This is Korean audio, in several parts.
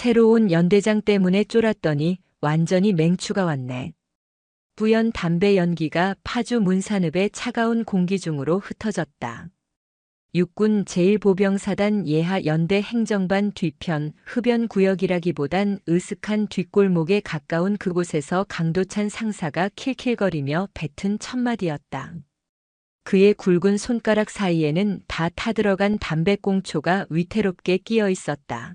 새로운 연대장 때문에 쫄았더니 완전히 맹추가 왔네. 뿌연 담배 연기가 파주 문산읍의 차가운 공기 중으로 흩어졌다. 육군 제1보병사단 예하 연대 행정반 뒤편 흡연구역이라기보단 으슥한 뒷골목에 가까운 그곳에서 강도찬 상사가 킬킬거리며 뱉은 첫마디였다. 그의 굵은 손가락 사이에는 다 타들어간 담배꽁초가 위태롭게 끼어 있었다.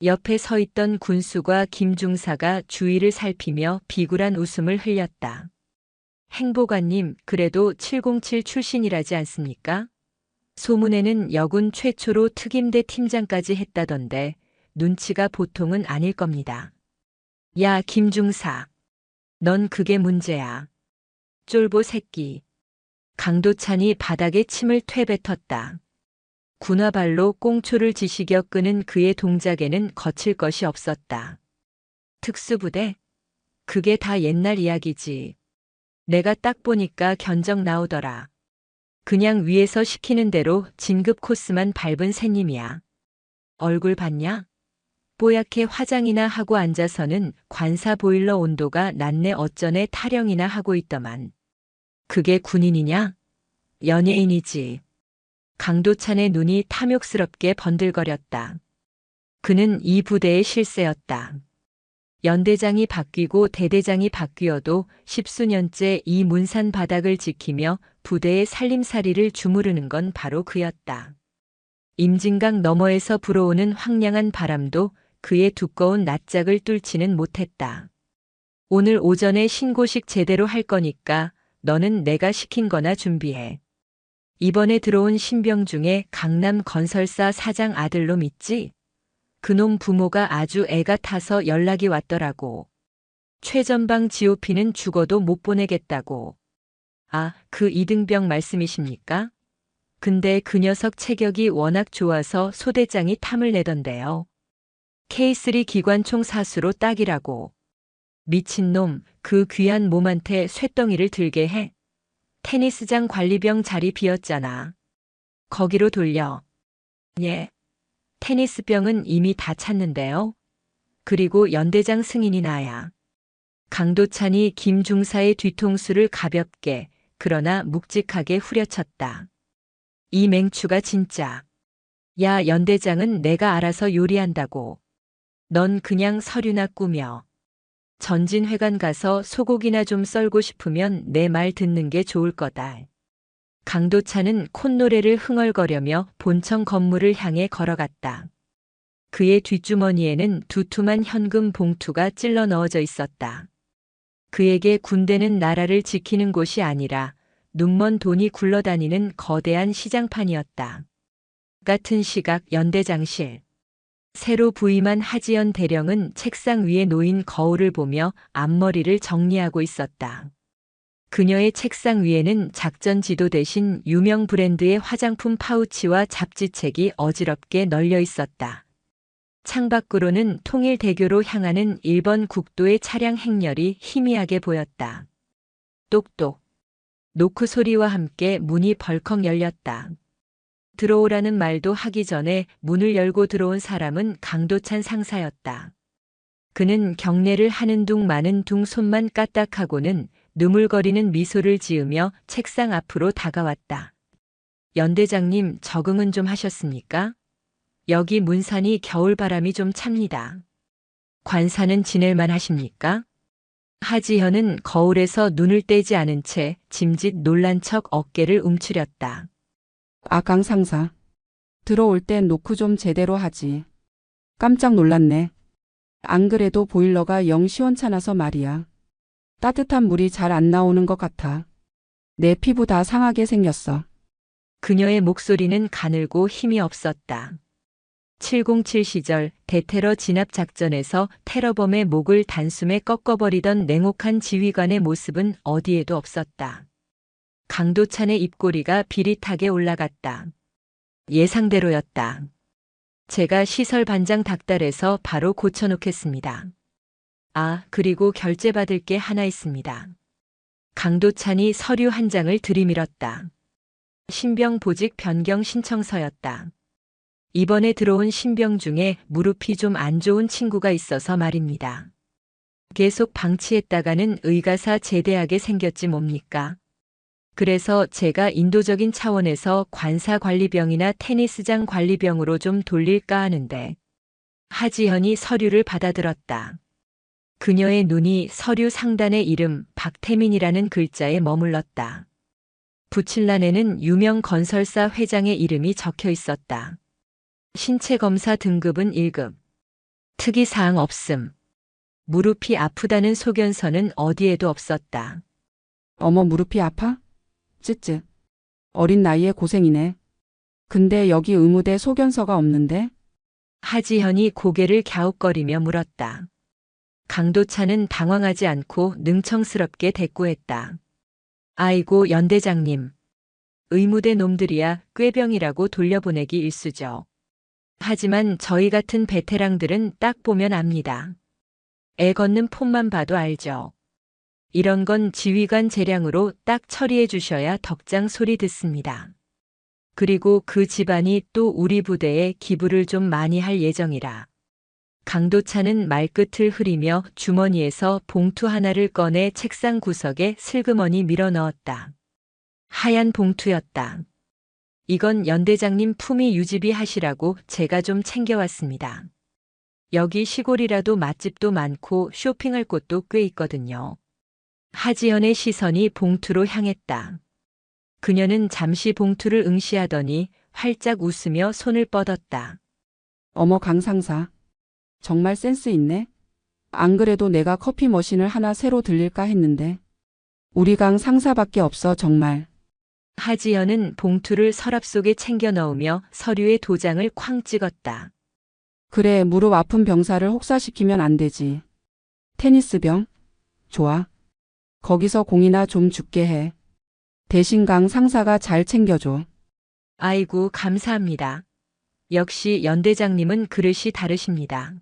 옆에 서 있던 군수가 김중사가 주위를 살피며 비굴한 웃음을 흘렸다. 행보관님, 그래도 707 출신이라지 않습니까? 소문에는 여군 최초로 특임대 팀장까지 했다던데 눈치가 보통은 아닐 겁니다. 야, 김중사. 넌 그게 문제야. 쫄보 새끼. 강도찬이 바닥에 침을 퇴뱉었다. 군화발로 꽁초를 지시겨 끄는 그의 동작에는 거칠 것이 없었다. 특수부대? 그게 다 옛날 이야기지. 내가 딱 보니까 견적 나오더라. 그냥 위에서 시키는 대로 진급 코스만 밟은 새님이야. 얼굴 봤냐? 뽀얗게 화장이나 하고 앉아서는 관사 보일러 온도가 낮네 어쩌네 타령이나 하고 있더만. 그게 군인이냐? 연예인이지. 강도찬의 눈이 탐욕스럽게 번들거렸다. 그는 이 부대의 실세였다. 연대장이 바뀌고 대대장이 바뀌어도 십수년째 이 문산 바닥을 지키며 부대의 살림살이를 주무르는 건 바로 그였다. 임진강 너머에서 불어오는 황량한 바람도 그의 두꺼운 낯짝을 뚫지는 못했다. 오늘 오전에 신고식 제대로 할 거니까 너는 내가 시킨 거나 준비해. 이번에 들어온 신병 중에 강남 건설사 사장 아들놈 있지? 그놈 부모가 아주 애가 타서 연락이 왔더라고. 최전방 GOP는 죽어도 못 보내겠다고. 아, 그 이등병 말씀이십니까? 근데 그 녀석 체격이 워낙 좋아서 소대장이 탐을 내던데요. K3 기관총 사수로 딱이라고. 미친놈, 그 귀한 몸한테 쇳덩이를 들게 해. 테니스장 관리병 자리 비었잖아. 거기로 돌려. 예. 테니스병은 이미 다 찼는데요. 그리고 연대장 승인이 나야. 강도찬이 김중사의 뒤통수를 가볍게 그러나 묵직하게 후려쳤다. 이 맹추가 진짜. 야, 연대장은 내가 알아서 요리한다고. 넌 그냥 서류나 꾸며. 전진회관 가서 소고기나 좀 썰고 싶으면 내 말 듣는 게 좋을 거다. 강도찬은 콧노래를 흥얼거려며 본청 건물을 향해 걸어갔다. 그의 뒷주머니에는 두툼한 현금 봉투가 찔러 넣어져 있었다. 그에게 군대는 나라를 지키는 곳이 아니라 눈먼 돈이 굴러다니는 거대한 시장판이었다. 같은 시각 연대장실. 새로 부임한 하지연 대령은 책상 위에 놓인 거울을 보며 앞머리를 정리하고 있었다. 그녀의 책상 위에는 작전 지도 대신 유명 브랜드의 화장품 파우치와 잡지책이 어지럽게 널려 있었다. 창밖으로는 통일대교로 향하는 1번 국도의 차량 행렬이 희미하게 보였다. 똑똑. 노크 소리와 함께 문이 벌컥 열렸다. 들어오라는 말도 하기 전에 문을 열고 들어온 사람은 강도찬 상사였다. 그는 경례를 하는 둥 마는 둥 손만 까딱하고는 느물거리는 미소를 지으며 책상 앞으로 다가왔다. 연대장님, 적응은 좀 하셨습니까? 여기 문산이 겨울바람이 좀 찹니다. 관사는 지낼만 하십니까? 하지현은 거울에서 눈을 떼지 않은 채 짐짓 놀란 척 어깨를 움츠렸다. 아, 강 상사. 들어올 땐 노크 좀 제대로 하지. 깜짝 놀랐네. 안 그래도 보일러가 영 시원찮아서 말이야. 따뜻한 물이 잘 안 나오는 것 같아. 내 피부 다 상하게 생겼어. 그녀의 목소리는 가늘고 힘이 없었다. 707 시절 대테러 진압 작전에서 테러범의 목을 단숨에 꺾어버리던 냉혹한 지휘관의 모습은 어디에도 없었다. 강도찬의 입꼬리가 비릿하게 올라갔다. 예상대로였다. 제가 시설 반장 닥달해서 바로 고쳐놓겠습니다. 아, 그리고 결제받을 게 하나 있습니다. 강도찬이 서류 한 장을 들이밀었다. 신병 보직 변경 신청서였다. 이번에 들어온 신병 중에 무릎이 좀 안 좋은 친구가 있어서 말입니다. 계속 방치했다가는 의가사 제대하게 생겼지 뭡니까? 그래서 제가 인도적인 차원에서 관사관리병이나 테니스장 관리병으로 좀 돌릴까 하는데 하지현이 서류를 받아들었다. 그녀의 눈이 서류 상단의 이름 박태민이라는 글자에 머물렀다. 붙일란에는 유명 건설사 회장의 이름이 적혀 있었다. 신체 검사 등급은 1급. 특이사항 없음. 무릎이 아프다는 소견서는 어디에도 없었다. 어머, 무릎이 아파? 쯧쯧. 어린 나이에 고생이네. 근데 여기 의무대 소견서가 없는데? 하지현이 고개를 갸웃거리며 물었다. 강도찬은 당황하지 않고 능청스럽게 대꾸했다. 아이고 연대장님. 의무대 놈들이야 꾀병이라고 돌려보내기 일쑤죠. 하지만 저희 같은 베테랑들은 딱 보면 압니다. 애 걷는 폼만 봐도 알죠. 이런 건 지휘관 재량으로 딱 처리해 주셔야 덕장 소리 듣습니다. 그리고 그 집안이 또 우리 부대에 기부를 좀 많이 할 예정이라. 강도찬은 말끝을 흐리며 주머니에서 봉투 하나를 꺼내 책상 구석에 슬그머니 밀어 넣었다. 하얀 봉투였다. 이건 연대장님 품위 유지비 하시라고 제가 좀 챙겨왔습니다. 여기 시골이라도 맛집도 많고 쇼핑할 곳도 꽤 있거든요. 하지연의 시선이 봉투로 향했다. 그녀는 잠시 봉투를 응시하더니 활짝 웃으며 손을 뻗었다. 어머, 강 상사. 정말 센스 있네. 안 그래도 내가 커피 머신을 하나 새로 들릴까 했는데. 우리 강 상사밖에 없어 정말. 하지연은 봉투를 서랍 속에 챙겨 넣으며 서류에 도장을 쾅 찍었다. 그래, 무릎 아픈 병사를 혹사시키면 안 되지. 테니스병? 좋아. 거기서 공이나 좀 죽게 해. 대신 강 상사가 잘 챙겨줘. 아이고 감사합니다. 역시 연대장님은 그릇이 다르십니다.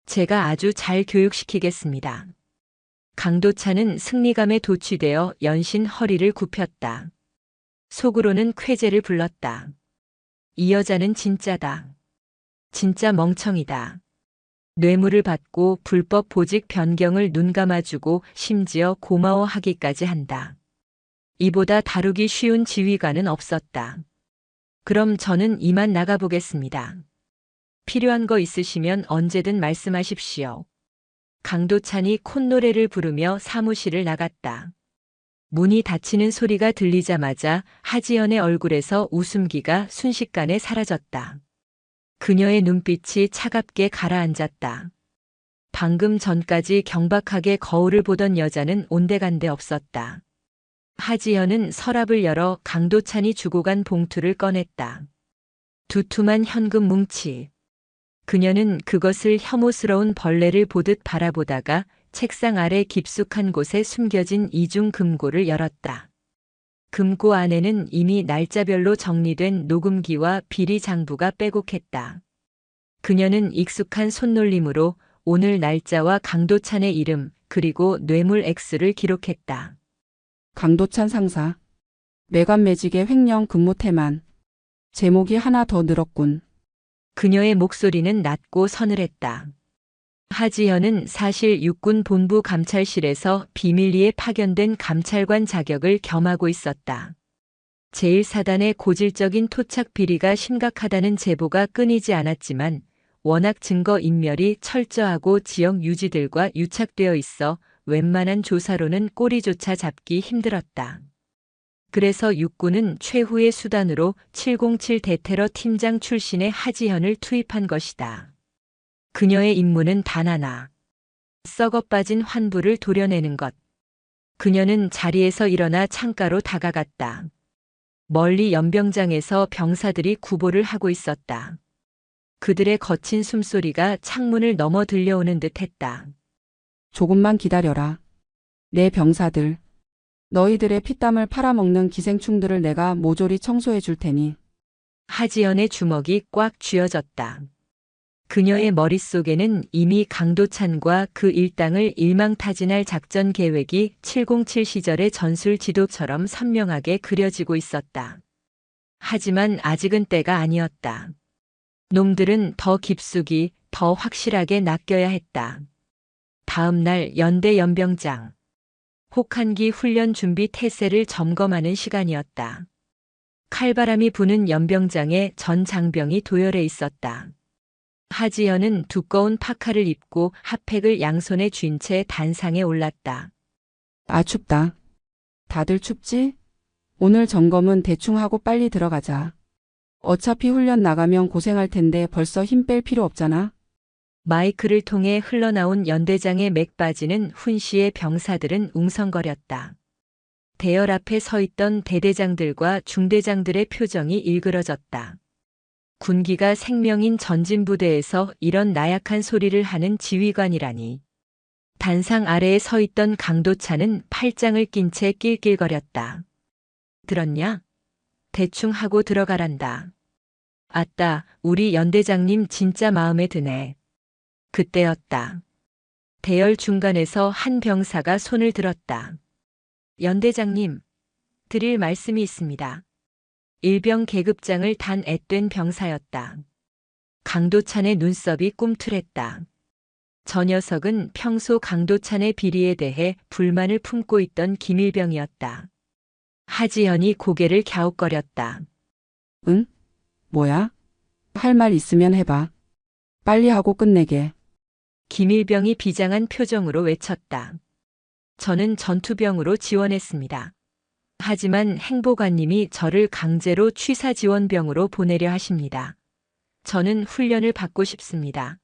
제가 아주 잘 교육시키겠습니다. 강도찬은 승리감에 도취되어 연신 허리를 굽혔다. 속으로는 쾌재를 불렀다. 이 여자는 진짜다. 진짜 멍청이다. 뇌물을 받고 불법 보직 변경을 눈감아주고 심지어 고마워하기까지 한다. 이보다 다루기 쉬운 지휘관은 없었다. 그럼 저는 이만 나가보겠습니다. 필요한 거 있으시면 언제든 말씀하십시오. 강도찬이 콧노래를 부르며 사무실을 나갔다. 문이 닫히는 소리가 들리자마자 하지연의 얼굴에서 웃음기가 순식간에 사라졌다. 그녀의 눈빛이 차갑게 가라앉았다. 방금 전까지 경박하게 거울을 보던 여자는 온데간데 없었다. 하지연은 서랍을 열어 강도찬이 주고 간 봉투를 꺼냈다. 두툼한 현금 뭉치. 그녀는 그것을 혐오스러운 벌레를 보듯 바라보다가 책상 아래 깊숙한 곳에 숨겨진 이중 금고를 열었다. 금고 안에는 이미 날짜별로 정리된 녹음기와 비리 장부가 빼곡했다. 그녀는 익숙한 손놀림으로 오늘 날짜와 강도찬의 이름 그리고 뇌물 액수를 기록했다. 강도찬 상사. 매관매직의 횡령 근무 태만. 제목이 하나 더 늘었군. 그녀의 목소리는 낮고 서늘했다. 하지현은 사실 육군 본부 감찰실에서 비밀리에 파견된 감찰관 자격을 겸하고 있었다. 제1사단의 고질적인 토착 비리가 심각하다는 제보가 끊이지 않았지만 워낙 증거 인멸이 철저하고 지역 유지들과 유착되어 있어 웬만한 조사로는 꼬리조차 잡기 힘들었다. 그래서 육군은 최후의 수단으로 707 대테러 팀장 출신의 하지현을 투입한 것이다. 그녀의 임무는 단 하나. 썩어 빠진 환부를 도려내는 것. 그녀는 자리에서 일어나 창가로 다가갔다. 멀리 연병장에서 병사들이 구보를 하고 있었다. 그들의 거친 숨소리가 창문을 넘어 들려오는 듯했다. 조금만 기다려라. 내 병사들. 너희들의 피땀을 팔아먹는 기생충들을 내가 모조리 청소해 줄 테니. 하지연의 주먹이 꽉 쥐어졌다. 그녀의 머릿속에는 이미 강도찬과 그 일당을 일망타진할 작전 계획이 707 시절의 전술 지도처럼 선명하게 그려지고 있었다. 하지만 아직은 때가 아니었다. 놈들은 더 깊숙이, 더 확실하게 낚여야 했다. 다음 날 연대 연병장. 혹한기 훈련 준비 태세를 점검하는 시간이었다. 칼바람이 부는 연병장에 전 장병이 도열해 있었다. 하지연은 두꺼운 파카를 입고 핫팩을 양손에 쥔 채 단상에 올랐다. 아, 춥다. 다들 춥지? 오늘 점검은 대충 하고 빨리 들어가자. 어차피 훈련 나가면 고생할 텐데 벌써 힘 뺄 필요 없잖아. 마이크를 통해 흘러나온 연대장의 맥 빠지는 훈시의 병사들은 웅성거렸다. 대열 앞에 서 있던 대대장들과 중대장들의 표정이 일그러졌다. 군기가 생명인 전진부대에서 이런 나약한 소리를 하는 지휘관이라니. 단상 아래에 서 있던 강도찬은 팔짱을 낀 채 낄낄거렸다. 들었냐? 대충 하고 들어가란다. 아따, 우리 연대장님 진짜 마음에 드네. 그때였다. 대열 중간에서 한 병사가 손을 들었다. 연대장님, 드릴 말씀이 있습니다. 일병 계급장을 단 앳된 병사였다. 강도찬의 눈썹이 꿈틀했다. 저 녀석은 평소 강도찬의 비리에 대해 불만을 품고 있던 김일병이었다. 하지연이 고개를 갸웃거렸다. 응? 뭐야? 할 말 있으면 해봐. 빨리 하고 끝내게. 김일병이 비장한 표정으로 외쳤다. 저는 전투병으로 지원했습니다. 하지만 행보관님이 저를 강제로 취사지원병으로 보내려 하십니다. 저는 훈련을 받고 싶습니다.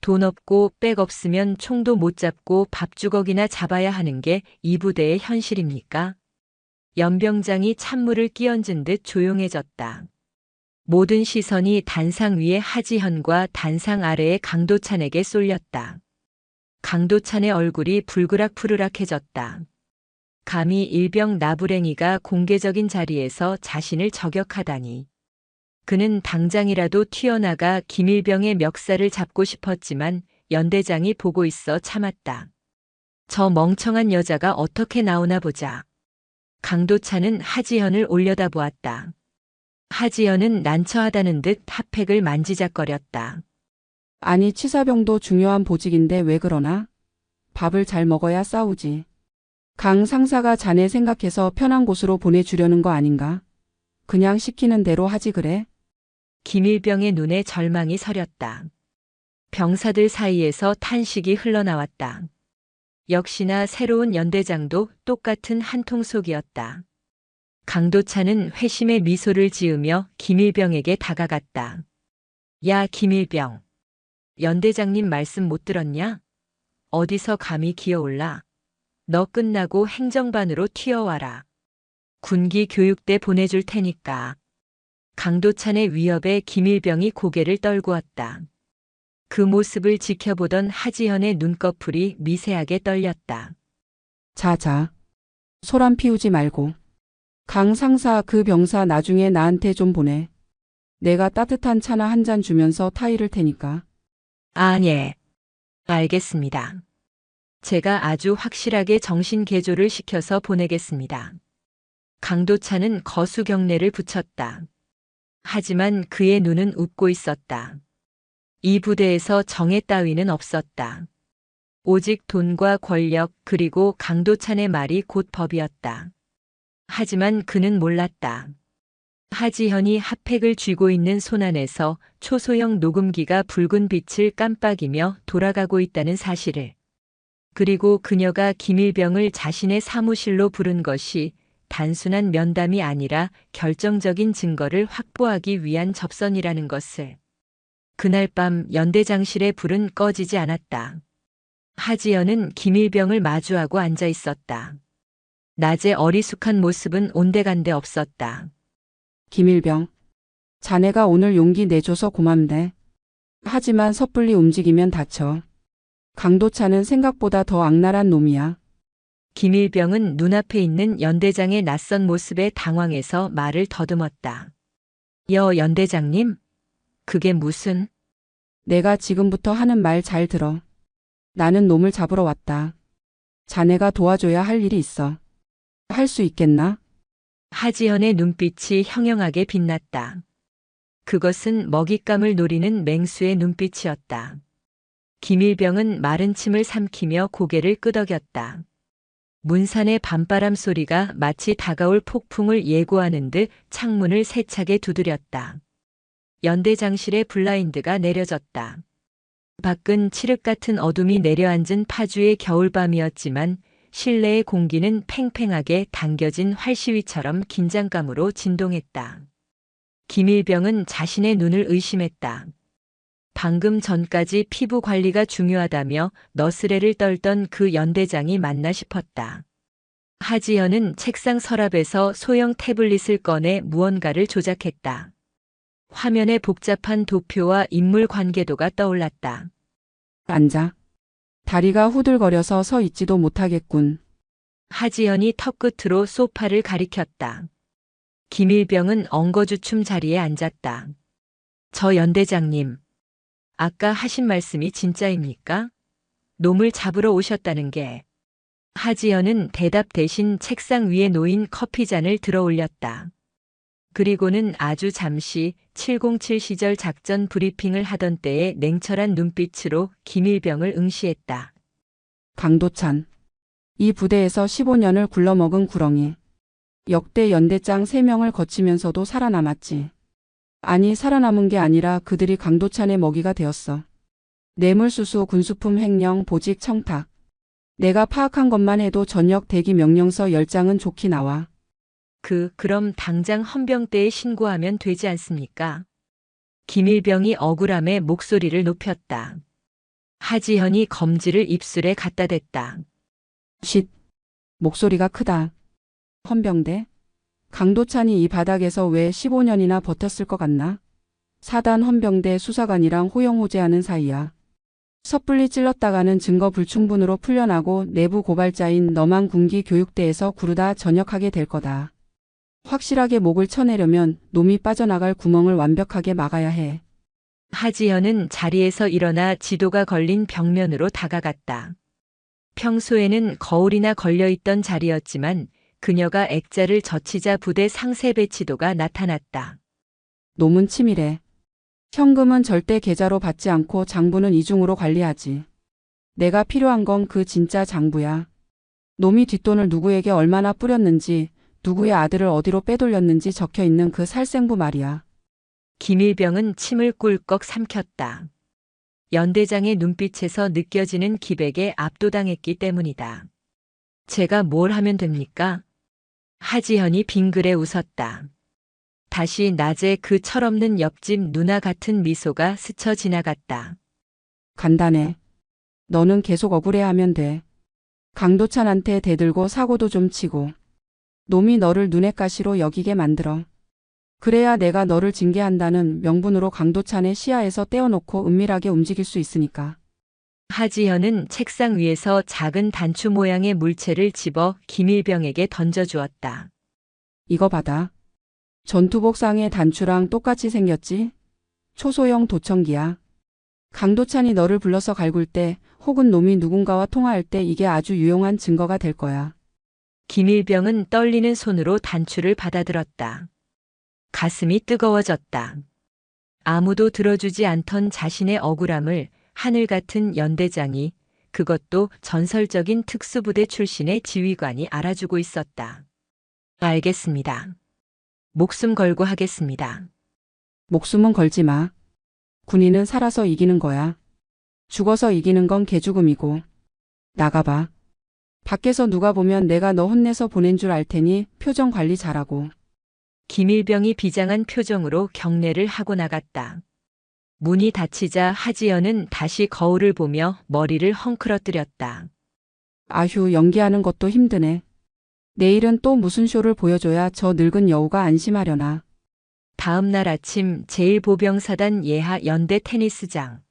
돈 없고 백 없으면 총도 못 잡고 밥주걱이나 잡아야 하는 게 이 부대의 현실입니까? 연병장이 찬물을 끼얹은 듯 조용해졌다. 모든 시선이 단상 위의 하지현과 단상 아래의 강도찬에게 쏠렸다. 강도찬의 얼굴이 불그락푸르락해졌다. 감히 일병 나부랭이가 공개적인 자리에서 자신을 저격하다니. 그는 당장이라도 튀어나가 김일병의 멱살을 잡고 싶었지만 연대장이 보고 있어 참았다. 저 멍청한 여자가 어떻게 나오나 보자. 강도찬은 하지현을 올려다보았다. 하지연은 난처하다는 듯 핫팩을 만지작거렸다. 아니, 치사병도 중요한 보직인데 왜 그러나? 밥을 잘 먹어야 싸우지. 강 상사가 자네 생각해서 편한 곳으로 보내주려는 거 아닌가? 그냥 시키는 대로 하지 그래? 김일병의 눈에 절망이 서렸다. 병사들 사이에서 탄식이 흘러나왔다. 역시나 새로운 연대장도 똑같은 한통속이었다. 강도찬은 회심의 미소를 지으며 김일병에게 다가갔다. 야, 김일병. 연대장님 말씀 못 들었냐? 어디서 감히 기어올라? 너 끝나고 행정반으로 튀어와라. 군기 교육대 보내줄 테니까. 강도찬의 위협에 김일병이 고개를 떨구었다. 그 모습을 지켜보던 하지현의 눈꺼풀이 미세하게 떨렸다. 자. 소란 피우지 말고. 강 상사 그 병사 나중에 나한테 좀 보내. 내가 따뜻한 차나 한 잔 주면서 타이를 테니까. 아, 예. 알겠습니다. 제가 아주 확실하게 정신 개조를 시켜서 보내겠습니다. 강도찬은 거수 경례를 붙였다. 하지만 그의 눈은 웃고 있었다. 이 부대에서 정예 따위는 없었다. 오직 돈과 권력 그리고 강도찬의 말이 곧 법이었다. 하지만 그는 몰랐다. 하지현이 핫팩을 쥐고 있는 손안에서 초소형 녹음기가 붉은 빛을 깜빡이며 돌아가고 있다는 사실을. 그리고 그녀가 김일병을 자신의 사무실로 부른 것이 단순한 면담이 아니라 결정적인 증거를 확보하기 위한 접선이라는 것을. 그날 밤 연대장실의 불은 꺼지지 않았다. 하지연은 김일병을 마주하고 앉아 있었다. 낮의 어리숙한 모습은 온데간데 없었다. 김일병. 자네가 오늘 용기 내줘서 고맙네. 하지만 섣불리 움직이면 다쳐. 강도찬은 생각보다 더 악랄한 놈이야. 김일병은 눈앞에 있는 연대장의 낯선 모습에 당황해서 말을 더듬었다. 여 연대장님? 그게 무슨? 내가 지금부터 하는 말 잘 들어. 나는 놈을 잡으러 왔다. 자네가 도와줘야 할 일이 있어. 할 수 있겠나? 하지연의 눈빛이 형형하게 빛났다. 그것은 먹잇감을 노리는 맹수의 눈빛이었다. 김일병은 마른 침을 삼키며 고개를 끄덕였다. 문산의 밤바람 소리가 마치 다가올 폭풍을 예고하는 듯 창문을 세차게 두드렸다. 연대장실의 블라인드가 내려졌다. 밖은 칠흑 같은 어둠이 내려앉은 파주의 겨울밤이었지만 실내의 공기는 팽팽하게 당겨진 활시위처럼 긴장감으로 진동했다. 김일병은 자신의 눈을 의심했다. 방금 전까지 피부 관리가 중요하다며 너스레를 떨던 그 연대장이 맞나 싶었다. 하지연은 책상 서랍에서 소형 태블릿을 꺼내 무언가를 조작했다. 화면에 복잡한 도표와 인물 관계도가 떠올랐다. 앉아. 다리가 후들거려서 서 있지도 못하겠군. 하지연이 턱끝으로 소파를 가리켰다. 김일병은 엉거주춤 자리에 앉았다. 저 연대장님, 아까 하신 말씀이 진짜입니까? 놈을 잡으러 오셨다는 게. 하지연은 대답 대신 책상 위에 놓인 커피잔을 들어 올렸다. 그리고는 아주 잠시 707 시절 작전 브리핑을 하던 때의 냉철한 눈빛으로 김일병을 응시했다. 강도찬. 이 부대에서 15년을 굴러먹은 구렁이. 역대 연대장 3명을 거치면서도 살아남았지. 아니, 살아남은 게 아니라 그들이 강도찬의 먹이가 되었어. 뇌물수수, 군수품 횡령, 보직 청탁. 내가 파악한 것만 해도 전역 대기 명령서 10장은 좋게 나와. 그럼 당장 헌병대에 신고하면 되지 않습니까? 김일병이 억울함에 목소리를 높였다. 하지현이 검지를 입술에 갖다 댔다. 쉿. 목소리가 크다. 헌병대? 강도찬이 이 바닥에서 왜 15년이나 버텼을 것 같나? 사단 헌병대 수사관이랑 호영호재하는 사이야. 섣불리 찔렀다가는 증거 불충분으로 풀려나고 내부 고발자인 너만 군기 교육대에서 구르다 전역하게 될 거다. 확실하게 목을 쳐내려면 놈이 빠져나갈 구멍을 완벽하게 막아야 해. 하지연은 자리에서 일어나 지도가 걸린 벽면으로 다가갔다. 평소에는 거울이나 걸려있던 자리였지만 그녀가 액자를 젖히자 부대 상세 배치도가 나타났다. 놈은 치밀해. 현금은 절대 계좌로 받지 않고 장부는 이중으로 관리하지. 내가 필요한 건 그 진짜 장부야. 놈이 뒷돈을 누구에게 얼마나 뿌렸는지, 누구의 아들을 어디로 빼돌렸는지 적혀있는 그 살생부 말이야. 김일병은 침을 꿀꺽 삼켰다. 연대장의 눈빛에서 느껴지는 기백에 압도당했기 때문이다. 제가 뭘 하면 됩니까? 하지현이 빙그레 웃었다. 다시 낮에 그 철없는 옆집 누나 같은 미소가 스쳐 지나갔다. 간단해. 너는 계속 억울해하면 돼. 강도찬한테 대들고 사고도 좀 치고. 놈이 너를 눈엣 가시로 여기게 만들어. 그래야 내가 너를 징계한다는 명분으로 강도찬의 시야에서 떼어놓고 은밀하게 움직일 수 있으니까. 하지현은 책상 위에서 작은 단추 모양의 물체를 집어 김일병에게 던져주었다. 이거 받아. 전투복상의 단추랑 똑같이 생겼지? 초소형 도청기야. 강도찬이 너를 불러서 갈굴 때 혹은 놈이 누군가와 통화할 때 이게 아주 유용한 증거가 될 거야. 김일병은 떨리는 손으로 단추를 받아들었다. 가슴이 뜨거워졌다. 아무도 들어주지 않던 자신의 억울함을 하늘 같은 연대장이, 그것도 전설적인 특수부대 출신의 지휘관이 알아주고 있었다. 알겠습니다. 목숨 걸고 하겠습니다. 목숨은 걸지 마. 군인은 살아서 이기는 거야. 죽어서 이기는 건 개죽음이고. 나가봐. 밖에서 누가 보면 내가 너 혼내서 보낸 줄 알 테니 표정 관리 잘하고. 김일병이 비장한 표정으로 경례를 하고 나갔다. 문이 닫히자 하지연은 다시 거울을 보며 머리를 헝클어뜨렸다. 아휴, 연기하는 것도 힘드네. 내일은 또 무슨 쇼를 보여줘야 저 늙은 여우가 안심하려나. 다음 날 아침 제1보병사단 예하 연대 테니스장.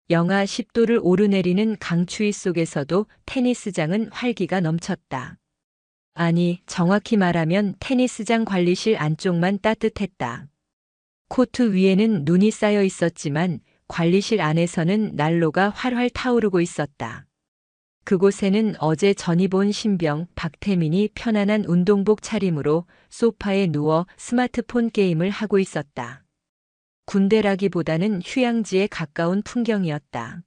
영하 10도를 오르내리는 강추위 속에서도 테니스장은 활기가 넘쳤다. 아니, 정확히 말하면 테니스장 관리실 안쪽만 따뜻했다. 코트 위에는 눈이 쌓여 있었지만 관리실 안에서는 난로가 활활 타오르고 있었다. 그곳에는 어제 전입 온 신병 박태민이 편안한 운동복 차림으로 소파에 누워 스마트폰 게임을 하고 있었다. 군대라기보다는 휴양지에 가까운 풍경이었다.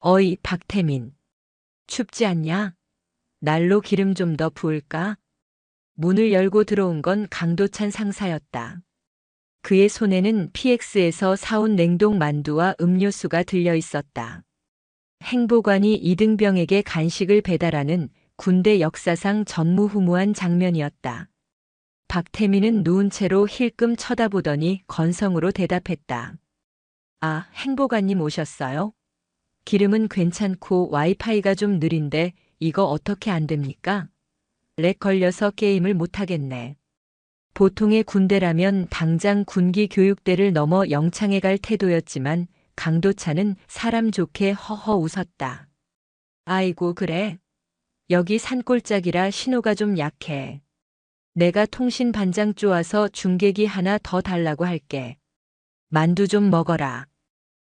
어이, 박태민. 춥지 않냐? 난로 기름 좀 더 부을까? 문을 열고 들어온 건 강도찬 상사였다. 그의 손에는 PX에서 사온 냉동 만두와 음료수가 들려 있었다. 행보관이 이등병에게 간식을 배달하는 군대 역사상 전무후무한 장면이었다. 박태민은 누운 채로 힐끔 쳐다보더니 건성으로 대답했다. 아, 행보관님 오셨어요? 기름은 괜찮고 와이파이가 좀 느린데 이거 어떻게 안 됩니까? 렉 걸려서 게임을 못하겠네. 보통의 군대라면 당장 군기 교육대를 넘어 영창에 갈 태도였지만 강도찬은 사람 좋게 허허 웃었다. 아이고 그래. 여기 산골짜기라 신호가 좀 약해. 내가 통신 반장 쪼아서 중계기 하나 더 달라고 할게. 만두 좀 먹어라.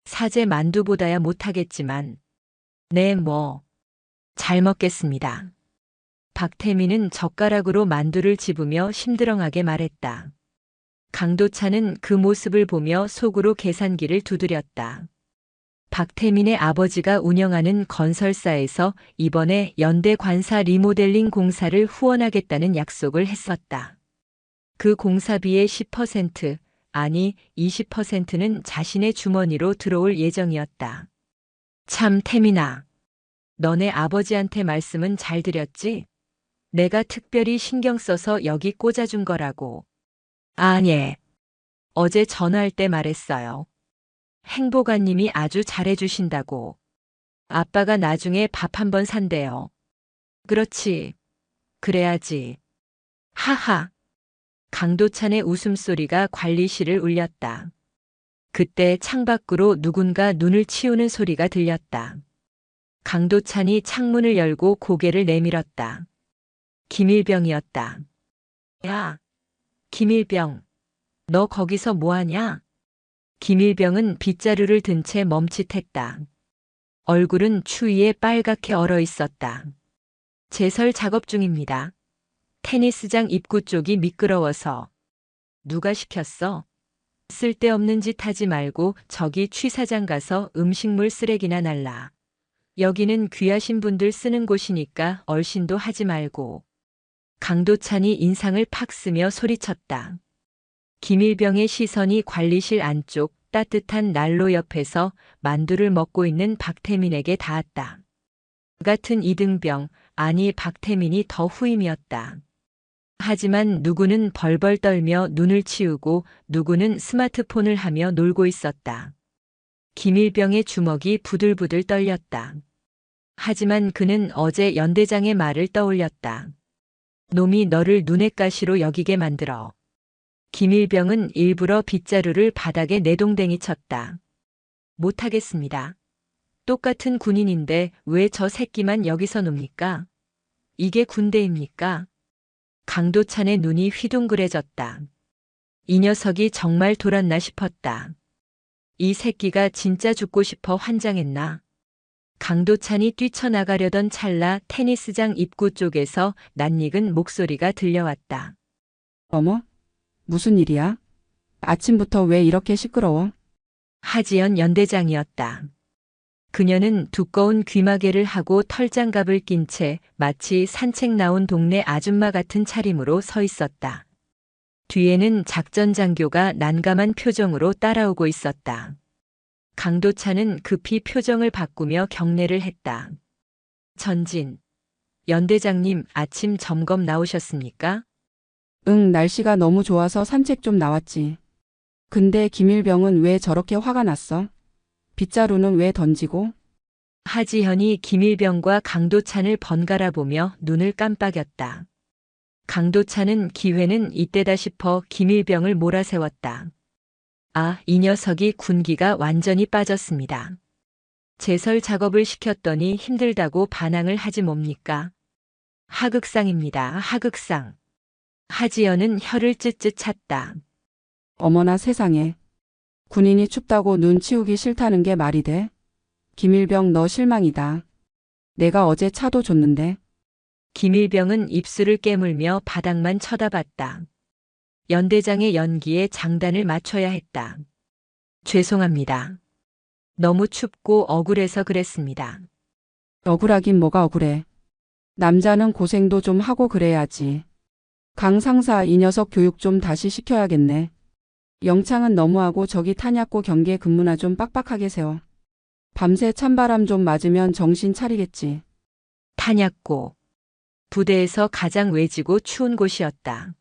사제 만두보다야 못하겠지만. 네 뭐. 잘 먹겠습니다. 박태민은 젓가락으로 만두를 집으며 심드렁하게 말했다. 강도찬은 그 모습을 보며 속으로 계산기를 두드렸다. 박태민의 아버지가 운영하는 건설사에서 이번에 연대 관사 리모델링 공사를 후원하겠다는 약속을 했었다. 그 공사비의 10%, 아니 20%는 자신의 주머니로 들어올 예정이었다. 참 태민아. 너네 아버지한테 말씀은 잘 드렸지? 내가 특별히 신경 써서 여기 꽂아준 거라고. 아, 예. 어제 전화할 때 말했어요. 행보관님이 아주 잘해주신다고. 아빠가 나중에 밥 한 번 산대요. 그렇지. 그래야지. 하하. 강도찬의 웃음소리가 관리실을 울렸다. 그때 창밖으로 누군가 눈을 치우는 소리가 들렸다. 강도찬이 창문을 열고 고개를 내밀었다. 김일병이었다. 야, 김일병. 너 거기서 뭐하냐? 김일병은 빗자루를 든 채 멈칫했다. 얼굴은 추위에 빨갛게 얼어 있었다. 제설 작업 중입니다. 테니스장 입구 쪽이 미끄러워서. 누가 시켰어? 쓸데없는 짓 하지 말고 저기 취사장 가서 음식물 쓰레기나 날라. 여기는 귀하신 분들 쓰는 곳이니까 얼씬도 하지 말고. 강도찬이 인상을 팍 쓰며 소리쳤다. 김일병의 시선이 관리실 안쪽 따뜻한 난로 옆에서 만두를 먹고 있는 박태민에게 닿았다. 같은 이등병, 아니 박태민이 더 후임이었다. 하지만 누구는 벌벌 떨며 눈을 치우고 누구는 스마트폰을 하며 놀고 있었다. 김일병의 주먹이 부들부들 떨렸다. 하지만 그는 어제 연대장의 말을 떠올렸다. 놈이 너를 눈엣가시로 여기게 만들어. 김일병은 일부러 빗자루를 바닥에 내동댕이 쳤다. 못하겠습니다. 똑같은 군인인데 왜 저 새끼만 여기서 놉니까? 이게 군대입니까? 강도찬의 눈이 휘둥그레졌다. 이 녀석이 정말 돌았나 싶었다. 이 새끼가 진짜 죽고 싶어 환장했나? 강도찬이 뛰쳐나가려던 찰나 테니스장 입구 쪽에서 낯익은 목소리가 들려왔다. 어머? 무슨 일이야? 아침부터 왜 이렇게 시끄러워? 하지연 연대장이었다. 그녀는 두꺼운 귀마개를 하고 털장갑을 낀 채 마치 산책 나온 동네 아줌마 같은 차림으로 서 있었다. 뒤에는 작전 장교가 난감한 표정으로 따라오고 있었다. 강도찬은 급히 표정을 바꾸며 경례를 했다. 전진. 연대장님 아침 점검 나오셨습니까? 응, 날씨가 너무 좋아서 산책 좀 나왔지. 근데 김일병은 왜 저렇게 화가 났어? 빗자루는 왜 던지고? 하지현이 김일병과 강도찬을 번갈아 보며 눈을 깜빡였다. 강도찬은 기회는 이때다 싶어 김일병을 몰아세웠다. 아, 이 녀석이 군기가 완전히 빠졌습니다. 제설 작업을 시켰더니 힘들다고 반항을 하지 뭡니까? 하극상입니다. 하극상. 하지연은 혀를 쯧쯧 찼다. 어머나 세상에. 군인이 춥다고 눈 치우기 싫다는 게 말이 돼? 김일병 너 실망이다. 내가 어제 차도 줬는데. 김일병은 입술을 깨물며 바닥만 쳐다봤다. 연대장의 연기에 장단을 맞춰야 했다. 죄송합니다. 너무 춥고 억울해서 그랬습니다. 억울하긴 뭐가 억울해. 남자는 고생도 좀 하고 그래야지. 강 상사 이 녀석 교육 좀 다시 시켜야겠네. 영창은 너무하고 저기 탄약고 경계 근무나 좀 빡빡하게 세워. 밤새 찬바람 좀 맞으면 정신 차리겠지. 탄약고. 부대에서 가장 외지고 추운 곳이었다.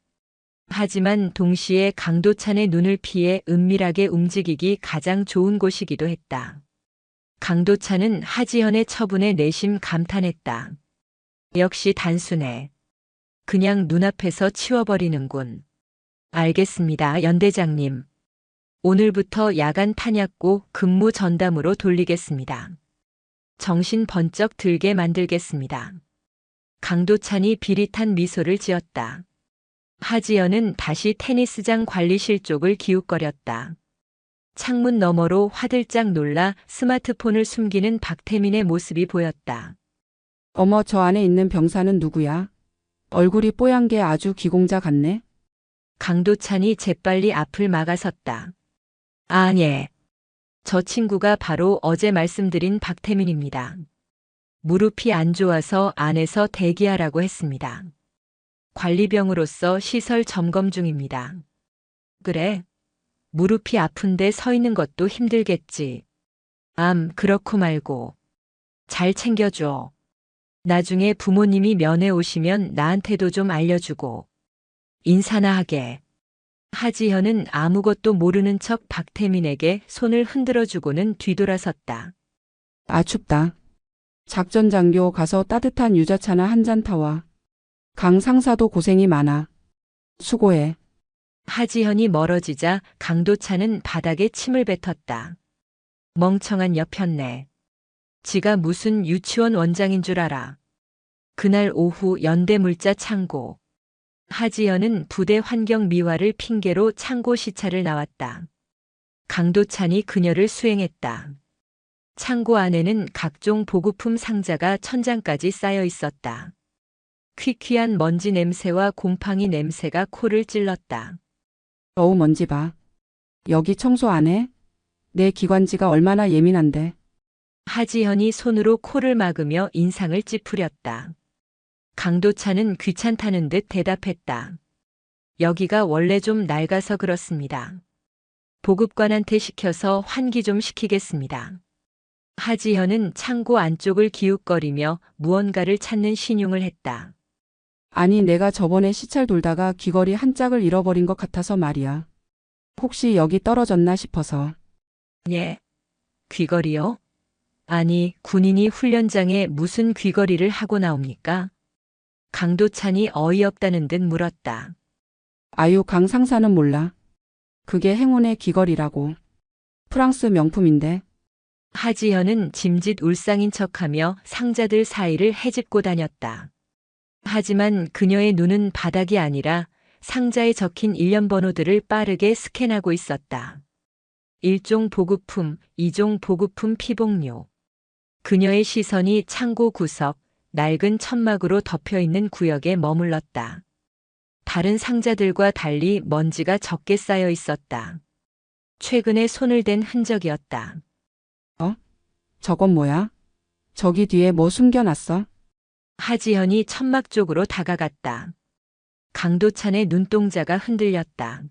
하지만 동시에 강도찬의 눈을 피해 은밀하게 움직이기 가장 좋은 곳이기도 했다. 강도찬은 하지현의 처분에 내심 감탄했다. 역시 단순해. 그냥 눈앞에서 치워버리는군. 알겠습니다, 연대장님. 오늘부터 야간 탄약고 근무 전담으로 돌리겠습니다. 정신 번쩍 들게 만들겠습니다. 강도찬이 비릿한 미소를 지었다. 하지연은 다시 테니스장 관리실 쪽을 기웃거렸다. 창문 너머로 화들짝 놀라 스마트폰을 숨기는 박태민의 모습이 보였다. 어머, 저 안에 있는 병사는 누구야? 얼굴이 뽀얀 게 아주 기공자 같네. 강도찬이 재빨리 앞을 막아섰다. 아, 예. 저 친구가 바로 어제 말씀드린 박태민입니다. 무릎이 안 좋아서 안에서 대기하라고 했습니다. 관리병으로서 시설 점검 중입니다. 그래. 무릎이 아픈데 서 있는 것도 힘들겠지. 그렇고 말고. 잘 챙겨줘. 나중에 부모님이 면회 오시면 나한테도 좀 알려주고. 인사나 하게. 하지현은 아무것도 모르는 척 박태민에게 손을 흔들어주고는 뒤돌아섰다. 아, 춥다. 작전 장교 가서 따뜻한 유자차나 한 잔 타와. 강 상사도 고생이 많아. 수고해. 하지현이 멀어지자 강도찬은 바닥에 침을 뱉었다. 멍청한 여편네. 지가 무슨 유치원 원장인 줄 알아. 그날 오후 연대물자 창고. 하지연은 부대 환경 미화를 핑계로 창고 시찰을 나왔다. 강도찬이 그녀를 수행했다. 창고 안에는 각종 보급품 상자가 천장까지 쌓여 있었다. 퀴퀴한 먼지 냄새와 곰팡이 냄새가 코를 찔렀다. 어우, 먼지 봐. 여기 청소 안 해? 내 기관지가 얼마나 예민한데. 하지현이 손으로 코를 막으며 인상을 찌푸렸다. 강도찬은 귀찮다는 듯 대답했다. 여기가 원래 좀 낡아서 그렇습니다. 보급관한테 시켜서 환기 좀 시키겠습니다. 하지현은 창고 안쪽을 기웃거리며 무언가를 찾는 신용을 했다. 아니, 내가 저번에 시찰 돌다가 귀걸이 한 짝을 잃어버린 것 같아서 말이야. 혹시 여기 떨어졌나 싶어서. 예. 귀걸이요? 아니, 군인이 훈련장에 무슨 귀걸이를 하고 나옵니까? 강도찬이 어이없다는 듯 물었다. 아유, 강 상사는 몰라. 그게 행운의 귀걸이라고. 프랑스 명품인데. 하지현은 짐짓 울상인 척하며 상자들 사이를 헤집고 다녔다. 하지만 그녀의 눈은 바닥이 아니라 상자에 적힌 일련 번호들을 빠르게 스캔하고 있었다. 1종 보급품, 2종 보급품 피복료. 그녀의 시선이 창고 구석, 낡은 천막으로 덮여있는 구역에 머물렀다. 다른 상자들과 달리 먼지가 적게 쌓여 있었다. 최근에 손을 댄 흔적이었다. 저건 뭐야? 저기 뒤에 뭐 숨겨놨어? 하지현이 천막 쪽으로 다가갔다. 강도찬의 눈동자가 흔들렸다.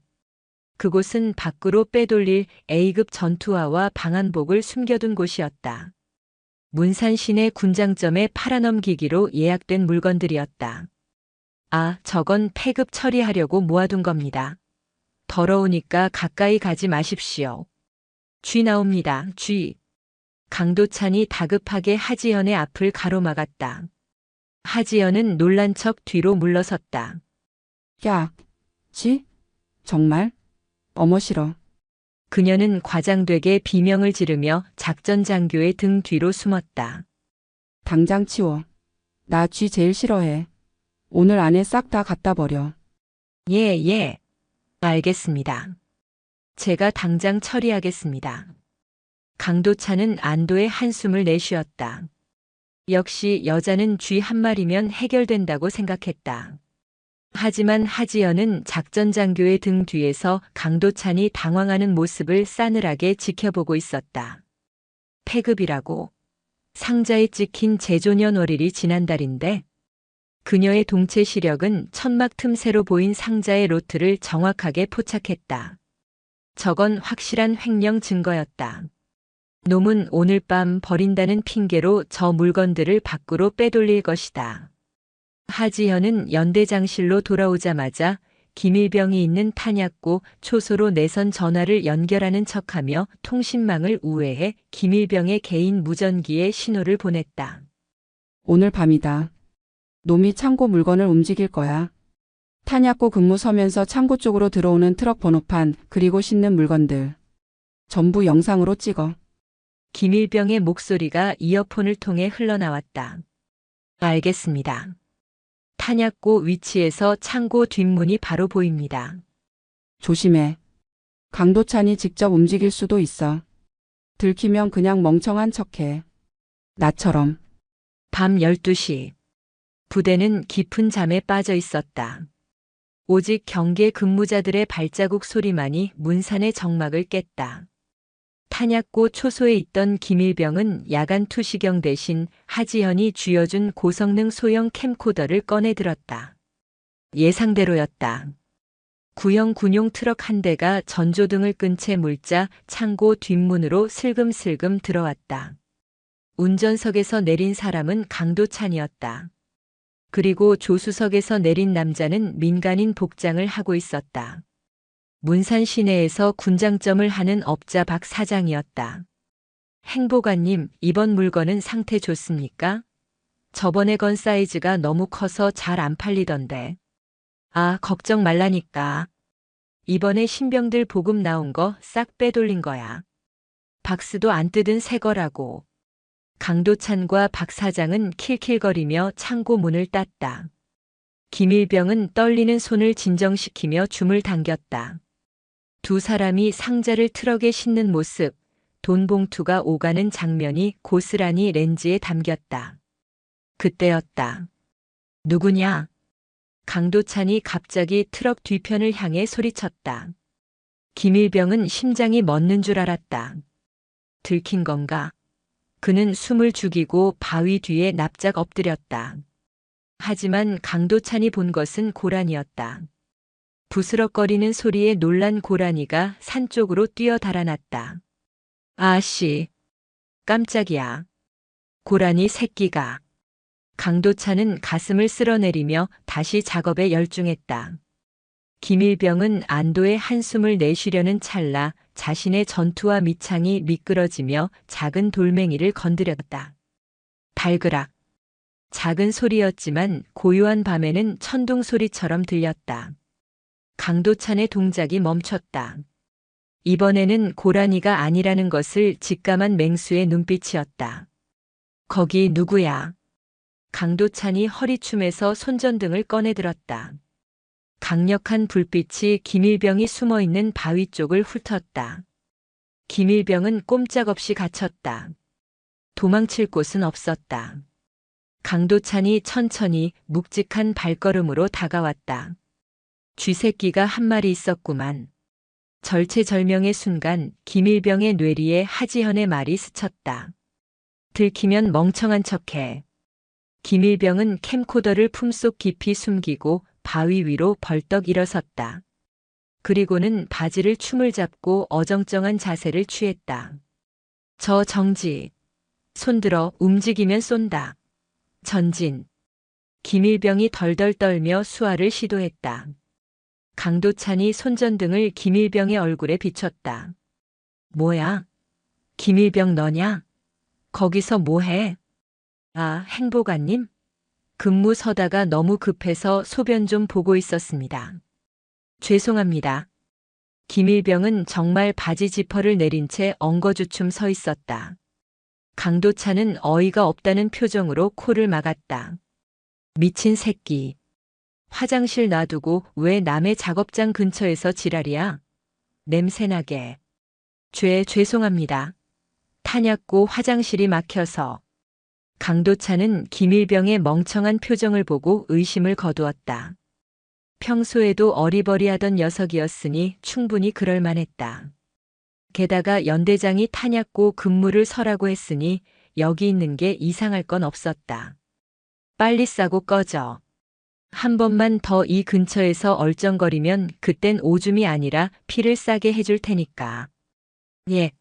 그곳은 밖으로 빼돌릴 A급 전투화와 방한복을 숨겨둔 곳이었다. 문산 시내 군장점에 팔아넘기기로 예약된 물건들이었다. 아, 저건 폐급 처리하려고 모아둔 겁니다. 더러우니까 가까이 가지 마십시오. 쥐 나옵니다, 쥐. 강도찬이 다급하게 하지연의 앞을 가로막았다. 하지연은 놀란 척 뒤로 물러섰다. 야, 지? 정말? 어머, 싫어. 그녀는 과장되게 비명을 지르며 작전 장교의 등 뒤로 숨었다. 당장 치워. 나 쥐 제일 싫어해. 오늘 안에 싹 다 갖다 버려. 예. 알겠습니다. 제가 당장 처리하겠습니다. 강도찬은 안도의 한숨을 내쉬었다. 역시 여자는 쥐 한 마리면 해결된다고 생각했다. 하지만 하지연은 작전장교의 등 뒤에서 강도찬이 당황하는 모습을 싸늘하게 지켜보고 있었다. 폐급이라고. 상자에 찍힌 제조년월일이 지난달인데 그녀의 동체 시력은 천막 틈새로 보인 상자의 로트를 정확하게 포착했다. 저건 확실한 횡령 증거였다. 놈은 오늘 밤 버린다는 핑계로 저 물건들을 밖으로 빼돌릴 것이다. 하지현은 연대장실로 돌아오자마자 김일병이 있는 탄약고 초소로 내선 전화를 연결하는 척하며 통신망을 우회해 김일병의 개인 무전기에 신호를 보냈다. 오늘 밤이다. 놈이 창고 물건을 움직일 거야. 탄약고 근무 서면서 창고 쪽으로 들어오는 트럭 번호판 그리고 싣는 물건들. 전부 영상으로 찍어. 김일병의 목소리가 이어폰을 통해 흘러나왔다. 알겠습니다. 탄약고 위치에서 창고 뒷문이 바로 보입니다. 조심해. 강도찬이 직접 움직일 수도 있어. 들키면 그냥 멍청한 척해. 나처럼. 밤 12시. 부대는 깊은 잠에 빠져 있었다. 오직 경계 근무자들의 발자국 소리만이 문산의 정막을 깼다. 탄약고 초소에 있던 김일병은 야간 투시경 대신 하지현이 쥐어준 고성능 소형 캠코더를 꺼내 들었다. 예상대로였다. 구형 군용 트럭 한 대가 전조등을 끈 채 물자 창고 뒷문으로 슬금슬금 들어왔다. 운전석에서 내린 사람은 강도찬이었다. 그리고 조수석에서 내린 남자는 민간인 복장을 하고 있었다. 문산 시내에서 군장점을 하는 업자 박 사장이었다. 행보관님, 이번 물건은 상태 좋습니까? 저번에 건 사이즈가 너무 커서 잘 안 팔리던데. 아, 걱정 말라니까. 이번에 신병들 보급 나온 거 싹 빼돌린 거야. 박스도 안 뜯은 새 거라고. 강도찬과 박 사장은 킬킬거리며 창고 문을 땄다. 김일병은 떨리는 손을 진정시키며 줌을 당겼다. 두 사람이 상자를 트럭에 싣는 모습, 돈 봉투가 오가는 장면이 고스란히 렌즈에 담겼다. 그때였다. 누구냐? 강도찬이 갑자기 트럭 뒤편을 향해 소리쳤다. 김일병은 심장이 멎는 줄 알았다. 들킨 건가? 그는 숨을 죽이고 바위 뒤에 납작 엎드렸다. 하지만 강도찬이 본 것은 고라니였다. 부스럭거리는 소리에 놀란 고라니가 산 쪽으로 뛰어 달아났다. 아씨, 깜짝이야. 고라니 새끼가. 강도찬은 가슴을 쓸어내리며 다시 작업에 열중했다. 김일병은 안도의 한숨을 내쉬려는 찰나 자신의 전투와 밑창이 미끄러지며 작은 돌멩이를 건드렸다. 발그락. 작은 소리였지만 고요한 밤에는 천둥 소리처럼 들렸다. 강도찬의 동작이 멈췄다. 이번에는 고라니가 아니라는 것을 직감한 맹수의 눈빛이었다. 거기 누구야? 강도찬이 허리춤에서 손전등을 꺼내 들었다. 강력한 불빛이 김일병이 숨어있는 바위 쪽을 훑었다. 김일병은 꼼짝없이 갇혔다. 도망칠 곳은 없었다. 강도찬이 천천히 묵직한 발걸음으로 다가왔다. 쥐새끼가 한 마리 있었구만. 절체절명의 순간 김일병의 뇌리에 하지현의 말이 스쳤다. 들키면 멍청한 척해. 김일병은 캠코더를 품속 깊이 숨기고 바위 위로 벌떡 일어섰다. 그리고는 바지를 춤을 잡고 어정쩡한 자세를 취했다. 저 정지. 손들어 움직이면 쏜다. 전진. 김일병이 덜덜 떨며 수화를 시도했다. 강도찬이 손전등을 김일병의 얼굴에 비췄다. 뭐야? 김일병 너냐? 거기서 뭐해? 아, 행보관님? 근무 서다가 너무 급해서 소변 좀 보고 있었습니다. 죄송합니다. 김일병은 정말 바지 지퍼를 내린 채 엉거주춤 서 있었다. 강도찬은 어이가 없다는 표정으로 코를 막았다. 미친 새끼. 화장실 놔두고 왜 남의 작업장 근처에서 지랄이야? 냄새나게. 죄송합니다. 탄약고 화장실이 막혀서. 강도찬은 김일병의 멍청한 표정을 보고 의심을 거두었다. 평소에도 어리버리하던 녀석이었으니 충분히 그럴 만했다. 게다가 연대장이 탄약고 근무를 서라고 했으니 여기 있는 게 이상할 건 없었다. 빨리 싸고 꺼져. 한 번만 더 이 근처에서 얼쩡거리면 그땐 오줌이 아니라 피를 싸게 해줄 테니까. 예,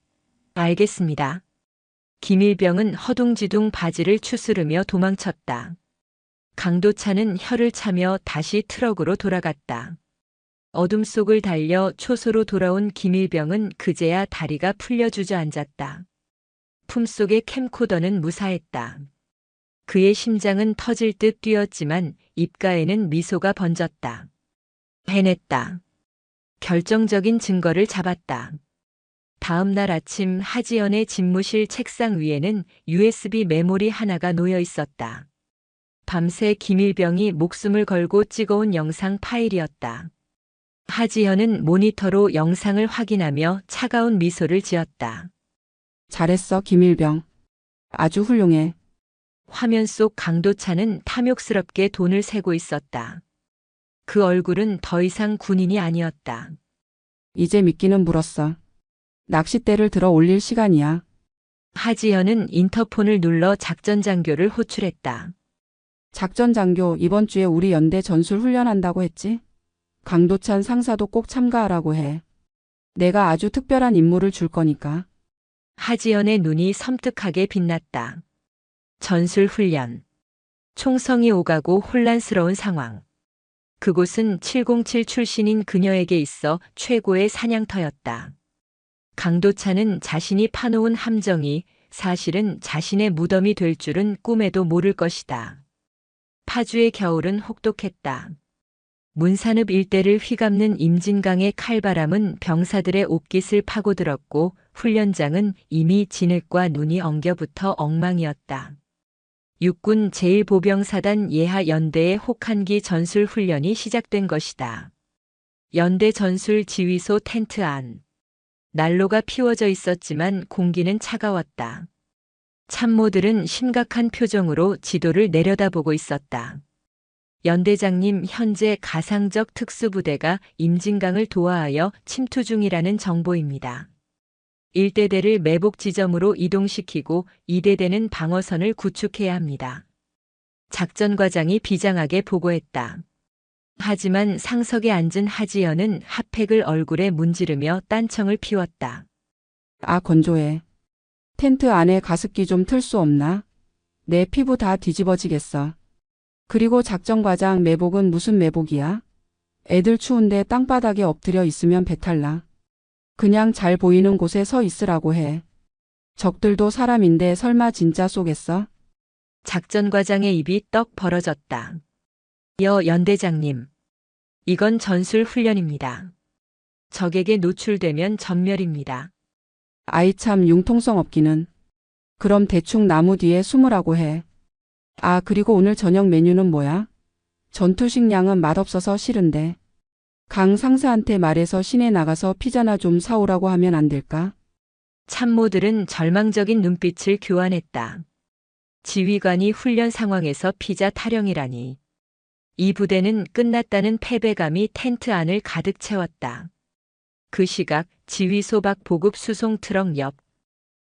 알겠습니다. 김일병은 허둥지둥 바지를 추스르며 도망쳤다. 강도차는 혀를 차며 다시 트럭으로 돌아갔다. 어둠 속을 달려 초소로 돌아온 김일병은 그제야 다리가 풀려 주저앉았다. 품속의 캠코더는 무사했다. 그의 심장은 터질 듯 뛰었지만 입가에는 미소가 번졌다. 해냈다. 결정적인 증거를 잡았다. 다음 날 아침 하지연의 집무실 책상 위에는 USB 메모리 하나가 놓여 있었다. 밤새 김일병이 목숨을 걸고 찍어온 영상 파일이었다. 하지연은 모니터로 영상을 확인하며 차가운 미소를 지었다. 잘했어, 김일병. 아주 훌륭해. 화면 속 강도차는 탐욕스럽게 돈을 세고 있었다. 그 얼굴은 더 이상 군인이 아니었다. 이제 미끼는 물었어. 낚싯대를 들어 올릴 시간이야. 하지연은 인터폰을 눌러 작전 장교를 호출했다. 작전 장교, 이번 주에 우리 연대 전술 훈련한다고 했지? 강도찬 상사도 꼭 참가하라고 해. 내가 아주 특별한 임무를 줄 거니까. 하지연의 눈이 섬뜩하게 빛났다. 전술 훈련. 총성이 오가고 혼란스러운 상황. 그곳은 707 출신인 그녀에게 있어 최고의 사냥터였다. 강도차는 자신이 파놓은 함정이 사실은 자신의 무덤이 될 줄은 꿈에도 모를 것이다. 파주의 겨울은 혹독했다. 문산읍 일대를 휘감는 임진강의 칼바람은 병사들의 옷깃을 파고들었고 훈련장은 이미 진흙과 눈이 엉겨붙어 엉망이었다. 육군 제1보병사단 예하 연대의 혹한기 전술 훈련이 시작된 것이다. 연대 전술 지휘소 텐트 안. 난로가 피워져 있었지만 공기는 차가웠다. 참모들은 심각한 표정으로 지도를 내려다보고 있었다. 연대장님, 현재 가상적 특수부대가 임진강을 도하하여 침투 중이라는 정보입니다. 1대대를 매복 지점으로 이동시키고 2대대는 방어선을 구축해야 합니다. 작전과장이 비장하게 보고했다. 하지만 상석에 앉은 하지연은 핫팩을 얼굴에 문지르며 딴청을 피웠다. 아, 건조해. 텐트 안에 가습기 좀 틀 수 없나? 내 피부 다 뒤집어지겠어. 그리고 작전과장, 매복은 무슨 매복이야? 애들 추운데 땅바닥에 엎드려 있으면 배탈 나. 그냥 잘 보이는 곳에 서 있으라고 해. 적들도 사람인데 설마 진짜 쏘겠어? 작전과장의 입이 떡 벌어졌다. 연대장님. 이건 전술 훈련입니다. 적에게 노출되면 전멸입니다. 아이 참 융통성 없기는. 그럼 대충 나무 뒤에 숨으라고 해. 아, 그리고 오늘 저녁 메뉴는 뭐야? 전투식량은 맛없어서 싫은데. 강 상사한테 말해서 시내 나가서 피자나 좀 사오라고 하면 안 될까? 참모들은 절망적인 눈빛을 교환했다. 지휘관이 훈련 상황에서 피자 타령이라니. 이 부대는 끝났다는 패배감이 텐트 안을 가득 채웠다. 그 시각 지휘소 밖 보급 수송 트럭 옆.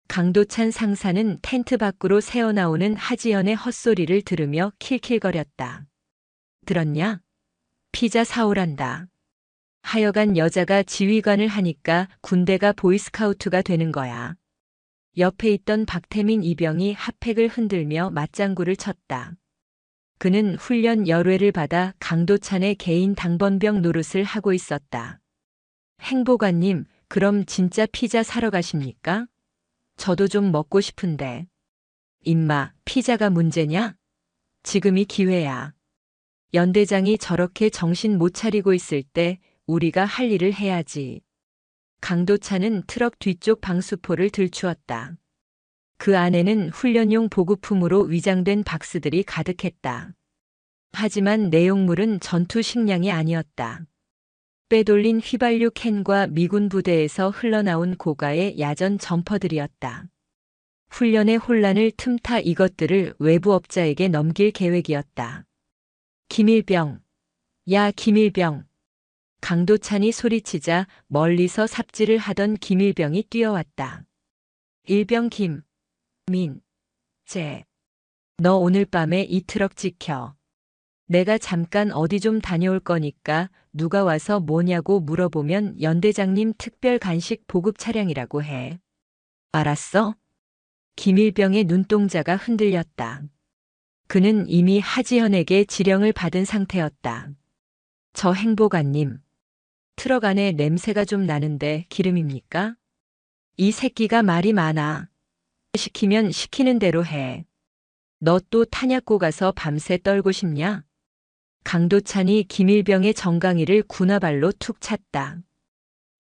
강도찬 상사는 텐트 밖으로 새어나오는 하지연의 헛소리를 들으며 킬킬거렸다. 들었냐? 피자 사오란다. 하여간 여자가 지휘관을 하니까 군대가 보이스카우트가 되는 거야. 옆에 있던 박태민 이병이 핫팩을 흔들며 맞장구를 쳤다. 그는 훈련 열외를 받아 강도찬의 개인 당번병 노릇을 하고 있었다. 행보관님, 그럼 진짜 피자 사러 가십니까? 저도 좀 먹고 싶은데. 임마, 피자가 문제냐? 지금이 기회야. 연대장이 저렇게 정신 못 차리고 있을 때 우리가 할 일을 해야지. 강도차는 트럭 뒤쪽 방수포를 들추었다. 그 안에는 훈련용 보급품으로 위장된 박스들이 가득했다. 하지만 내용물은 전투 식량이 아니었다. 빼돌린 휘발유 캔과 미군 부대에서 흘러나온 고가의 야전 점퍼들이었다. 훈련의 혼란을 틈타 이것들을 외부 업자에게 넘길 계획이었다. 김일병, 야, 김일병. 강도찬이 소리치자 멀리서 삽질을 하던 김일병이 뛰어왔다. 일병 김, 민, 재. 너 오늘 밤에 이 트럭 지켜. 내가 잠깐 어디 좀 다녀올 거니까 누가 와서 뭐냐고 물어보면 연대장님 특별 간식 보급 차량이라고 해. 알았어? 김일병의 눈동자가 흔들렸다. 그는 이미 하지현에게 지령을 받은 상태였다. 저 행보관님, 트럭 안에 냄새가 좀 나는데 기름입니까? 이 새끼가 말이 많아. 시키면 시키는 대로 해. 너 또 탄약고 가서 밤새 떨고 싶냐? 강도찬이 김일병의 정강이를 군화발로 툭 찼다.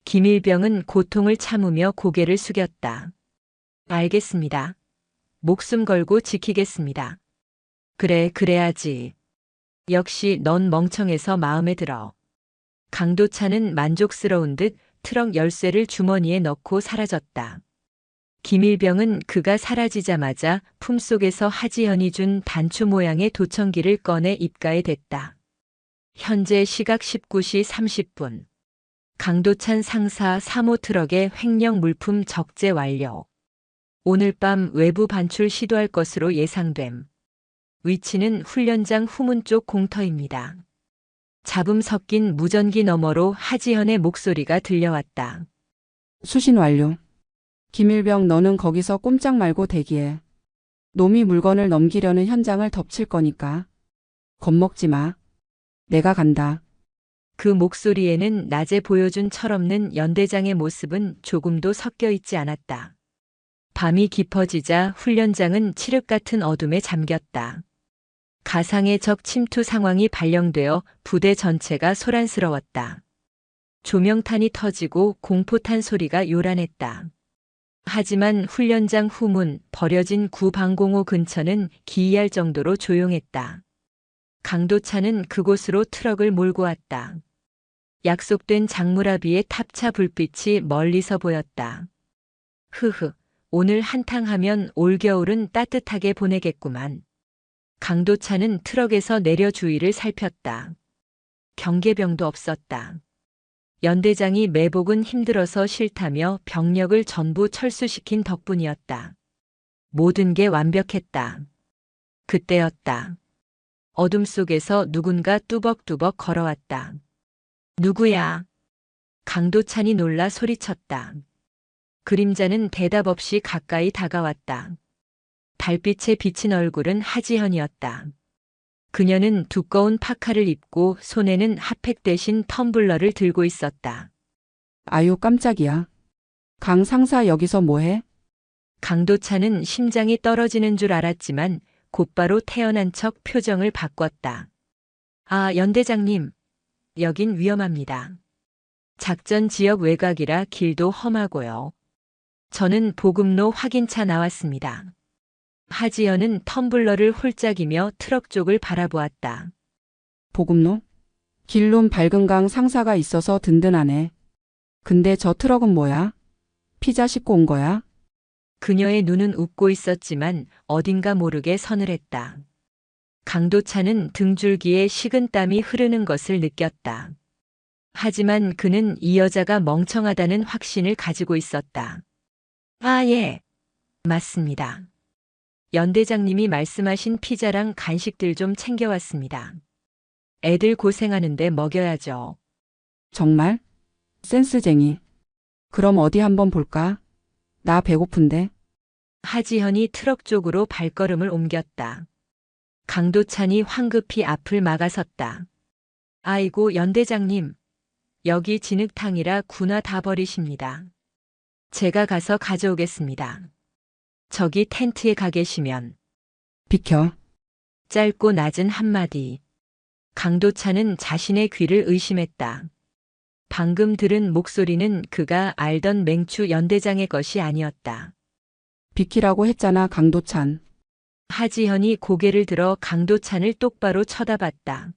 김일병은 고통을 참으며 고개를 숙였다. 알겠습니다. 목숨 걸고 지키겠습니다. 그래, 그래야지. 역시 넌 멍청해서 마음에 들어. 강도찬은 만족스러운 듯 트럭 열쇠를 주머니에 넣고 사라졌다. 김일병은 그가 사라지자마자 품속에서 하지현이 준 단추 모양의 도청기를 꺼내 입가에 댔다. 현재 시각 19시 30분. 강도찬 상사 3호 트럭의 횡령 물품 적재 완료. 오늘 밤 외부 반출 시도할 것으로 예상됨. 위치는 훈련장 후문 쪽 공터입니다. 잡음 섞인 무전기 너머로 하지현의 목소리가 들려왔다. 수신 완료. 김일병 너는 거기서 꼼짝 말고 대기해. 놈이 물건을 넘기려는 현장을 덮칠 거니까. 겁먹지 마. 내가 간다. 그 목소리에는 낮에 보여준 철없는 연대장의 모습은 조금도 섞여 있지 않았다. 밤이 깊어지자 훈련장은 칠흑 같은 어둠에 잠겼다. 가상의 적 침투 상황이 발령되어 부대 전체가 소란스러웠다. 조명탄이 터지고 공포탄 소리가 요란했다. 하지만 훈련장 후문 버려진 구방공호 근처는 기이할 정도로 조용했다. 강도찬은 그곳으로 트럭을 몰고 왔다. 약속된 장무라비의 탑차 불빛이 멀리서 보였다. 흐흐, 오늘 한탕하면 올겨울은 따뜻하게 보내겠구만. 강도찬은 트럭에서 내려 주위를 살폈다. 경계병도 없었다. 연대장이 매복은 힘들어서 싫다며 병력을 전부 철수시킨 덕분이었다. 모든 게 완벽했다. 그때였다. 어둠 속에서 누군가 뚜벅뚜벅 걸어왔다. 누구야? 강도찬이 놀라 소리쳤다. 그림자는 대답 없이 가까이 다가왔다. 달빛에 비친 얼굴은 하지현이었다. 그녀는 두꺼운 파카를 입고 손에는 핫팩 대신 텀블러를 들고 있었다. 아유 깜짝이야. 강 상사 여기서 뭐해? 강도찬은 심장이 떨어지는 줄 알았지만 곧바로 태어난 척 표정을 바꿨다. 아, 연대장님. 여긴 위험합니다. 작전 지역 외곽이라 길도 험하고요. 저는 보급로 확인차 나왔습니다. 하지연은 텀블러를 홀짝이며 트럭 쪽을 바라보았다. 보급로? 길론 밝은 강 상사가 있어서 든든하네. 근데 저 트럭은 뭐야? 피자 싣고 온 거야? 그녀의 눈은 웃고 있었지만 어딘가 모르게 서늘했다. 강도찬은 등줄기에 식은땀이 흐르는 것을 느꼈다. 하지만 그는 이 여자가 멍청하다는 확신을 가지고 있었다. 아, 예. 맞습니다. 연대장님이 말씀하신 피자랑 간식들 좀 챙겨왔습니다. 애들 고생하는데 먹여야죠. 정말? 센스쟁이. 그럼 어디 한번 볼까? 나 배고픈데. 하지현이 트럭 쪽으로 발걸음을 옮겼다. 강도찬이 황급히 앞을 막아섰다. 아이고, 연대장님. 여기 진흙탕이라 구나 다 버리십니다. 제가 가서 가져오겠습니다. 저기 텐트에 가 계시면. 비켜. 짧고 낮은 한마디. 강도찬은 자신의 귀를 의심했다. 방금 들은 목소리는 그가 알던 맹추 연대장의 것이 아니었다. 비키라고 했잖아 강도찬. 하지현이 고개를 들어 강도찬을 똑바로 쳐다봤다.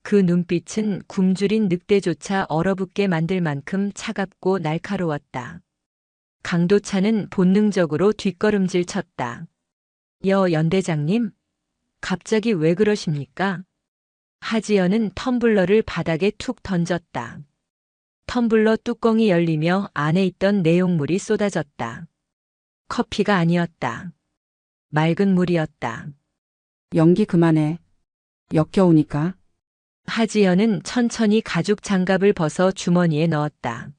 그 눈빛은 굶주린 늑대조차 얼어붙게 만들 만큼 차갑고 날카로웠다. 강도찬은 본능적으로 뒷걸음질 쳤다. 연대장님? 갑자기 왜 그러십니까? 하지연은 텀블러를 바닥에 툭 던졌다. 텀블러 뚜껑이 열리며 안에 있던 내용물이 쏟아졌다. 커피가 아니었다. 맑은 물이었다. 연기 그만해. 역겨우니까. 하지연은 천천히 가죽 장갑을 벗어 주머니에 넣었다.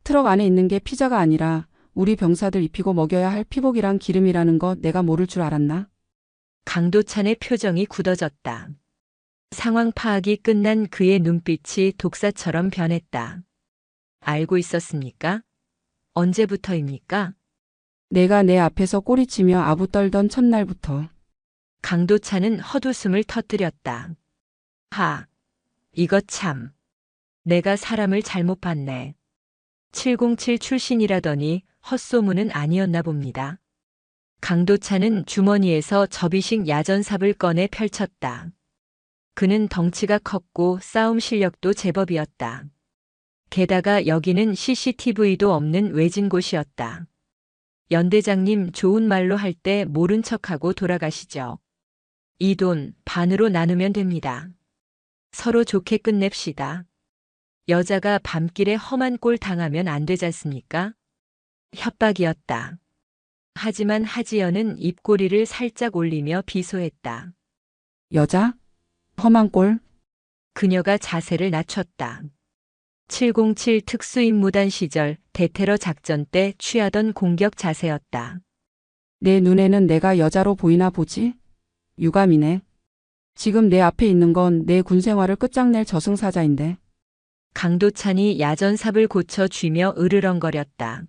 트럭 안에 있는 게 피자가 아니라 우리 병사들 입히고 먹여야 할 피복이랑 기름이라는 거 내가 모를 줄 알았나? 강도찬의 표정이 굳어졌다. 상황 파악이 끝난 그의 눈빛이 독사처럼 변했다. 알고 있었습니까? 언제부터입니까? 내가 내 앞에서 꼬리치며 아부 떨던 첫날부터. 강도찬은 헛웃음을 터뜨렸다. 이거 참. 내가 사람을 잘못 봤네. 707 출신이라더니 헛소문은 아니었나 봅니다. 강도찬은 주머니에서 접이식 야전삽을 꺼내 펼쳤다. 그는 덩치가 컸고 싸움 실력도 제법이었다. 게다가 여기는 CCTV도 없는 외진 곳이었다. 연대장님 좋은 말로 할 때 모른 척하고 돌아가시죠. 이 돈 반으로 나누면 됩니다. 서로 좋게 끝냅시다. 여자가 밤길에 험한 꼴 당하면 안 되지 않습니까? 협박이었다. 하지만 하지연은 입꼬리를 살짝 올리며 비소했다. 여자? 험한 꼴? 그녀가 자세를 낮췄다. 707 특수임무단 시절 대테러 작전 때 취하던 공격 자세였다. 내 눈에는 내가 여자로 보이나 보지? 유감이네. 지금 내 앞에 있는 건 내 군생활을 끝장낼 저승사자인데. 강도찬이 야전삽을 고쳐 쥐며 으르렁거렸다.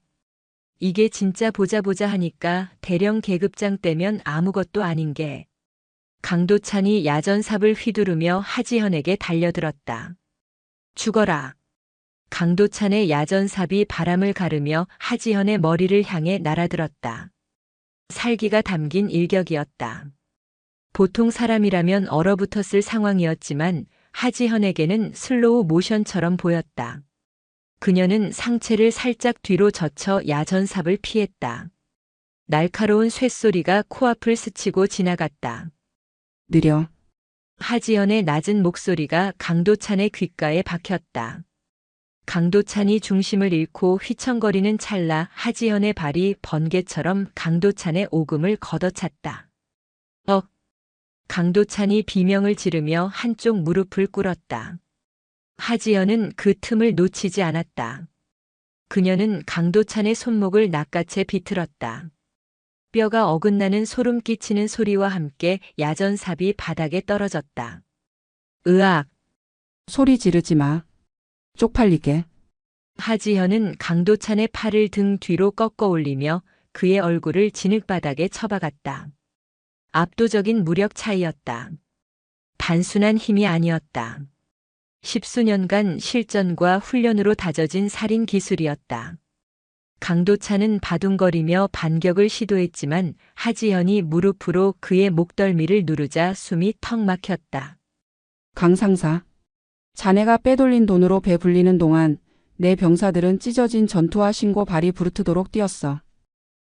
이게 진짜 보자 하니까 대령 계급장 때면 아무것도 아닌 게. 강도찬이 야전삽을 휘두르며 하지현에게 달려들었다. 죽어라. 강도찬의 야전삽이 바람을 가르며 하지현의 머리를 향해 날아들었다. 살기가 담긴 일격이었다. 보통 사람이라면 얼어붙었을 상황이었지만 하지현에게는 슬로우 모션처럼 보였다. 그녀는 상체를 살짝 뒤로 젖혀 야전삽을 피했다. 날카로운 쇳소리가 코앞을 스치고 지나갔다. 느려. 하지연의 낮은 목소리가 강도찬의 귓가에 박혔다. 강도찬이 중심을 잃고 휘청거리는 찰나 하지연의 발이 번개처럼 강도찬의 오금을 걷어찼다. 강도찬이 비명을 지르며 한쪽 무릎을 꿇었다. 하지연은 그 틈을 놓치지 않았다. 그녀는 강도찬의 손목을 낚아채 비틀었다. 뼈가 어긋나는 소름 끼치는 소리와 함께 야전삽이 바닥에 떨어졌다. 으악! 소리 지르지 마. 쪽팔리게. 하지현은 강도찬의 팔을 등 뒤로 꺾어 올리며 그의 얼굴을 진흙바닥에 쳐박았다. 압도적인 무력 차이였다. 단순한 힘이 아니었다. 십수년간 실전과 훈련으로 다져진 살인 기술이었다. 강도찬은 바둥거리며 반격을 시도했지만 하지현이 무릎으로 그의 목덜미를 누르자 숨이 턱 막혔다. 강상사. 자네가 빼돌린 돈으로 배 불리는 동안 내 병사들은 찢어진 전투화 신고 발이 부르트도록 뛰었어.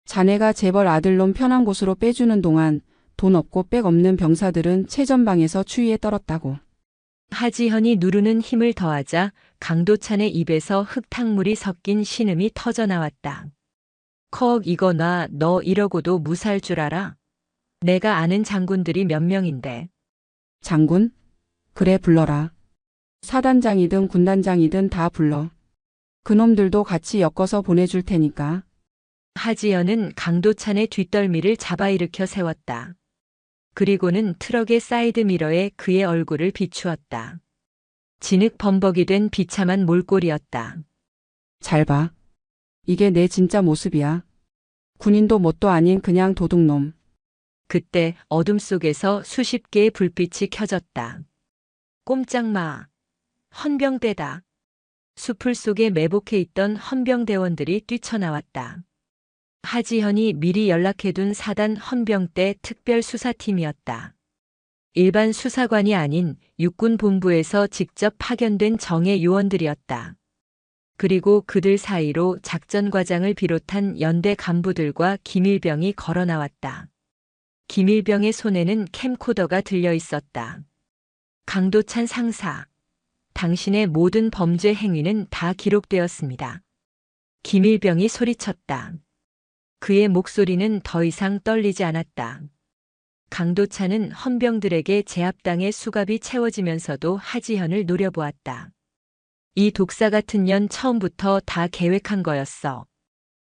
자네가 재벌 아들놈 편한 곳으로 빼주는 동안 돈 없고 백 없는 병사들은 최전방에서 추위에 떨었다고. 하지현이 누르는 힘을 더하자 강도찬의 입에서 흙탕물이 섞인 신음이 터져나왔다. 컥 이거 놔. 너 이러고도 무사할 줄 알아? 내가 아는 장군들이 몇 명인데. 장군? 그래 불러라. 사단장이든 군단장이든 다 불러. 그놈들도 같이 엮어서 보내줄 테니까. 하지연은 강도찬의 뒷덜미를 잡아 일으켜 세웠다. 그리고는 트럭의 사이드 미러에 그의 얼굴을 비추었다. 진흙 범벅이 된 비참한 몰골이었다. 잘 봐. 이게 내 진짜 모습이야. 군인도 뭣도 아닌 그냥 도둑놈. 그때 어둠 속에서 수십 개의 불빛이 켜졌다. 꼼짝 마. 헌병대다. 수풀 속에 매복해 있던 헌병대원들이 뛰쳐나왔다. 하지현이 미리 연락해둔 사단 헌병대 특별수사팀이었다. 일반 수사관이 아닌 육군본부에서 직접 파견된 정예 요원들이었다. 그리고 그들 사이로 작전과장을 비롯한 연대 간부들과 김일병이 걸어 나왔다. 김일병의 손에는 캠코더가 들려 있었다. 강도찬 상사, 당신의 모든 범죄 행위는 다 기록되었습니다. 김일병이 소리쳤다. 그의 목소리는 더 이상 떨리지 않았다. 강도찬은 헌병들에게 제압당의 수갑이 채워지면서도 하지현을 노려보았다. 이 독사 같은 년 처음부터 다 계획한 거였어.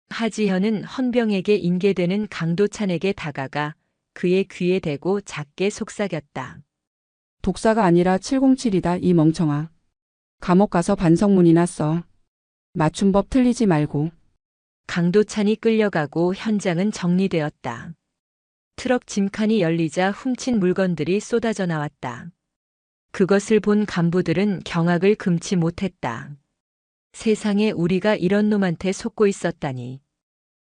하지현은 헌병에게 인계되는 강도찬에게 다가가 그의 귀에 대고 작게 속삭였다. 독사가 아니라 707이다 이 멍청아. 감옥 가서 반성문이나 써. 맞춤법 틀리지 말고. 강도찬이 끌려가고 현장은 정리되었다. 트럭 짐칸이 열리자 훔친 물건들이 쏟아져 나왔다. 그것을 본 간부들은 경악을 금치 못했다. 세상에 우리가 이런 놈한테 속고 있었다니.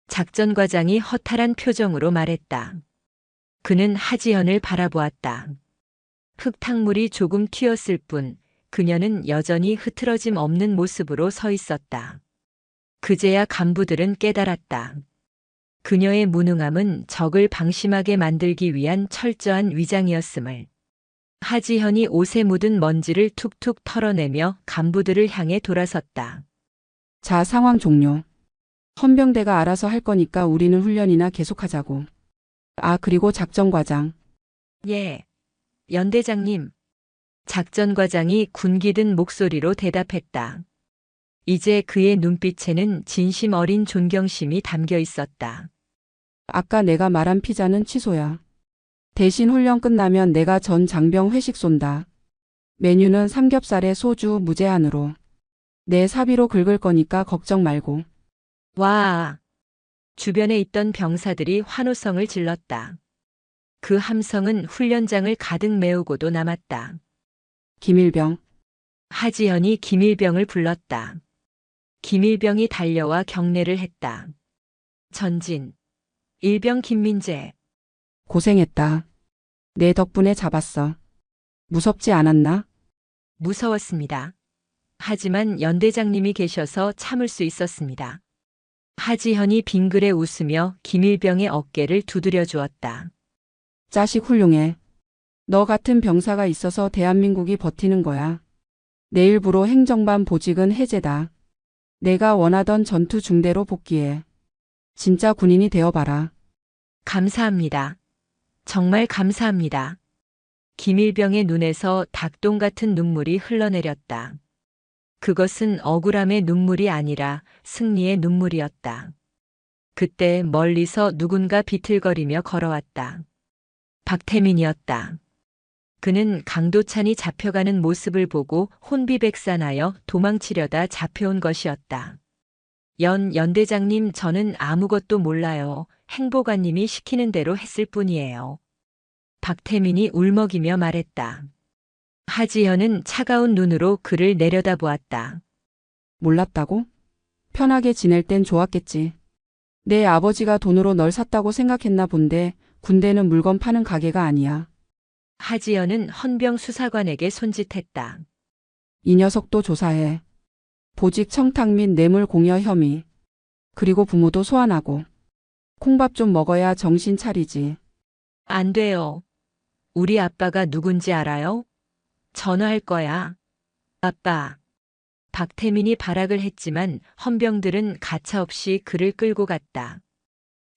작전과장이 허탈한 표정으로 말했다. 그는 하지현을 바라보았다. 흙탕물이 조금 튀었을 뿐 그녀는 여전히 흐트러짐 없는 모습으로 서 있었다. 그제야 간부들은 깨달았다. 그녀의 무능함은 적을 방심하게 만들기 위한 철저한 위장이었음을. 하지현이 옷에 묻은 먼지를 툭툭 털어내며 간부들을 향해 돌아섰다. 자, 상황 종료. 헌병대가 알아서 할 거니까 우리는 훈련이나 계속하자고. 아, 그리고 작전과장. 예, 연대장님. 작전과장이 군기든 목소리로 대답했다. 이제 그의 눈빛에는 진심 어린 존경심이 담겨 있었다. 아까 내가 말한 피자는 취소야. 대신 훈련 끝나면 내가 전 장병 회식 쏜다. 메뉴는 삼겹살에 소주 무제한으로. 내 사비로 긁을 거니까 걱정 말고. 와! 주변에 있던 병사들이 환호성을 질렀다. 그 함성은 훈련장을 가득 메우고도 남았다. 김일병. 하지현이 김일병을 불렀다. 김일병이 달려와 경례를 했다. 전진. 일병 김민재. 고생했다. 내 덕분에 잡았어. 무섭지 않았나? 무서웠습니다. 하지만 연대장님이 계셔서 참을 수 있었습니다. 하지현이 빙그레 웃으며 김일병의 어깨를 두드려 주었다. 자식 훌륭해. 너 같은 병사가 있어서 대한민국이 버티는 거야. 내일부로 행정반 보직은 해제다. 내가 원하던 전투 중대로 복귀해. 진짜 군인이 되어봐라. 감사합니다. 정말 감사합니다. 김일병의 눈에서 닭똥 같은 눈물이 흘러내렸다. 그것은 억울함의 눈물이 아니라 승리의 눈물이었다. 그때 멀리서 누군가 비틀거리며 걸어왔다. 박태민이었다. 그는 강도찬이 잡혀가는 모습을 보고 혼비백산하여 도망치려다 잡혀온 것이었다. 연대장님, 저는 아무것도 몰라요. 행보관님이 시키는 대로 했을 뿐이에요. 박태민이 울먹이며 말했다. 하지현은 차가운 눈으로 그를 내려다보았다. 몰랐다고? 편하게 지낼 땐 좋았겠지. 내 아버지가 돈으로 널 샀다고 생각했나 본데 군대는 물건 파는 가게가 아니야. 하지연은 헌병 수사관에게 손짓했다. 이 녀석도 조사해. 보직 청탁 및 뇌물 공여 혐의. 그리고 부모도 소환하고. 콩밥 좀 먹어야 정신 차리지. 안 돼요. 우리 아빠가 누군지 알아요? 전화할 거야. 아빠. 박태민이 발악을 했지만 헌병들은 가차없이 그를 끌고 갔다.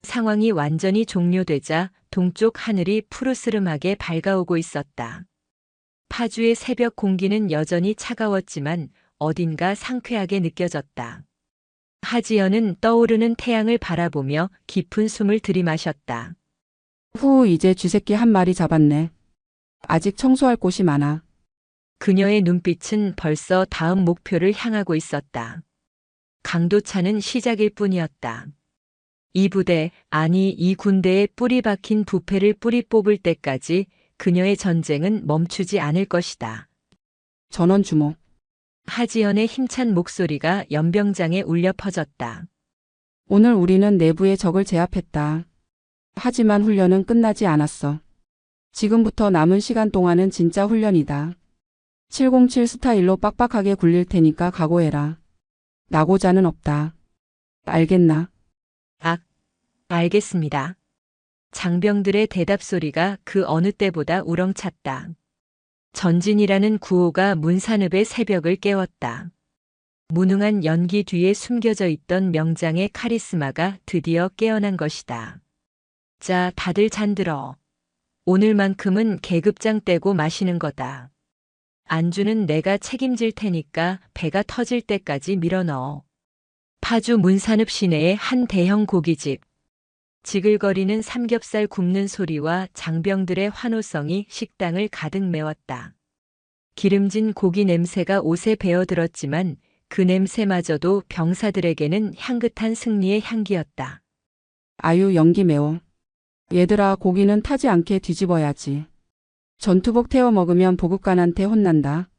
상황이 완전히 종료되자 동쪽 하늘이 푸르스름하게 밝아오고 있었다. 파주의 새벽 공기는 여전히 차가웠지만 어딘가 상쾌하게 느껴졌다. 하지연은 떠오르는 태양을 바라보며 깊은 숨을 들이마셨다. 후, 이제 쥐새끼 한 마리 잡았네. 아직 청소할 곳이 많아. 그녀의 눈빛은 벌써 다음 목표를 향하고 있었다. 강도차는 시작일 뿐이었다. 이 부대, 아니 이 군대에 뿌리 박힌 부패를 뿌리 뽑을 때까지 그녀의 전쟁은 멈추지 않을 것이다. 전원 주목. 하지연의 힘찬 목소리가 연병장에 울려 퍼졌다. 오늘 우리는 내부의 적을 제압했다. 하지만 훈련은 끝나지 않았어. 지금부터 남은 시간 동안은 진짜 훈련이다. 707 스타일로 빡빡하게 굴릴 테니까 각오해라. 나고자는 없다. 알겠나? 알겠습니다. 장병들의 대답 소리가 그 어느 때보다 우렁찼다. 전진이라는 구호가 문산읍의 새벽을 깨웠다. 무능한 연기 뒤에 숨겨져 있던 명장의 카리스마가 드디어 깨어난 것이다. 자, 다들 잔들어. 오늘만큼은 계급장 떼고 마시는 거다. 안주는 내가 책임질 테니까 배가 터질 때까지 밀어넣어. 파주 문산읍 시내의 한 대형 고깃집. 지글거리는 삼겹살 굽는 소리와 장병들의 환호성이 식당을 가득 메웠다. 기름진 고기 냄새가 옷에 배어들었지만 그 냄새마저도 병사들에게는 향긋한 승리의 향기였다. 아유, 연기 매워. 얘들아, 고기는 타지 않게 뒤집어야지. 전투복 태워 먹으면 보급관한테 혼난다.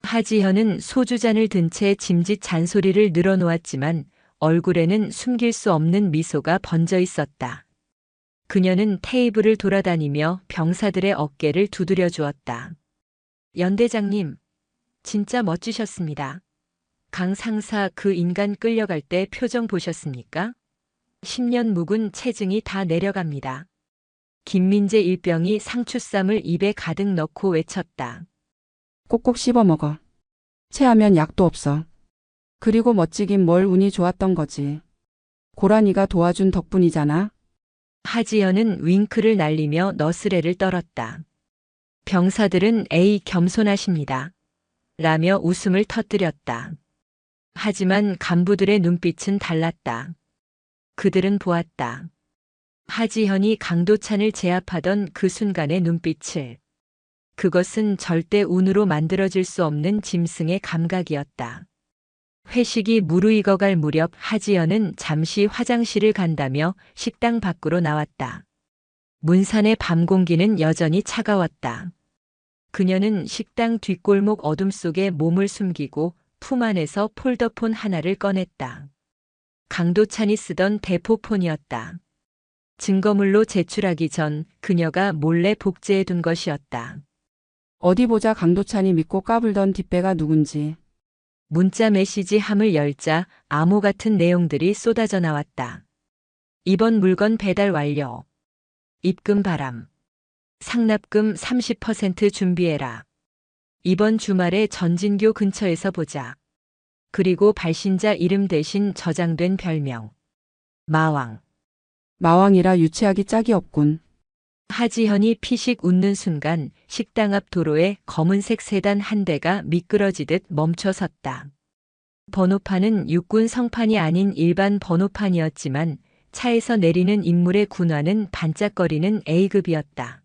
하지현은 소주잔을 든 채 짐짓 잔소리를 늘어놓았지만 얼굴에는 숨길 수 없는 미소가 번져 있었다. 그녀는 테이블을 돌아다니며 병사들의 어깨를 두드려 주었다. 연대장님, 진짜 멋지셨습니다. 강 상사 그 인간 끌려갈 때 표정 보셨습니까? 10년 묵은 체증이 다 내려갑니다. 김민재 일병이 상추쌈을 입에 가득 넣고 외쳤다. 꼭꼭 씹어 먹어. 체하면 약도 없어. 그리고 멋지긴 뭘 운이 좋았던 거지. 고라니가 도와준 덕분이잖아. 하지연은 윙크를 날리며 너스레를 떨었다. 병사들은 에이 겸손하십니다. 라며 웃음을 터뜨렸다. 하지만 간부들의 눈빛은 달랐다. 그들은 보았다. 하지현이 강도찬을 제압하던 그 순간의 눈빛을. 그것은 절대 운으로 만들어질 수 없는 짐승의 감각이었다. 회식이 무르익어갈 무렵 하지연은 잠시 화장실을 간다며 식당 밖으로 나왔다. 문산의 밤 공기는 여전히 차가웠다. 그녀는 식당 뒷골목 어둠 속에 몸을 숨기고 품 안에서 폴더폰 하나를 꺼냈다. 강도찬이 쓰던 대포폰이었다. 증거물로 제출하기 전 그녀가 몰래 복제해 둔 것이었다. 어디 보자. 강도찬이 믿고 까불던 뒷배가 누군지. 문자 메시지 함을 열자 암호 같은 내용들이 쏟아져 나왔다. 이번 물건 배달 완료. 입금 바람. 상납금 30% 준비해라. 이번 주말에 전진교 근처에서 보자. 그리고 발신자 이름 대신 저장된 별명. 마왕. 마왕이라 유치하기 짝이 없군. 하지현이 피식 웃는 순간 식당 앞 도로에 검은색 세단 한 대가 미끄러지듯 멈춰 섰다. 번호판은 육군 성판이 아닌 일반 번호판이었지만 차에서 내리는 인물의 군화는 반짝거리는 A급이었다.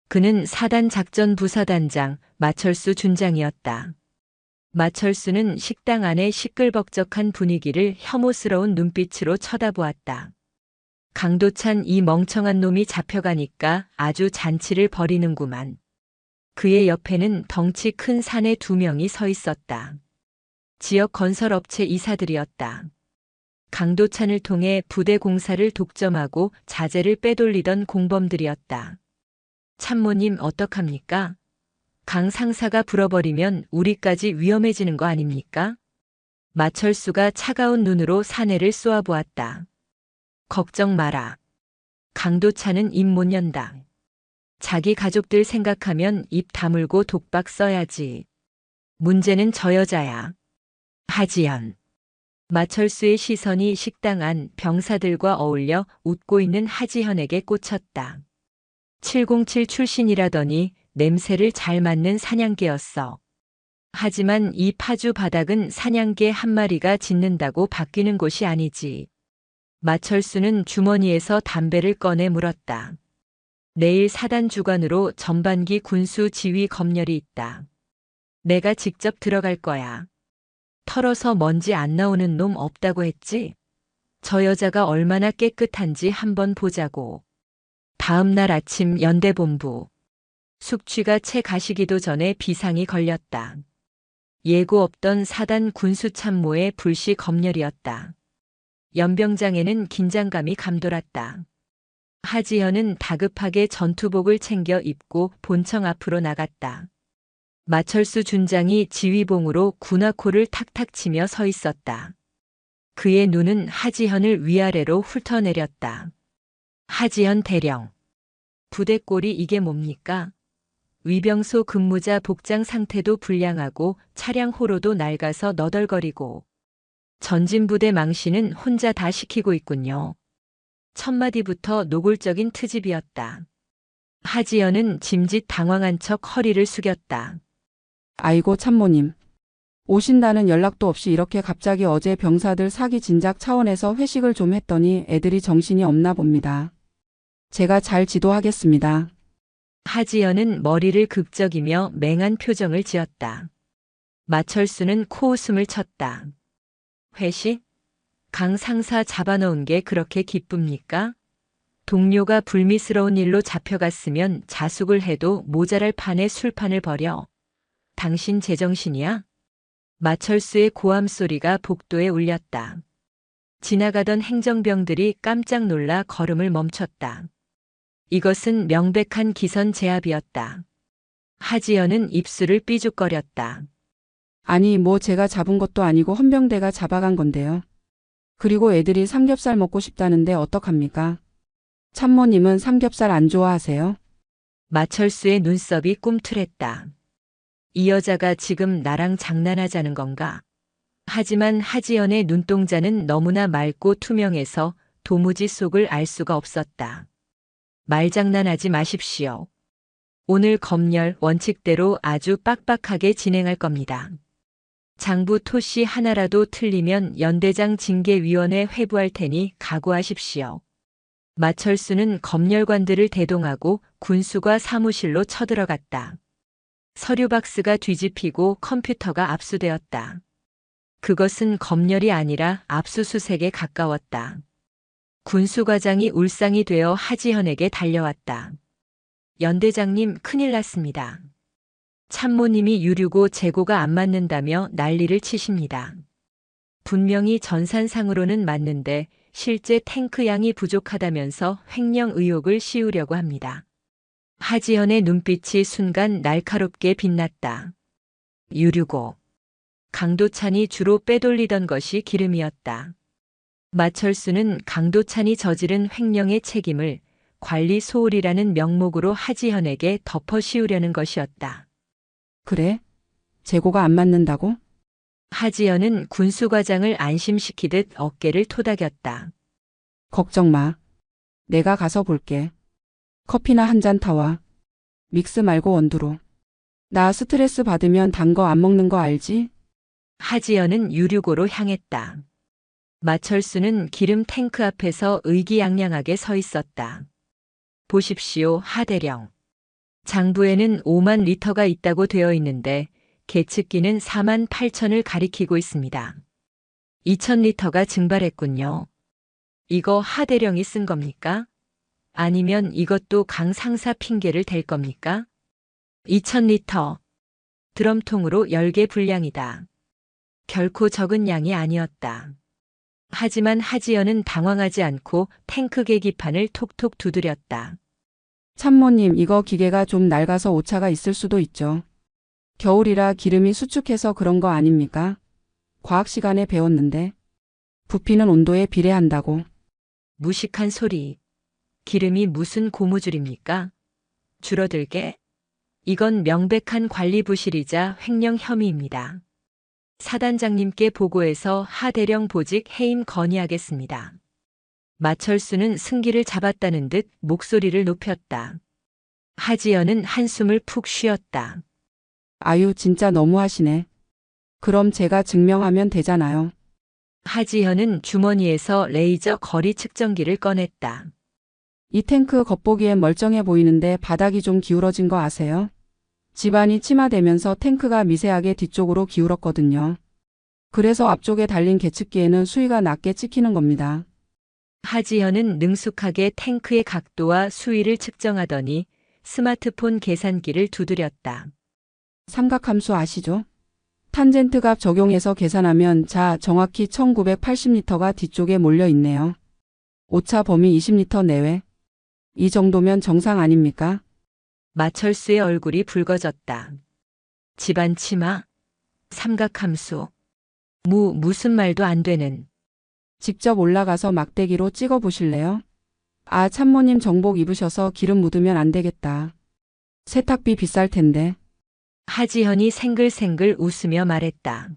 그는 사단 작전 부사단장 마철수 준장이었다. 마철수는 식당 안의 시끌벅적한 분위기를 혐오스러운 눈빛으로 쳐다보았다. 강도찬 이 멍청한 놈이 잡혀가니까 아주 잔치를 벌이는구만. 그의 옆에는 덩치 큰 사내 2명이 서 있었다. 지역 건설업체 이사들이었다. 강도찬을 통해 부대 공사를 독점하고 자재를 빼돌리던 공범들이었다. 참모님 어떡합니까? 강 상사가 불어버리면 우리까지 위험해지는 거 아닙니까? 마철수가 차가운 눈으로 사내를 쏘아보았다. 걱정 마라. 강도찬은 입 못 연다. 자기 가족들 생각하면 입 다물고 독박 써야지. 문제는 저 여자야. 하지연. 마철수의 시선이 식당 안 병사들과 어울려 웃고 있는 하지현에게 꽂혔다. 707 출신이라더니 냄새를 잘 맡는 사냥개였어. 하지만 이 파주 바닥은 사냥개 한 마리가 짖는다고 바뀌는 곳이 아니지. 마철수는 주머니에서 담배를 꺼내 물었다. 내일 사단 주관으로 전반기 군수 지휘 검열이 있다. 내가 직접 들어갈 거야. 털어서 먼지 안 나오는 놈 없다고 했지? 저 여자가 얼마나 깨끗한지 한번 보자고. 다음 날 아침 연대본부. 숙취가 채 가시기도 전에 비상이 걸렸다. 예고 없던 사단 군수참모의 불시 검열이었다. 연병장에는 긴장감이 감돌았다. 하지현은 다급하게 전투복을 챙겨 입고 본청 앞으로 나갔다. 마철수 준장이 지휘봉으로 군화코를 탁탁 치며 서 있었다. 그의 눈은 하지현을 위아래로 훑어내렸다. 하지현 대령. 부대 꼴이 이게 뭡니까? 위병소 근무자 복장 상태도 불량하고 차량 호로도 낡아서 너덜거리고 전진부대 망신은 혼자 다 시키고 있군요. 첫마디부터 노골적인 트집이었다. 하지연은 짐짓 당황한 척 허리를 숙였다. 아이고 참모님. 오신다는 연락도 없이 이렇게 갑자기 어제 병사들 사기 진작 차원에서 회식을 좀 했더니 애들이 정신이 없나 봅니다. 제가 잘 지도하겠습니다. 하지연은 머리를 극적이며 맹한 표정을 지었다. 마철수는 코웃음을 쳤다. 회식? 강 상사 잡아놓은 게 그렇게 기쁩니까? 동료가 불미스러운 일로 잡혀갔으면 자숙을 해도 모자랄 판에 술판을 벌여. 당신 제정신이야? 마철수의 고함 소리가 복도에 울렸다. 지나가던 행정병들이 깜짝 놀라 걸음을 멈췄다. 이것은 명백한 기선 제압이었다. 하지연은 입술을 삐죽거렸다. 아니 뭐 제가 잡은 것도 아니고 헌병대가 잡아간 건데요. 그리고 애들이 삼겹살 먹고 싶다는데 어떡합니까? 참모님은 삼겹살 안 좋아하세요? 마철수의 눈썹이 꿈틀했다. 이 여자가 지금 나랑 장난하자는 건가? 하지만 하지연의 눈동자는 너무나 맑고 투명해서 도무지 속을 알 수가 없었다. 말장난하지 마십시오. 오늘 검열 원칙대로 아주 빡빡하게 진행할 겁니다. 장부 토시 하나라도 틀리면 연대장 징계위원회 회부할 테니 각오하십시오. 마철수는 검열관들을 대동하고 군수가 사무실로 쳐들어갔다. 서류 박스가 뒤집히고 컴퓨터가 압수되었다. 그것은 검열이 아니라 압수수색에 가까웠다. 군수과장이 울상이 되어 하지현에게 달려왔다. 연대장님 큰일 났습니다. 참모님이 유류고 재고가 안 맞는다며 난리를 치십니다. 분명히 전산상으로는 맞는데 실제 탱크 양이 부족하다면서 횡령 의혹을 씌우려고 합니다. 하지연의 눈빛이 순간 날카롭게 빛났다. 유류고. 강도찬이 주로 빼돌리던 것이 기름이었다. 마철수는 강도찬이 저지른 횡령의 책임을 관리 소홀이라는 명목으로 하지현에게 덮어 씌우려는 것이었다. 그래? 재고가 안 맞는다고? 하지연은 군수과장을 안심시키듯 어깨를 토닥였다. 걱정 마. 내가 가서 볼게. 커피나 한 잔 타와. 믹스 말고 원두로. 나 스트레스 받으면 단 거 안 먹는 거 알지? 하지연은 유류고로 향했다. 마철수는 기름 탱크 앞에서 의기양양하게 서 있었다. 보십시오, 하대령. 장부에는 5만 리터가 있다고 되어 있는데 계측기는 4만 8천을 가리키고 있습니다. 2천 리터가 증발했군요. 이거 하대령이 쓴 겁니까? 아니면 이것도 강 상사 핑계를 댈 겁니까? 2천 리터. 드럼통으로 10개 분량이다. 결코 적은 양이 아니었다. 하지만 하지연은 당황하지 않고 탱크 계기판을 톡톡 두드렸다. 참모님 이거 기계가 좀 낡아서 오차가 있을 수도 있죠. 겨울이라 기름이 수축해서 그런 거 아닙니까? 과학 시간에 배웠는데. 부피는 온도에 비례한다고. 무식한 소리. 기름이 무슨 고무줄입니까? 줄어들게? 이건 명백한 관리 부실이자 횡령 혐의입니다. 사단장님께 보고해서 하대령 보직 해임 건의하겠습니다. 마철수는 승기를 잡았다는 듯 목소리를 높였다. 하지연은 한숨을 푹 쉬었다. 아유 진짜 너무하시네. 그럼 제가 증명하면 되잖아요. 하지연은 주머니에서 레이저 거리 측정기를 꺼냈다. 이 탱크 겉보기엔 멀쩡해 보이는데 바닥이 좀 기울어진 거 아세요? 집안이 침하되면서 탱크가 미세하게 뒤쪽으로 기울었거든요. 그래서 앞쪽에 달린 계측기에는 수위가 낮게 찍히는 겁니다. 하지연은 능숙하게 탱크의 각도와 수위를 측정하더니 스마트폰 계산기를 두드렸다. 삼각함수 아시죠? 탄젠트 값 적용해서 계산하면 자 정확히 1980리터가 뒤쪽에 몰려 있네요. 오차 범위 20리터 내외. 이 정도면 정상 아닙니까? 마철수의 얼굴이 붉어졌다. 집안 치마? 삼각함수? 무슨 말도 안 되는. 직접 올라가서 막대기로 찍어 보실래요? 아 참모님 정복 입으셔서 기름 묻으면 안 되겠다. 세탁비 비쌀 텐데. 하지현이 생글생글 웃으며 말했다.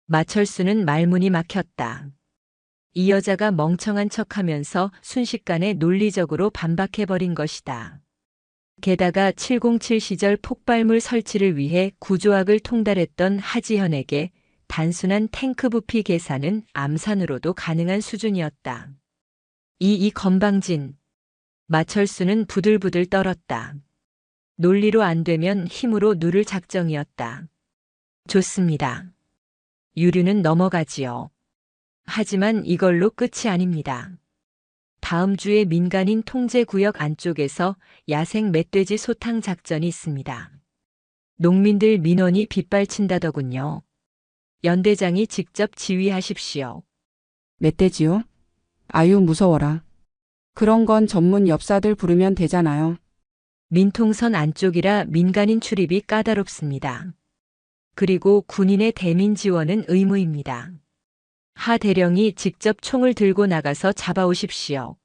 마철수는 말문이 막혔다. 이 여자가 멍청한 척하면서 순식간에 논리적으로 반박해버린 것이다. 게다가 707 시절 폭발물 설치를 위해 구조학을 통달했던 하지현에게 단순한 탱크 부피 계산은 암산으로도 가능한 수준이었다. 이 건방진. 마철수는 부들부들 떨었다. 논리로 안 되면 힘으로 누를 작정이었다. 좋습니다. 유류는 넘어가지요. 하지만 이걸로 끝이 아닙니다. 다음 주에 민간인 통제구역 안쪽에서 야생 멧돼지 소탕 작전이 있습니다. 농민들 민원이 빗발친다더군요. 연대장이 직접 지휘하십시오. 멧돼지요? 아유, 무서워라. 그런 건 전문 엽사들 부르면 되잖아요. 민통선 안쪽이라 민간인 출입이 까다롭습니다. 그리고 군인의 대민 지원은 의무입니다. 하 대령이 직접 총을 들고 나가서 잡아오십시오.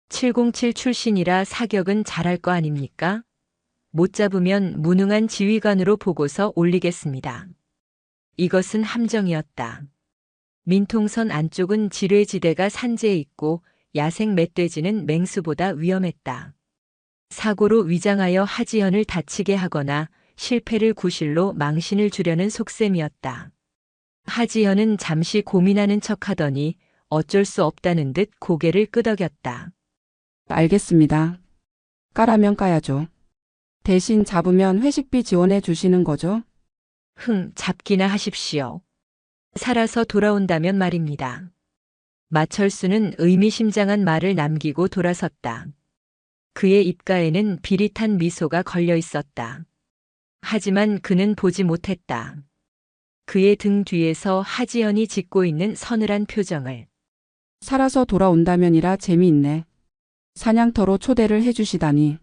707 출신이라 사격은 잘할 거 아닙니까? 못 잡으면 무능한 지휘관으로 보고서 올리겠습니다. 이것은 함정이었다. 민통선 안쪽은 지뢰지대가 산재해 있고 야생 멧돼지는 맹수보다 위험했다. 사고로 위장하여 하지현을 다치게 하거나 실패를 구실로 망신을 주려는 속셈이었다. 하지현은 잠시 고민하는 척하더니 어쩔 수 없다는 듯 고개를 끄덕였다. 알겠습니다. 까라면 까야죠. 대신 잡으면 회식비 지원해 주시는 거죠? 잡기나 하십시오. 살아서 돌아온다면 말입니다. 마철수는 의미심장한 말을 남기고 돌아섰다. 그의 입가에는 비릿한 미소가 걸려 있었다. 하지만 그는 보지 못했다. 그의 등 뒤에서 하지연이 짓고 있는 서늘한 표정을. 살아서 돌아온다면이라 재미있네. 사냥터로 초대를 해주시다니.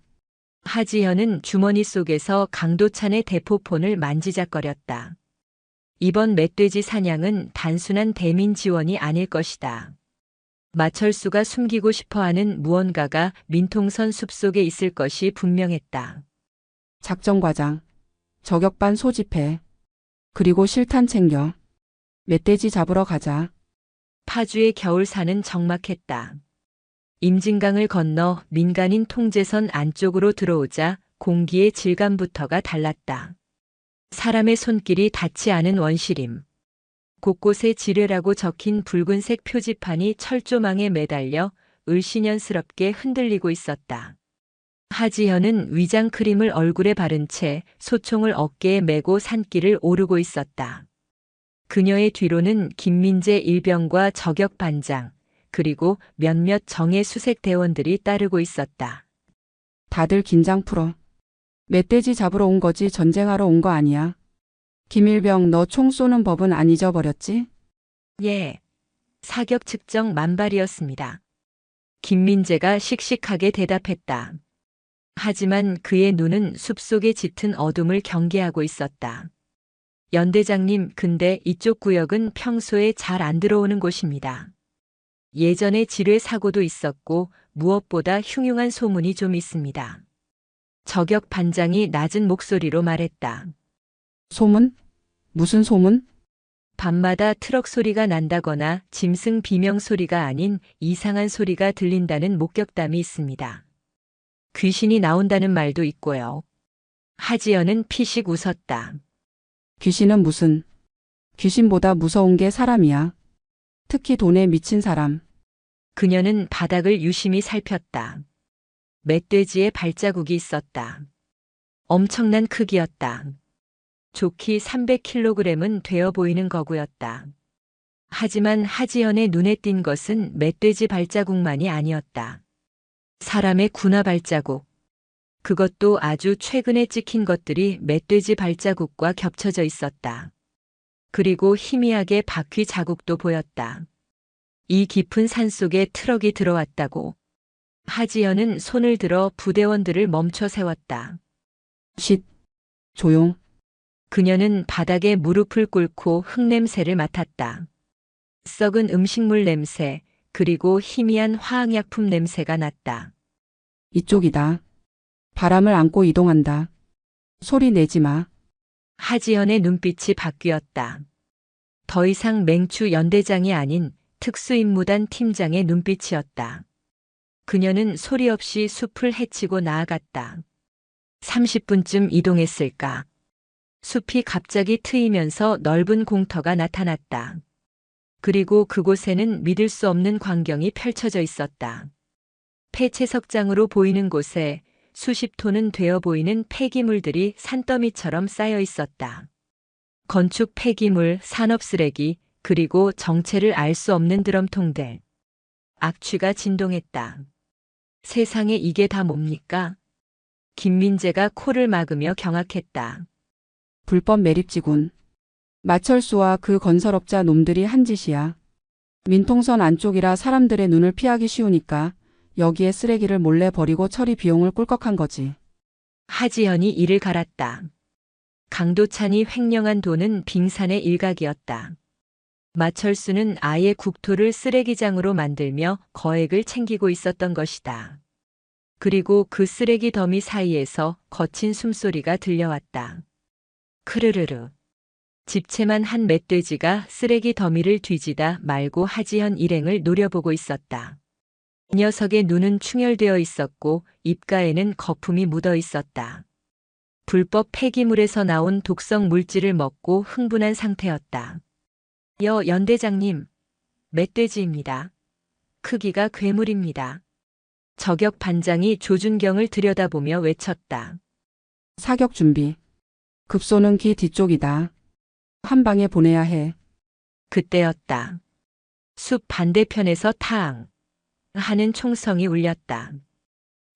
하지연은 주머니 속에서 강도찬의 대포폰을 만지작거렸다. 이번 멧돼지 사냥은 단순한 대민 지원이 아닐 것이다. 마철수가 숨기고 싶어하는 무언가가 민통선 숲속에 있을 것이 분명했다. 작전과장, 저격반 소집해. 그리고 실탄 챙겨. 멧돼지 잡으러 가자. 파주의 겨울사는 적막했다. 임진강을 건너 민간인 통제선 안쪽으로 들어오자 공기의 질감부터가 달랐다. 사람의 손길이 닿지 않은 원시림. 곳곳에 지뢰라고 적힌 붉은색 표지판이 철조망에 매달려 을씨년스럽게 흔들리고 있었다. 하지현은 위장 크림을 얼굴에 바른 채 소총을 어깨에 메고 산길을 오르고 있었다. 그녀의 뒤로는 김민재 일병과 저격 반장, 그리고 몇몇 정예 수색 대원들이 따르고 있었다. 다들 긴장 풀어. 멧돼지 잡으러 온 거지 전쟁하러 온 거 아니야. 김일병, 너 총 쏘는 법은 안 잊어버렸지? 예. 사격 측정 만발이었습니다. 김민재가 씩씩하게 대답했다. 하지만 그의 눈은 숲속에 짙은 어둠을 경계하고 있었다. 연대장님, 근데 이쪽 구역은 평소에 잘 안 들어오는 곳입니다. 예전에 지뢰 사고도 있었고 무엇보다 흉흉한 소문이 좀 있습니다. 저격 반장이 낮은 목소리로 말했다. 소문? 무슨 소문? 밤마다 트럭 소리가 난다거나 짐승 비명 소리가 아닌 이상한 소리가 들린다는 목격담이 있습니다. 귀신이 나온다는 말도 있고요. 하지연은 피식 웃었다. 귀신은 무슨? 귀신보다 무서운 게 사람이야. 특히 돈에 미친 사람. 그녀는 바닥을 유심히 살폈다. 멧돼지의 발자국이 있었다. 엄청난 크기였다. 좋기 300kg은 되어 보이는 거구였다. 하지만 하지연의 눈에 띈 것은 멧돼지 발자국만이 아니었다. 사람의 군화 발자국. 그것도 아주 최근에 찍힌 것들이 멧돼지 발자국과 겹쳐져 있었다. 그리고 희미하게 바퀴 자국도 보였다. 이 깊은 산속에 트럭이 들어왔다고. 하지연은 손을 들어 부대원들을 멈춰 세웠다. 쉿. 조용. 그녀는 바닥에 무릎을 꿇고 흙냄새를 맡았다. 썩은 음식물 냄새, 그리고 희미한 화학약품 냄새가 났다. 이쪽이다. 바람을 안고 이동한다. 소리 내지 마. 하지연의 눈빛이 바뀌었다. 더 이상 맹추 연대장이 아닌 특수임무단 팀장의 눈빛이었다. 그녀는 소리 없이 숲을 헤치고 나아갔다. 30분쯤 이동했을까. 숲이 갑자기 트이면서 넓은 공터가 나타났다. 그리고 그곳에는 믿을 수 없는 광경이 펼쳐져 있었다. 폐채석장으로 보이는 곳에 수십 톤은 되어 보이는 폐기물들이 산더미처럼 쌓여 있었다. 건축 폐기물, 산업 쓰레기, 그리고 정체를 알 수 없는 드럼통들. 악취가 진동했다. 세상에 이게 다 뭡니까? 김민재가 코를 막으며 경악했다. 불법 매립지군. 마철수와 그 건설업자 놈들이 한 짓이야. 민통선 안쪽이라 사람들의 눈을 피하기 쉬우니까 여기에 쓰레기를 몰래 버리고 처리 비용을 꿀꺽한 거지. 하지연이 이를 갈았다. 강도찬이 횡령한 돈은 빙산의 일각이었다. 마철수는 아예 국토를 쓰레기장으로 만들며 거액을 챙기고 있었던 것이다. 그리고 그 쓰레기 더미 사이에서 거친 숨소리가 들려왔다. 크르르르. 집채만 한 멧돼지가 쓰레기 더미를 뒤지다 말고 하지연 일행을 노려보고 있었다. 이 녀석의 눈은 충혈되어 있었고 입가에는 거품이 묻어 있었다. 불법 폐기물에서 나온 독성 물질을 먹고 흥분한 상태였다. 연대장님, 멧돼지입니다. 크기가 괴물입니다. 저격 반장이 조준경을 들여다보며 외쳤다. 사격 준비. 급소는 기 뒤쪽이다. 한 방에 보내야 해. 그때였다. 숲 반대편에서 탕 하는 총성이 울렸다.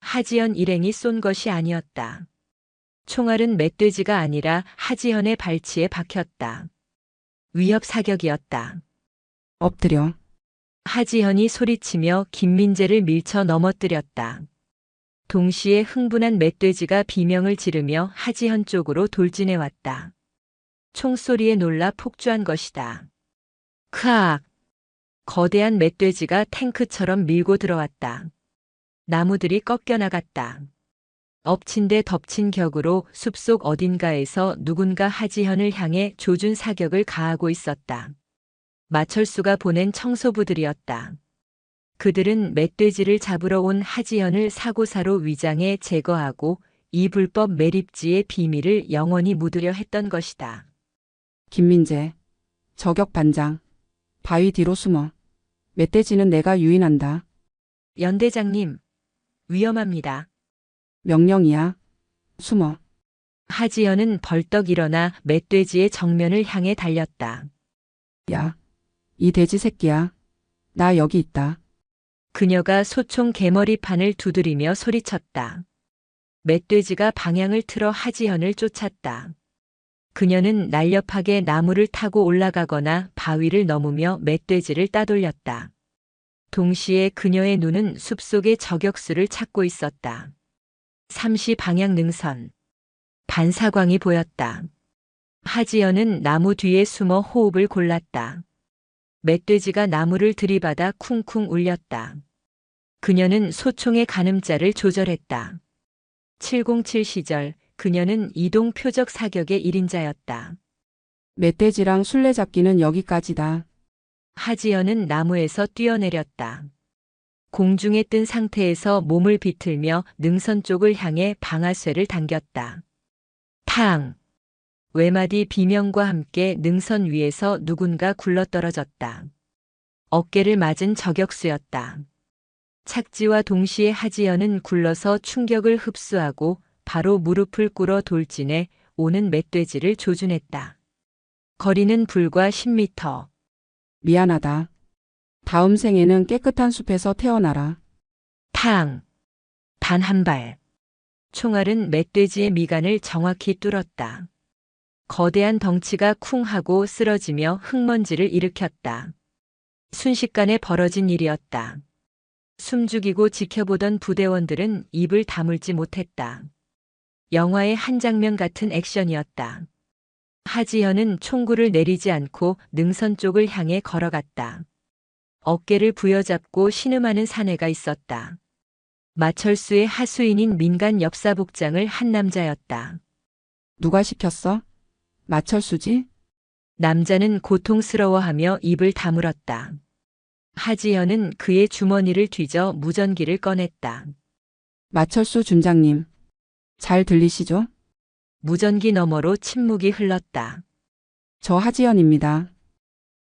하지연 일행이 쏜 것이 아니었다. 총알은 멧돼지가 아니라 하지연의 발치에 박혔다. 위협 사격이었다. 엎드려. 하지연이 소리치며 김민재를 밀쳐 넘어뜨렸다. 동시에 흥분한 멧돼지가 비명을 지르며 하지연 쪽으로 돌진해 왔다. 총소리에 놀라 폭주한 것이다. 크악! 거대한 멧돼지가 탱크처럼 밀고 들어왔다. 나무들이 꺾여나갔다. 엎친 데 덮친 격으로 숲속 어딘가에서 누군가 하지현을 향해 조준 사격을 가하고 있었다. 마철수가 보낸 청소부들이었다. 그들은 멧돼지를 잡으러 온 하지현을 사고사로 위장해 제거하고 이 불법 매립지의 비밀을 영원히 묻으려 했던 것이다. 김민재. 저격 반장. 바위 뒤로 숨어. 멧돼지는 내가 유인한다. 연대장님, 위험합니다. 명령이야. 숨어. 하지연은 벌떡 일어나 멧돼지의 정면을 향해 달렸다. 야. 이 돼지 새끼야. 나 여기 있다. 그녀가 소총 개머리판을 두드리며 소리쳤다. 멧돼지가 방향을 틀어 하지연을 쫓았다. 그녀는 날렵하게 나무를 타고 올라가거나 바위를 넘으며 멧돼지를 따돌렸다. 동시에 그녀의 눈은 숲속의 저격수를 찾고 있었다. 삼시 방향 능선. 반사광이 보였다. 하지연은 나무 뒤에 숨어 호흡을 골랐다. 멧돼지가 나무를 들이받아 쿵쿵 울렸다. 그녀는 소총의 가늠자를 조절했다. 707 시절 그녀는 이동 표적 사격의 1인자였다. 멧돼지랑 술래잡기는 여기까지다. 하지연은 나무에서 뛰어내렸다. 공중에 뜬 상태에서 몸을 비틀며 능선 쪽을 향해 방아쇠를 당겼다. 탕! 외마디 비명과 함께 능선 위에서 누군가 굴러떨어졌다. 어깨를 맞은 저격수였다. 착지와 동시에 하지연은 굴러서 충격을 흡수하고 바로 무릎을 꿇어 돌진해 오는 멧돼지를 조준했다. 거리는 불과 10m. 미안하다. 다음 생에는 깨끗한 숲에서 태어나라. 탕! 단 한 발. 총알은 멧돼지의 미간을 정확히 뚫었다. 거대한 덩치가 쿵 하고 쓰러지며 흙먼지를 일으켰다. 순식간에 벌어진 일이었다. 숨죽이고 지켜보던 부대원들은 입을 다물지 못했다. 영화의 한 장면 같은 액션이었다. 하지연은 총구를 내리지 않고 능선 쪽을 향해 걸어갔다. 어깨를 부여잡고 신음하는 사내가 있었다. 마철수의 하수인인 민간 엽사복장을 한 남자였다. 누가 시켰어? 마철수지? 남자는 고통스러워하며 입을 다물었다. 하지연은 그의 주머니를 뒤져 무전기를 꺼냈다. 마철수 준장님. 잘 들리시죠? 무전기 너머로 침묵이 흘렀다. 저 하지연입니다.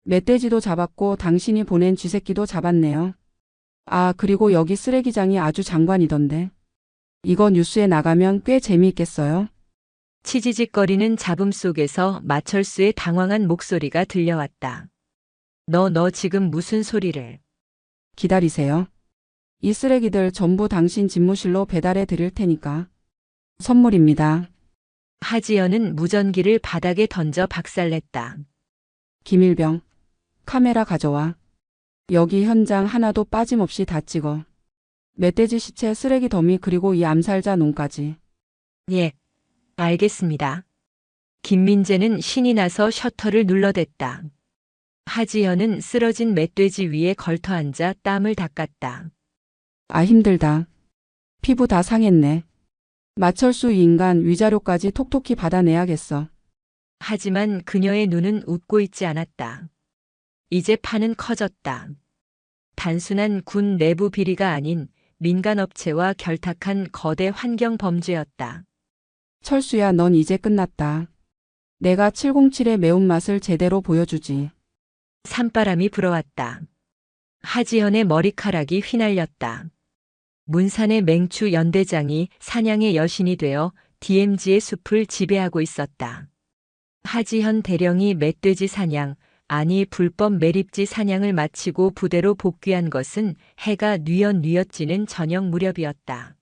멧돼지도 잡았고 당신이 보낸 쥐새끼도 잡았네요. 아, 그리고 여기 쓰레기장이 아주 장관이던데. 이거 뉴스에 나가면 꽤 재미있겠어요? 치지직거리는 잡음 속에서 마철수의 당황한 목소리가 들려왔다. 너 지금 무슨 소리를? 기다리세요. 이 쓰레기들 전부 당신 집무실로 배달해 드릴 테니까. 선물입니다. 하지연은 무전기를 바닥에 던져 박살냈다. 김일병. 카메라 가져와. 여기 현장 하나도 빠짐없이 다 찍어. 멧돼지 시체 쓰레기 더미 그리고 이 암살자 놈까지. 예, 알겠습니다. 김민재는 신이 나서 셔터를 눌러댔다. 하지연은 쓰러진 멧돼지 위에 걸터앉아 땀을 닦았다. 아, 힘들다. 피부 다 상했네. 마철수 이 인간 위자료까지 톡톡히 받아내야겠어. 하지만 그녀의 눈은 웃고 있지 않았다. 이제 판은 커졌다. 단순한 군 내부 비리가 아닌 민간업체와 결탁한 거대 환경 범죄였다. 철수야, 넌 이제 끝났다. 내가 707의 매운맛을 제대로 보여주지. 산바람이 불어왔다. 하지연의 머리카락이 휘날렸다. 문산의 맹추 연대장이 사냥의 여신이 되어 DMZ의 숲을 지배하고 있었다. 하지연 대령이 멧돼지 사냥, 아니 불법 매립지 사냥을 마치고 부대로 복귀한 것은 해가 뉘엿뉘엿지는 저녁 무렵이었다.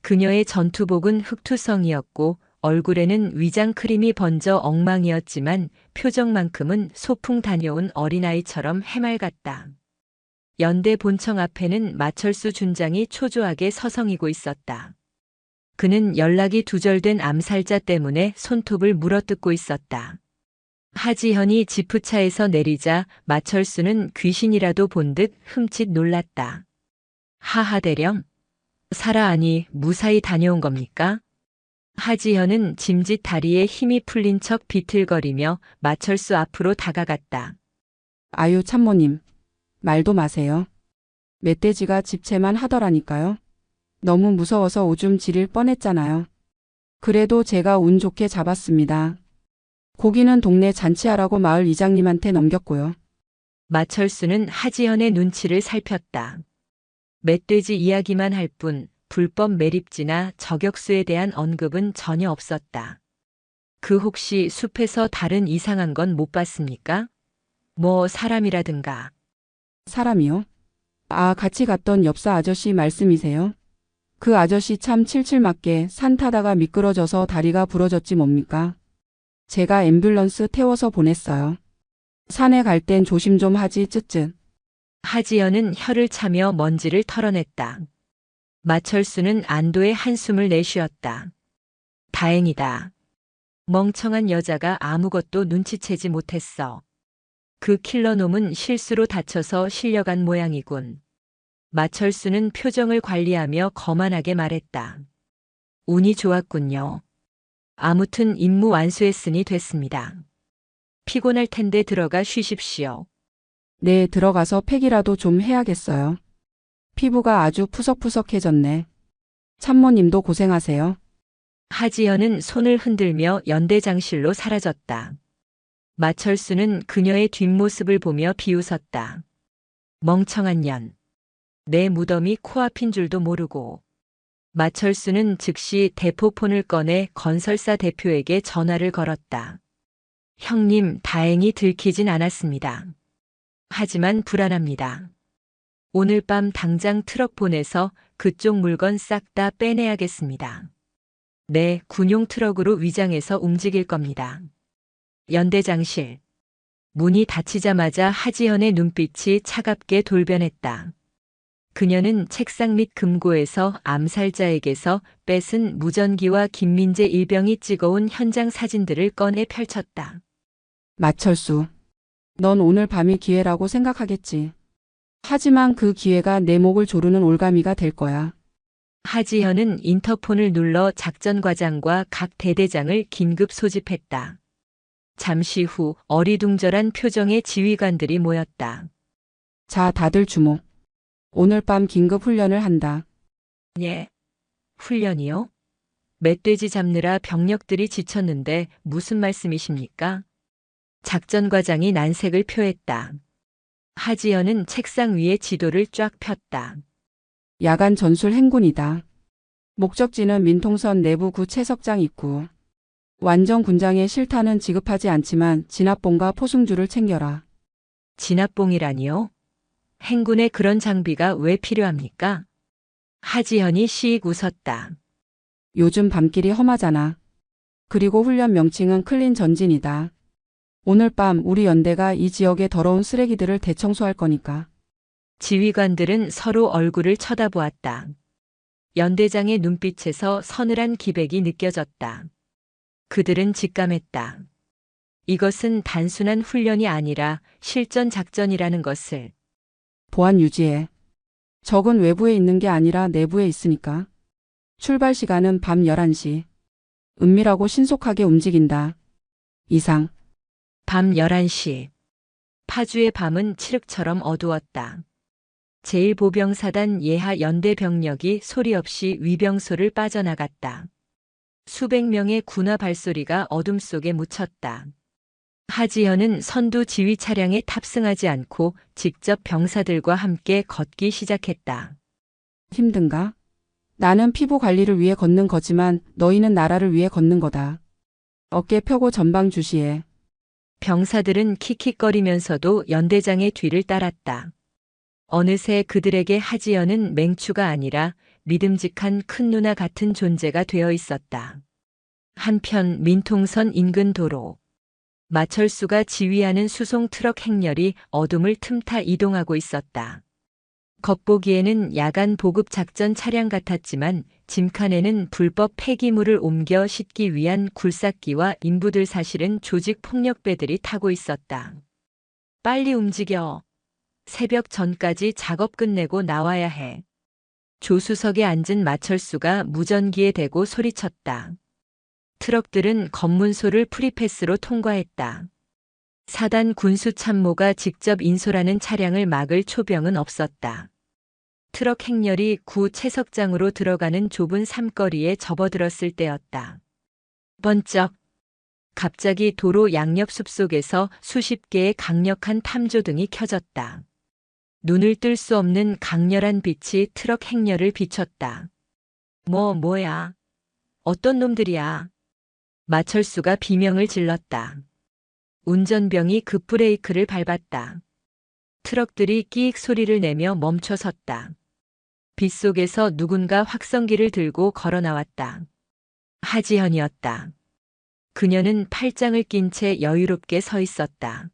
그녀의 전투복은 흑투성이었고 얼굴에는 위장 크림이 번져 엉망이었지만 표정만큼은 소풍 다녀온 어린아이처럼 해맑았다. 연대 본청 앞에는 마철수 준장이 초조하게 서성이고 있었다. 그는 연락이 두절된 암살자 때문에 손톱을 물어뜯고 있었다. 하지현이 지프차에서 내리자 마철수는 귀신이라도 본 듯 흠칫 놀랐다. 하하 대령? 살아 아니 무사히 다녀온 겁니까? 하지현은 짐짓 다리에 힘이 풀린 척 비틀거리며 마철수 앞으로 다가갔다. 아유 참모님. 말도 마세요. 멧돼지가 집채만 하더라니까요. 너무 무서워서 오줌 지릴 뻔했잖아요. 그래도 제가 운 좋게 잡았습니다. 고기는 동네 잔치하라고 마을 이장님한테 넘겼고요. 마철수는 하지현의 눈치를 살폈다. 멧돼지 이야기만 할 뿐 불법 매립지나 저격수에 대한 언급은 전혀 없었다. 그 혹시 숲에서 다른 이상한 건 못 봤습니까? 뭐 사람이라든가. 사람이요? 아, 같이 갔던 엽사 아저씨 말씀이세요? 그 아저씨 참 칠칠맞게 산 타다가 미끄러져서 다리가 부러졌지 뭡니까? 제가 앰뷸런스 태워서 보냈어요. 산에 갈 땐 조심 좀 하지 쯧쯧. 하지연은 혀를 차며 먼지를 털어냈다. 마철수는 안도의 한숨을 내쉬었다. 다행이다. 멍청한 여자가 아무것도 눈치채지 못했어. 그 킬러놈은 실수로 다쳐서 실려간 모양이군. 마철수는 표정을 관리하며 거만하게 말했다. 운이 좋았군요. 아무튼 임무 완수했으니 됐습니다. 피곤할 텐데 들어가 쉬십시오. 네, 들어가서 팩이라도 좀 해야겠어요. 피부가 아주 푸석푸석해졌네. 참모님도 고생하세요. 하지연은 손을 흔들며 연대장실로 사라졌다. 마철수는 그녀의 뒷모습을 보며 비웃었다. 멍청한 년. 내 무덤이 코앞인 줄도 모르고. 마철수는 즉시 대포폰을 꺼내 건설사 대표에게 전화를 걸었다. 형님, 다행히 들키진 않았습니다. 하지만 불안합니다. 오늘 밤 당장 트럭 보내서 그쪽 물건 싹 다 빼내야겠습니다. 네, 군용 트럭으로 위장해서 움직일 겁니다. 연대장실. 문이 닫히자마자 하지연의 눈빛이 차갑게 돌변했다. 그녀는 책상 밑 금고에서 암살자에게서 뺏은 무전기와 김민재 일병이 찍어온 현장 사진들을 꺼내 펼쳤다. 마철수. 넌 오늘 밤이 기회라고 생각하겠지. 하지만 그 기회가 내 목을 조르는 올가미가 될 거야. 하지현은 인터폰을 눌러 작전과장과 각 대대장을 긴급 소집했다. 잠시 후 어리둥절한 표정의 지휘관들이 모였다. 자, 다들 주목. 오늘 밤 긴급 훈련을 한다. 예. 훈련이요? 멧돼지 잡느라 병력들이 지쳤는데 무슨 말씀이십니까? 작전과장이 난색을 표했다. 하지연은 책상 위에 지도를 쫙 폈다. 야간 전술 행군이다. 목적지는 민통선 내부 구 채석장 입구. 완전 군장의 실탄은 지급하지 않지만 진압봉과 포승주를 챙겨라. 진압봉이라니요? 행군에 그런 장비가 왜 필요합니까? 하지연이 씩 웃었다. 요즘 밤길이 험하잖아. 그리고 훈련 명칭은 클린 전진이다. 오늘 밤 우리 연대가 이 지역의 더러운 쓰레기들을 대청소할 거니까. 지휘관들은 서로 얼굴을 쳐다보았다. 연대장의 눈빛에서 서늘한 기백이 느껴졌다. 그들은 직감했다. 이것은 단순한 훈련이 아니라 실전 작전이라는 것을. 보안 유지해. 적은 외부에 있는 게 아니라 내부에 있으니까. 출발 시간은 밤 11시. 은밀하고 신속하게 움직인다. 이상. 밤 11시. 파주의 밤은 칠흑처럼 어두웠다. 제1보병사단 예하 연대 병력이 소리 없이 위병소를 빠져나갔다. 수백 명의 군화 발소리가 어둠 속에 묻혔다. 하지현은 선두 지휘 차량에 탑승하지 않고 직접 병사들과 함께 걷기 시작했다. 힘든가? 나는 피부 관리를 위해 걷는 거지만 너희는 나라를 위해 걷는 거다. 어깨 펴고 전방 주시해. 병사들은 킥킥거리면서도 연대장의 뒤를 따랐다. 어느새 그들에게 하지연은 맹추가 아니라 믿음직한 큰 누나 같은 존재가 되어 있었다. 한편 민통선 인근 도로. 마철수가 지휘하는 수송 트럭 행렬이 어둠을 틈타 이동하고 있었다. 겉보기에는 야간 보급 작전 차량 같았지만 짐칸에는 불법 폐기물을 옮겨 싣기 위한 굴삭기와 인부들, 사실은 조직 폭력배들이 타고 있었다. 빨리 움직여. 새벽 전까지 작업 끝내고 나와야 해. 조수석에 앉은 마철수가 무전기에 대고 소리쳤다. 트럭들은 검문소를 프리패스로 통과했다. 사단 군수참모가 직접 인솔하는 차량을 막을 초병은 없었다. 트럭 행렬이 구 채석장으로 들어가는 좁은 삼거리에 접어들었을 때였다. 번쩍. 갑자기 도로 양옆 숲속에서 수십 개의 강력한 탐조등이 켜졌다. 눈을 뜰 수 없는 강렬한 빛이 트럭 행렬을 비췄다. 뭐야? 어떤 놈들이야? 마철수가 비명을 질렀다. 운전병이 급브레이크를 밟았다. 트럭들이 끼익 소리를 내며 멈춰섰다. 빗속에서 누군가 확성기를 들고 걸어 나왔다. 하지현이었다. 그녀는 팔짱을 낀 채 여유롭게 서 있었다.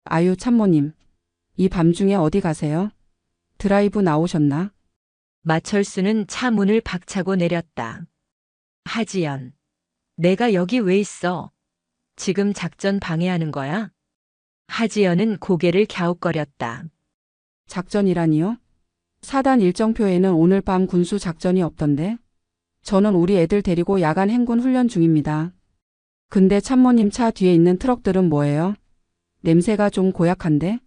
아유 참모님. 이 밤중에 어디 가세요? 드라이브 나오셨나? 마철수는 차 문을 박차고 내렸다. 하지연. 내가 여기 왜 있어? 지금 작전 방해하는 거야? 하지연은 고개를 갸웃거렸다. 작전이라니요? 사단 일정표에는 오늘 밤 군수 작전이 없던데? 저는 우리 애들 데리고 야간 행군 훈련 중입니다. 근데 참모님 차 뒤에 있는 트럭들은 뭐예요? 냄새가 좀 고약한데?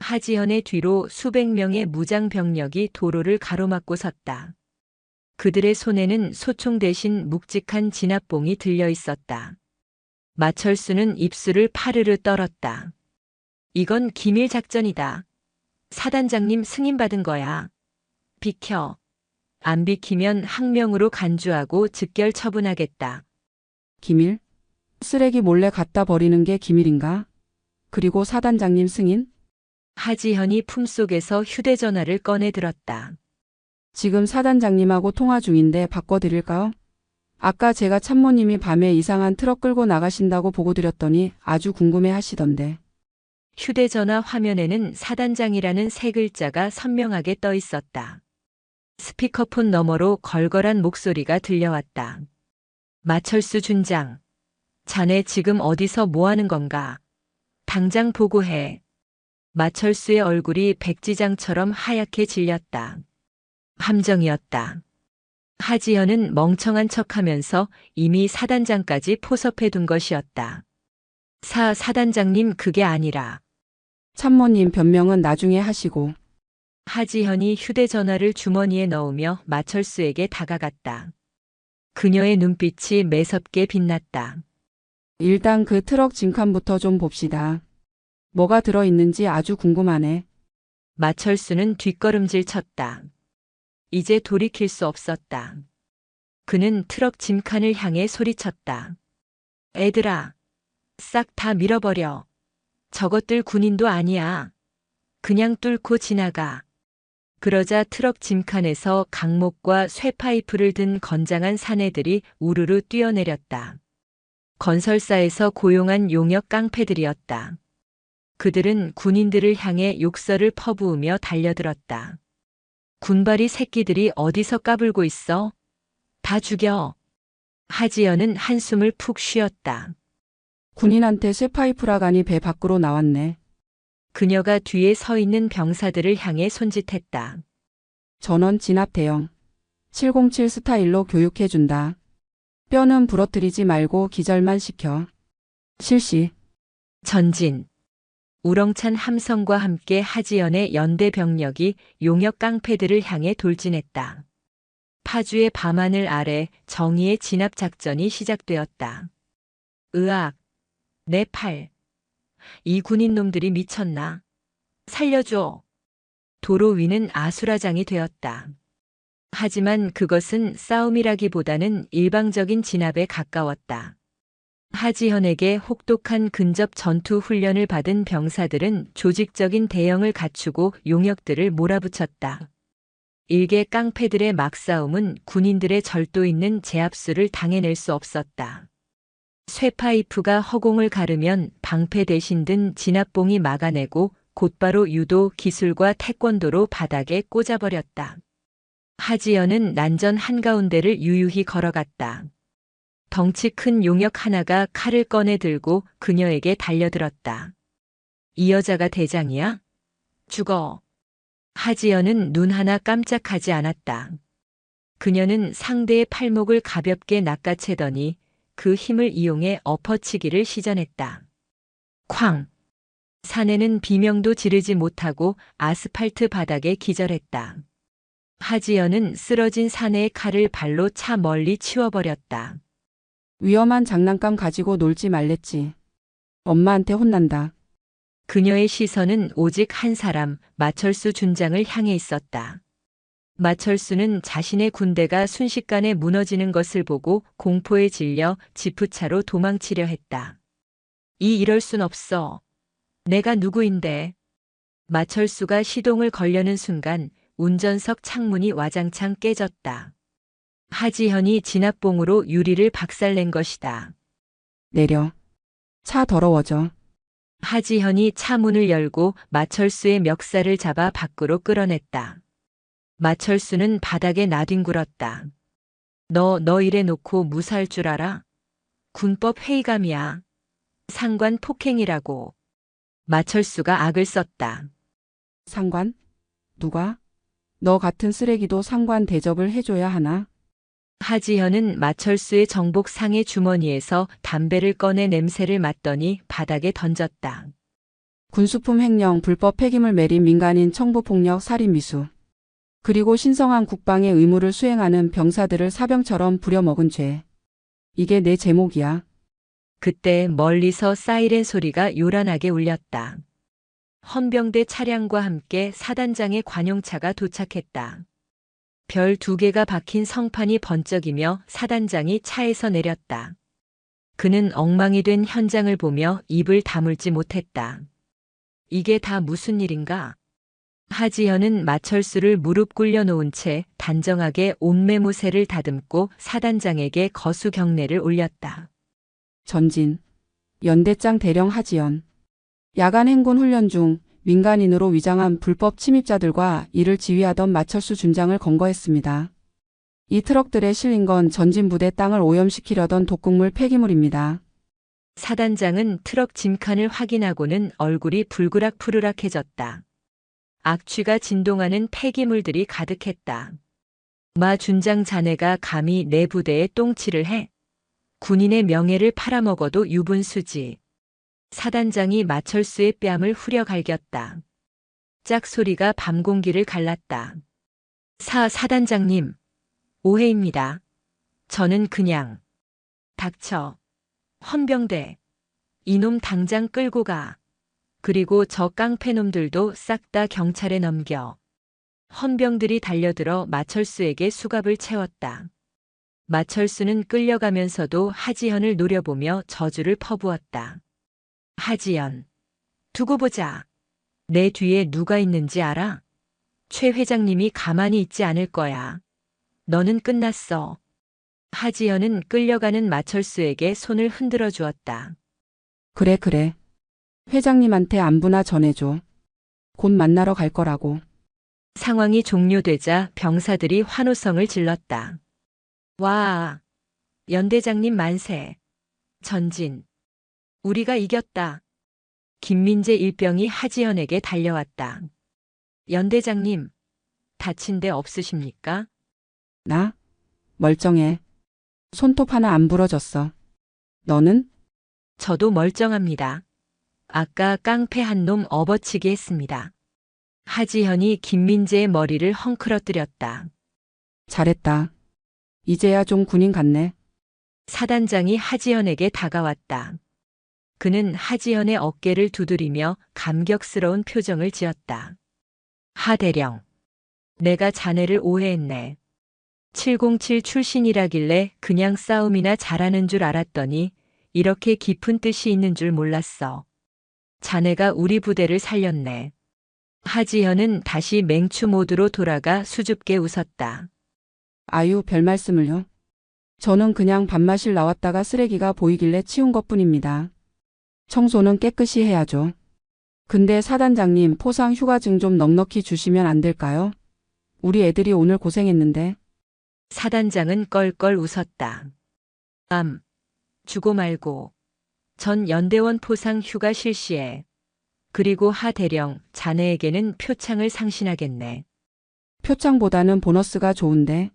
하지연의 뒤로 수백 명의 무장 병력이 도로를 가로막고 섰다. 그들의 손에는 소총 대신 묵직한 진압봉이 들려 있었다. 마철수는 입술을 파르르 떨었다. 이건 기밀 작전이다. 사단장님 승인 받은 거야. 비켜. 안 비키면 항명으로 간주하고 즉결 처분하겠다. 기밀? 쓰레기 몰래 갖다 버리는 게 기밀인가? 그리고 사단장님 승인? 하지현이 품속에서 휴대전화를 꺼내 들었다. 지금 사단장님하고 통화 중인데 바꿔드릴까요? 아까 제가 참모님이 밤에 이상한 트럭 끌고 나가신다고 보고 드렸더니 아주 궁금해 하시던데. 휴대전화 화면에는 사단장이라는 세 글자가 선명하게 떠 있었다. 스피커폰 너머로 걸걸한 목소리가 들려왔다. 마철수 준장. 자네 지금 어디서 뭐 하는 건가? 당장 보고해. 마철수의 얼굴이 백지장처럼 하얗게 질렸다. 함정이었다. 하지연은 멍청한 척하면서 이미 사단장까지 포섭해둔 것이었다. 사단장님 그게 아니라. 참모님 변명은 나중에 하시고. 하지현이 휴대전화를 주머니에 넣으며 마철수에게 다가갔다. 그녀의 눈빛이 매섭게 빛났다. 일단 그 트럭 짐칸부터 좀 봅시다. 뭐가 들어있는지 아주 궁금하네. 마철수는 뒷걸음질 쳤다. 이제 돌이킬 수 없었다. 그는 트럭 짐칸을 향해 소리쳤다. 애들아, 싹 다 밀어버려. 저것들 군인도 아니야. 그냥 뚫고 지나가. 그러자 트럭 짐칸에서 강목과 쇠파이프를 든 건장한 사내들이 우르르 뛰어내렸다. 건설사에서 고용한 용역 깡패들이었다. 그들은 군인들을 향해 욕설을 퍼부으며 달려들었다. 군발이 새끼들이 어디서 까불고 있어? 다 죽여. 하지연은 한숨을 푹 쉬었다. 군인한테 쇠파이프라가니 배 밖으로 나왔네. 그녀가 뒤에 서 있는 병사들을 향해 손짓했다. 전원 진압 대형. 707 스타일로 교육해준다. 뼈는 부러뜨리지 말고 기절만 시켜. 실시. 전진. 우렁찬 함성과 함께 하지연의 연대 병력이 용역 깡패들을 향해 돌진했다. 파주의 밤하늘 아래 정의의 진압 작전이 시작되었다. 으악. 내 팔. 이 군인놈들이 미쳤나? 살려줘. 도로 위는 아수라장이 되었다. 하지만 그것은 싸움이라기보다는 일방적인 진압에 가까웠다. 하지현에게 혹독한 근접 전투 훈련을 받은 병사들은 조직적인 대형을 갖추고 용역들을 몰아붙였다. 일개 깡패들의 막싸움은 군인들의 절도 있는 제압수를 당해낼 수 없었다. 쇠파이프가 허공을 가르면 방패 대신 든 진압봉이 막아내고 곧바로 유도, 기술과 태권도로 바닥에 꽂아버렸다. 하지연은 난전 한가운데를 유유히 걸어갔다. 덩치 큰 용역 하나가 칼을 꺼내 들고 그녀에게 달려들었다. 이 여자가 대장이야? 죽어. 하지연은 눈 하나 깜짝하지 않았다. 그녀는 상대의 팔목을 가볍게 낚아채더니 그 힘을 이용해 엎어치기를 시전했다. 쾅! 사내는 비명도 지르지 못하고 아스팔트 바닥에 기절했다. 하지연은 쓰러진 사내의 칼을 발로 차 멀리 치워버렸다. 위험한 장난감 가지고 놀지 말랬지. 엄마한테 혼난다. 그녀의 시선은 오직 한 사람, 마철수 준장을 향해 있었다. 마철수는 자신의 군대가 순식간에 무너지는 것을 보고 공포에 질려 지프차로 도망치려 했다. 이럴 순 없어. 내가 누구인데. 마철수가 시동을 걸려는 순간 운전석 창문이 와장창 깨졌다. 하지현이 진압봉으로 유리를 박살낸 것이다. 내려. 차 더러워져. 하지현이 차 문을 열고 마철수의 멱살을 잡아 밖으로 끌어냈다. 마철수는 바닥에 나뒹굴었다. 너 이래 놓고 무사할 줄 알아? 군법 회의감이야. 상관 폭행이라고. 마철수가 악을 썼다. 상관? 누가? 너 같은 쓰레기도 상관 대접을 해줘야 하나? 하지현은 마철수의 정복 상의 주머니에서 담배를 꺼내 냄새를 맡더니 바닥에 던졌다. 군수품 횡령, 불법 폐기물 매립, 민간인 청부폭력, 살인 미수. 그리고 신성한 국방의 의무를 수행하는 병사들을 사병처럼 부려먹은 죄. 이게 내 제목이야. 그때 멀리서 사이렌 소리가 요란하게 울렸다. 헌병대 차량과 함께 사단장의 관용차가 도착했다. 별 2개가 박힌 성판이 번쩍이며 사단장이 차에서 내렸다. 그는 엉망이 된 현장을 보며 입을 다물지 못했다. 이게 다 무슨 일인가? 하지현은 마철수를 무릎 꿇려 놓은 채 단정하게 옷매무새를 다듬고 사단장에게 거수 경례를 올렸다. 전진. 연대장 대령 하지연. 야간 행군 훈련 중 민간인으로 위장한 불법 침입자들과 이를 지휘하던 마철수 준장을 검거했습니다. 이 트럭들에 실린 건 전진부대 땅을 오염시키려던 독극물 폐기물입니다. 사단장은 트럭 짐칸을 확인하고는 얼굴이 불그락푸르락해졌다. 악취가 진동하는 폐기물들이 가득했다. 마 준장 자네가 감히 내 부대에 똥칠을 해? 군인의 명예를 팔아먹어도 유분수지. 사단장이 마철수의 뺨을 후려 갈겼다. 짝소리가 밤 공기를 갈랐다. 사단장님, 오해입니다. 저는 그냥. 닥쳐. 헌병대. 이놈 당장 끌고 가. 그리고 저 깡패놈들도 싹 다 경찰에 넘겨. 헌병들이 달려들어 마철수에게 수갑을 채웠다. 마철수는 끌려가면서도 하지연을 노려보며 저주를 퍼부었다. 하지연. 두고 보자. 내 뒤에 누가 있는지 알아? 최 회장님이 가만히 있지 않을 거야. 너는 끝났어. 하지연은 끌려가는 마철수에게 손을 흔들어 주었다. 그래, 그래. 회장님한테 안부나 전해줘. 곧 만나러 갈 거라고. 상황이 종료되자 병사들이 환호성을 질렀다. 와, 연대장님 만세. 전진. 우리가 이겼다. 김민재 일병이 하지연에게 달려왔다. 연대장님, 다친 데 없으십니까? 나? 멀쩡해. 손톱 하나 안 부러졌어. 너는? 저도 멀쩡합니다. 아까 깡패 한 놈 업어치기 했습니다. 하지현이 김민재의 머리를 헝클어뜨렸다. 잘했다. 이제야 좀 군인 같네. 사단장이 하지현에게 다가왔다. 그는 하지현의 어깨를 두드리며 감격스러운 표정을 지었다. 하대령, 내가 자네를 오해했네. 707 출신이라길래 그냥 싸움이나 잘하는 줄 알았더니 이렇게 깊은 뜻이 있는 줄 몰랐어. 자네가 우리 부대를 살렸네. 하지현은 다시 맹추 모드로 돌아가 수줍게 웃었다. 아유, 별 말씀을요. 저는 그냥 밥마실 나왔다가 쓰레기가 보이길래 치운 것뿐입니다. 청소는 깨끗이 해야죠. 근데 사단장님 포상 휴가증 좀 넉넉히 주시면 안 될까요? 우리 애들이 오늘 고생했는데. 사단장은 껄껄 웃었다. 주고 말고. 전 연대원 포상 휴가 실시해. 그리고 하대령, 자네에게는 표창을 상신하겠네. 표창보다는 보너스가 좋은데.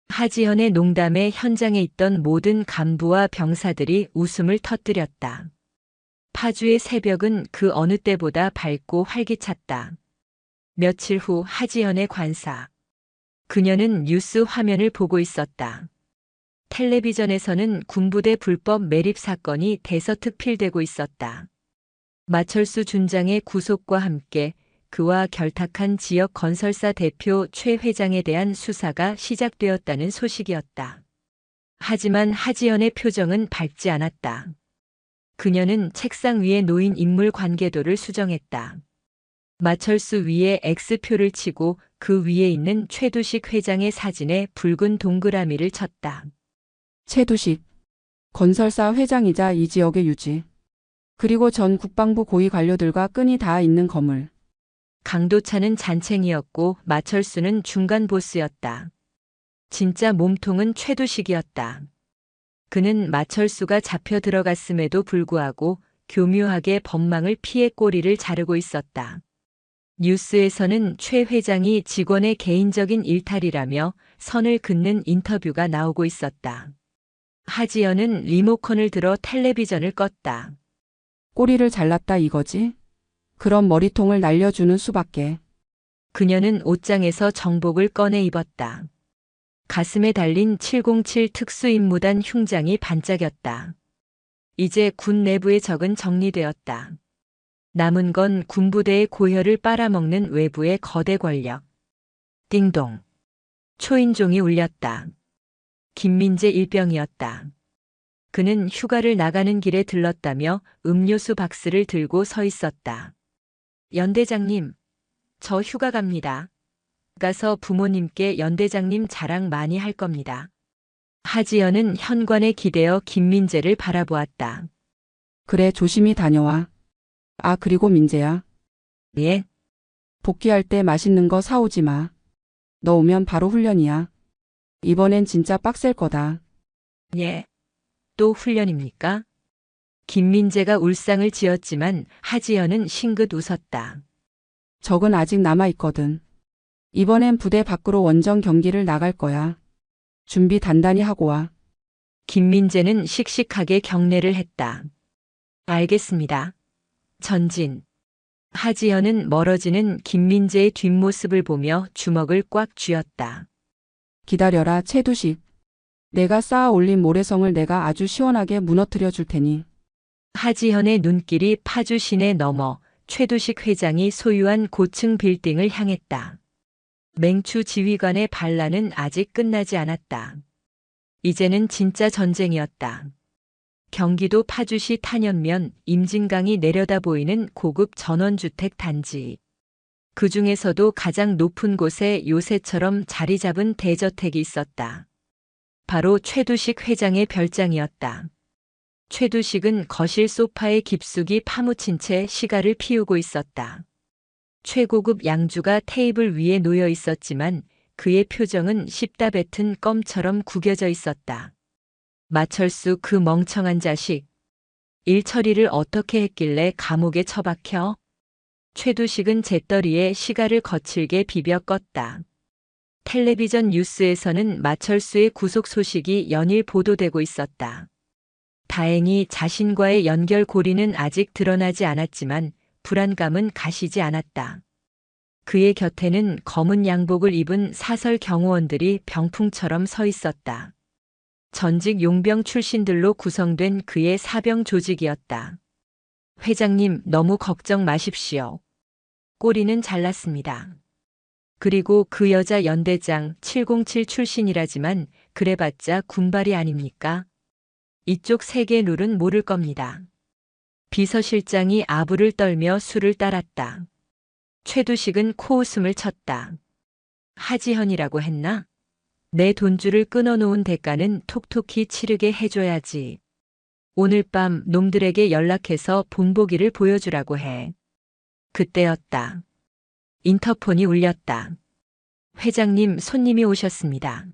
하지현의 농담에 현장에 있던 모든 간부와 병사들이 웃음을 터뜨렸다. 파주의 새벽은 그 어느 때보다 밝고 활기찼다. 며칠 후 하지현의 관사. 그녀는 뉴스 화면을 보고 있었다. 텔레비전에서는 군부대 불법 매립 사건이 대서특필되고 있었다. 마철수 준장의 구속과 함께 그와 결탁한 지역 건설사 대표 최 회장에 대한 수사가 시작되었다는 소식이었다. 하지만 하지연의 표정은 밝지 않았다. 그녀는 책상 위에 놓인 인물 관계도를 수정했다. 마철수 위에 X표를 치고 그 위에 있는 최두식 회장의 사진에 붉은 동그라미를 쳤다. 최두식. 건설사 회장이자 이 지역의 유지. 그리고 전 국방부 고위 관료들과 끈이 닿아 있는 거물. 강도차는 잔챙이였고 마철수는 중간 보스였다. 진짜 몸통은 최두식이었다. 그는 마철수가 잡혀 들어갔음에도 불구하고 교묘하게 법망을 피해 꼬리를 자르고 있었다. 뉴스에서는 최 회장이 직원의 개인적인 일탈이라며 선을 긋는 인터뷰가 나오고 있었다. 하지연은 리모컨을 들어 텔레비전을 껐다. 꼬리를 잘랐다 이거지? 그럼 머리통을 날려주는 수밖에. 그녀는 옷장에서 정복을 꺼내 입었다. 가슴에 달린 707 특수임무단 흉장이 반짝였다. 이제 군 내부의 적은 정리되었다. 남은 건 군부대의 고혈을 빨아먹는 외부의 거대 권력. 띵동. 초인종이 울렸다. 김민재 일병이었다. 그는 휴가를 나가는 길에 들렀다며 음료수 박스를 들고 서 있었다. 연대장님, 저 휴가 갑니다. 가서 부모님께 연대장님 자랑 많이 할 겁니다. 하지연은 현관에 기대어 김민재를 바라보았다. 그래, 조심히 다녀와. 아, 그리고 민재야. 예? 복귀할 때 맛있는 거 사오지 마. 너 오면 바로 훈련이야. 이번엔 진짜 빡셀 거다. 예. 또 훈련입니까? 김민재가 울상을 지었지만 하지연은 싱긋 웃었다. 적은 아직 남아있거든. 이번엔 부대 밖으로 원정 경기를 나갈 거야. 준비 단단히 하고 와. 김민재는 씩씩하게 경례를 했다. 알겠습니다. 전진. 하지연은 멀어지는 김민재의 뒷모습을 보며 주먹을 꽉 쥐었다. 기다려라, 최두식. 내가 쌓아 올린 모래성을 내가 아주 시원하게 무너뜨려 줄 테니. 하지현의 눈길이 파주 시내 넘어 최두식 회장이 소유한 고층 빌딩을 향했다. 맹추 지휘관의 반란은 아직 끝나지 않았다. 이제는 진짜 전쟁이었다. 경기도 파주시 탄현면 임진강이 내려다 보이는 고급 전원주택 단지. 그 중에서도 가장 높은 곳에 요새처럼 자리 잡은 대저택이 있었다. 바로 최두식 회장의 별장이었다. 최두식은 거실 소파에 깊숙이 파묻힌 채 시가를 피우고 있었다. 최고급 양주가 테이블 위에 놓여 있었지만 그의 표정은 씹다 뱉은 껌처럼 구겨져 있었다. 마철수, 그 멍청한 자식. 일 처리를 어떻게 했길래 감옥에 처박혀? 최두식은 재떨이에 시가를 거칠게 비벼 껐다. 텔레비전 뉴스에서는 마철수의 구속 소식이 연일 보도되고 있었다. 다행히 자신과의 연결고리는 아직 드러나지 않았지만 불안감은 가시지 않았다. 그의 곁에는 검은 양복을 입은 사설 경호원들이 병풍처럼 서 있었다. 전직 용병 출신들로 구성된 그의 사병 조직이었다. 회장님, 너무 걱정 마십시오. 꼬리는 잘났습니다. 그리고 그 여자 연대장 707 출신이라지만 그래봤자 군발이 아닙니까? 이쪽 세계 룰은 모를 겁니다. 비서실장이 아부를 떨며 술을 따랐다. 최두식은 코웃음을 쳤다. 하지현이라고 했나? 내 돈줄을 끊어놓은 대가는 톡톡히 치르게 해줘야지. 오늘 밤 놈들에게 연락해서 본보기를 보여주라고 해. 그때였다. 인터폰이 울렸다. 회장님, 손님이 오셨습니다.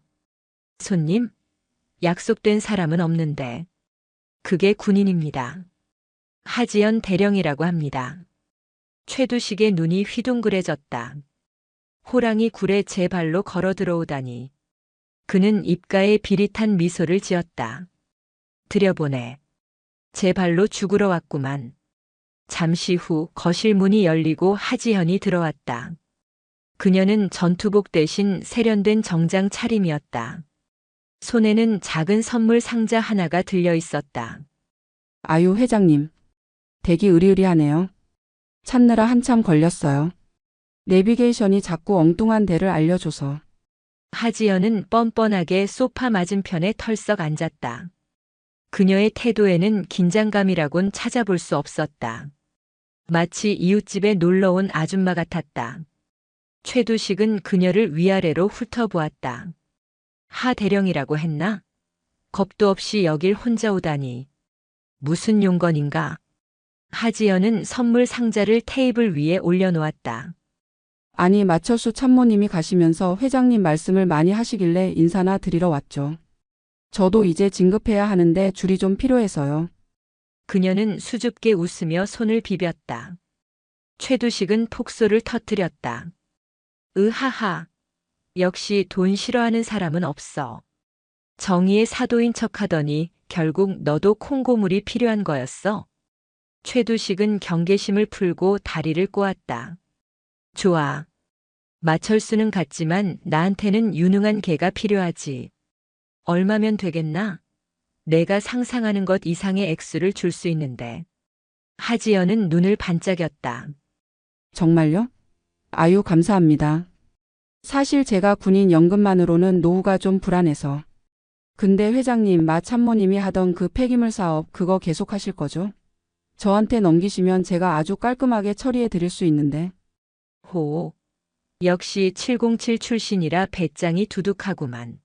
손님? 약속된 사람은 없는데. 그게 군인입니다. 하지연 대령이라고 합니다. 최두식의 눈이 휘둥그레졌다. 호랑이 굴에 제 발로 걸어 들어오다니. 그는 입가에 비릿한 미소를 지었다. 들여보내. 제 발로 죽으러 왔구만. 잠시 후 거실 문이 열리고 하지현이 들어왔다. 그녀는 전투복 대신 세련된 정장 차림이었다. 손에는 작은 선물 상자 하나가 들려 있었다. 아유, 회장님. 댁이 으리으리하네요. 찾느라 한참 걸렸어요. 내비게이션이 자꾸 엉뚱한 데를 알려줘서. 하지연은 뻔뻔하게 소파 맞은편에 털썩 앉았다. 그녀의 태도에는 긴장감이라곤 찾아볼 수 없었다. 마치 이웃집에 놀러온 아줌마 같았다. 최두식은 그녀를 위아래로 훑어보았다. 하 대령이라고 했나? 겁도 없이 여길 혼자 오다니. 무슨 용건인가? 하지연은 선물 상자를 테이블 위에 올려놓았다. 아니, 마철수 참모님이 가시면서 회장님 말씀을 많이 하시길래 인사나 드리러 왔죠. 저도 이제 진급해야 하는데 줄이 좀 필요해서요. 그녀는 수줍게 웃으며 손을 비볐다. 최두식은 폭소를 터뜨렸다. 으하하. 역시 돈 싫어하는 사람은 없어. 정의의 사도인 척하더니 결국 너도 콩고물이 필요한 거였어? 최두식은 경계심을 풀고 다리를 꼬았다. 좋아. 마철수는 같지만 나한테는 유능한 개가 필요하지. 얼마면 되겠나? 내가 상상하는 것 이상의 액수를 줄 수 있는데. 하지연은 눈을 반짝였다. 정말요? 아유, 감사합니다. 사실 제가 군인 연금만으로는 노후가 좀 불안해서. 근데 회장님, 마 참모님이 하던 그 폐기물 사업 그거 계속하실 거죠? 저한테 넘기시면 제가 아주 깔끔하게 처리해 드릴 수 있는데. 호. 역시 707 출신이라 배짱이 두둑하구만.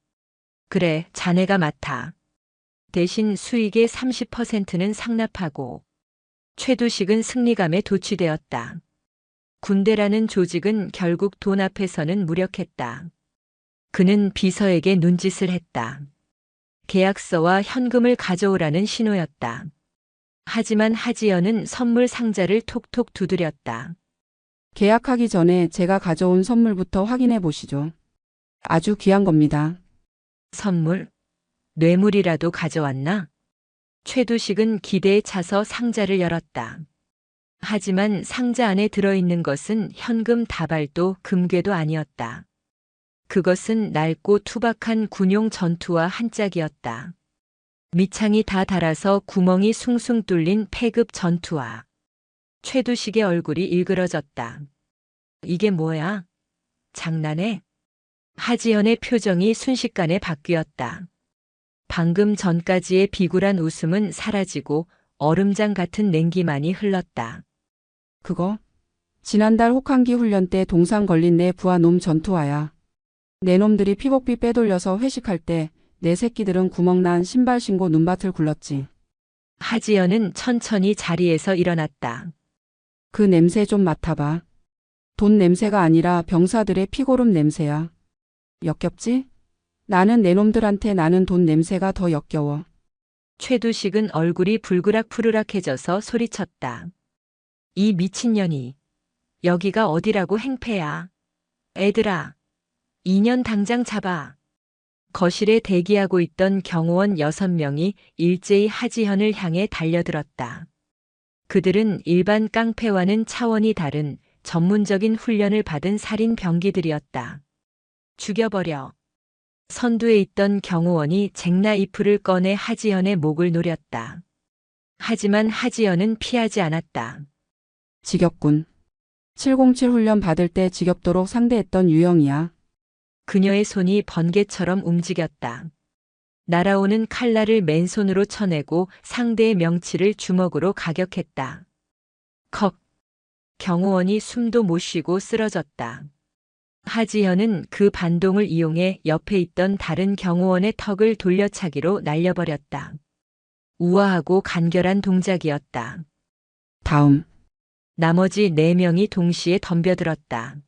그래, 자네가 맡아. 대신 수익의 30%는 상납하고. 최두식은 승리감에 도취되었다. 군대라는 조직은 결국 돈 앞에서는 무력했다. 그는 비서에게 눈짓을 했다. 계약서와 현금을 가져오라는 신호였다. 하지만 하지연은 선물 상자를 톡톡 두드렸다. 계약하기 전에 제가 가져온 선물부터 확인해 보시죠. 아주 귀한 겁니다. 선물? 뇌물이라도 가져왔나? 최두식은 기대에 차서 상자를 열었다. 하지만 상자 안에 들어있는 것은 현금 다발도 금괴도 아니었다. 그것은 낡고 투박한 군용 전투화 한 짝이었다. 밑창이 다 닳아서 구멍이 숭숭 뚫린 폐급 전투화. 최두식의 얼굴이 일그러졌다. 이게 뭐야? 장난해? 하지연의 표정이 순식간에 바뀌었다. 방금 전까지의 비굴한 웃음은 사라지고 얼음장 같은 냉기만이 흘렀다. 그거? 지난달 혹한기 훈련 때 동상 걸린 내 부하 놈 전투화야. 내 놈들이 피복비 빼돌려서 회식할 때 내 새끼들은 구멍난 신발 신고 눈밭을 굴렀지. 하지연은 천천히 자리에서 일어났다. 그 냄새 좀 맡아봐. 돈 냄새가 아니라 병사들의 피고름 냄새야. 역겹지? 나는 내 놈들한테 나는 돈 냄새가 더 역겨워. 최두식은 얼굴이 불그락푸르락해져서 소리쳤다. 이 미친년이. 여기가 어디라고 행패야. 애들아. 2년 당장 잡아. 거실에 대기하고 있던 경호원 6명이 일제히 하지현을 향해 달려들었다. 그들은 일반 깡패와는 차원이 다른 전문적인 훈련을 받은 살인 병기들이었다. 죽여버려. 선두에 있던 경호원이 잭나이프를 꺼내 하지연의 목을 노렸다. 하지만 하지연은 피하지 않았다. 지겹군. 707 훈련 받을 때 지겹도록 상대했던 유형이야. 그녀의 손이 번개처럼 움직였다. 날아오는 칼날을 맨손으로 쳐내고 상대의 명치를 주먹으로 가격했다. 컥. 경호원이 숨도 못 쉬고 쓰러졌다. 하지현은 그 반동을 이용해 옆에 있던 다른 경호원의 턱을 돌려차기로 날려버렸다. 우아하고 간결한 동작이었다. 다음. 나머지 4명이 동시에 덤벼들었다.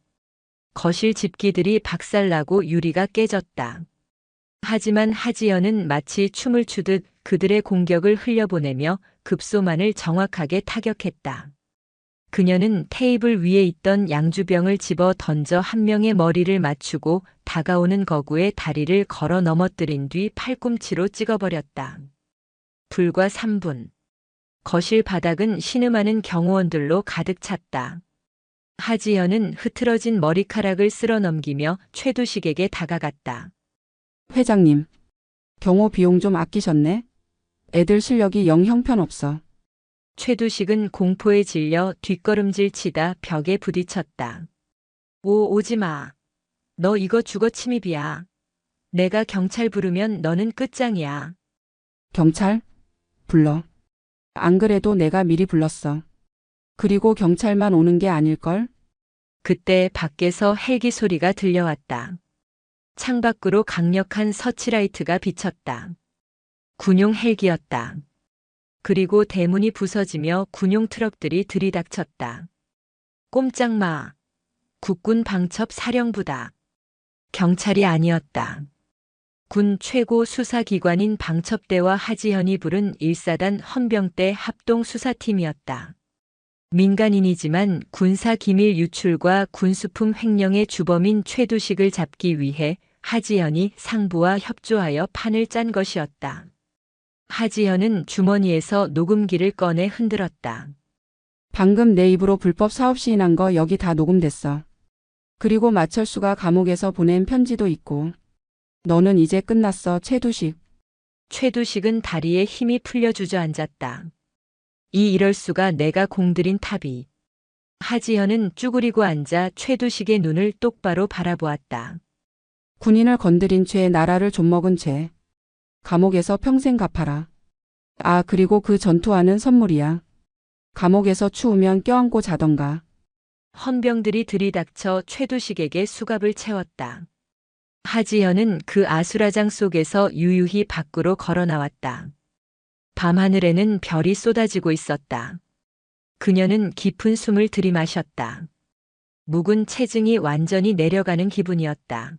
거실 집기들이 박살나고 유리가 깨졌다. 하지만 하지연은 마치 춤을 추듯 그들의 공격을 흘려보내며 급소만을 정확하게 타격했다. 그녀는 테이블 위에 있던 양주병을 집어 던져 한 명의 머리를 맞추고 다가오는 거구의 다리를 걸어 넘어뜨린 뒤 팔꿈치로 찍어버렸다. 불과 3분. 거실 바닥은 신음하는 경호원들로 가득 찼다. 하지연은 흐트러진 머리카락을 쓸어 넘기며 최두식에게 다가갔다. 회장님. 경호 비용 좀 아끼셨네? 애들 실력이 영 형편없어. 최두식은 공포에 질려 뒷걸음질 치다 벽에 부딪혔다. 오지 마. 너 이거 주거 침입이야. 내가 경찰 부르면 너는 끝장이야. 경찰? 불러. 안 그래도 내가 미리 불렀어. 그리고 경찰만 오는 게 아닐걸? 그때 밖에서 헬기 소리가 들려왔다. 창밖으로 강력한 서치라이트가 비쳤다. 군용 헬기였다. 그리고 대문이 부서지며 군용 트럭들이 들이닥쳤다. 꼼짝 마. 국군 방첩 사령부다. 경찰이 아니었다. 군 최고 수사기관인 방첩대와 하지현이 부른 1사단 헌병대 합동수사팀이었다. 민간인이지만 군사기밀 유출과 군수품 횡령의 주범인 최두식을 잡기 위해 하지현이 상부와 협조하여 판을 짠 것이었다. 하지현은 주머니에서 녹음기를 꺼내 흔들었다. 방금 내 입으로 불법 사업 시인한 거 여기 다 녹음됐어. 그리고 마철수가 감옥에서 보낸 편지도 있고. 너는 이제 끝났어, 최두식. 최두식은 다리에 힘이 풀려 주저앉았다. 이럴 수가 내가 공들인 탑이. 하지현은 쭈그리고 앉아 최두식의 눈을 똑바로 바라보았다. 군인을 건드린 죄, 나라를 좀먹은 죄. 감옥에서 평생 갚아라. 아, 그리고 그 전투화는 선물이야. 감옥에서 추우면 껴안고 자던가. 헌병들이 들이닥쳐 최두식에게 수갑을 채웠다. 하지현은 그 아수라장 속에서 유유히 밖으로 걸어 나왔다. 밤하늘에는 별이 쏟아지고 있었다. 그녀는 깊은 숨을 들이마셨다. 묵은 체증이 완전히 내려가는 기분이었다.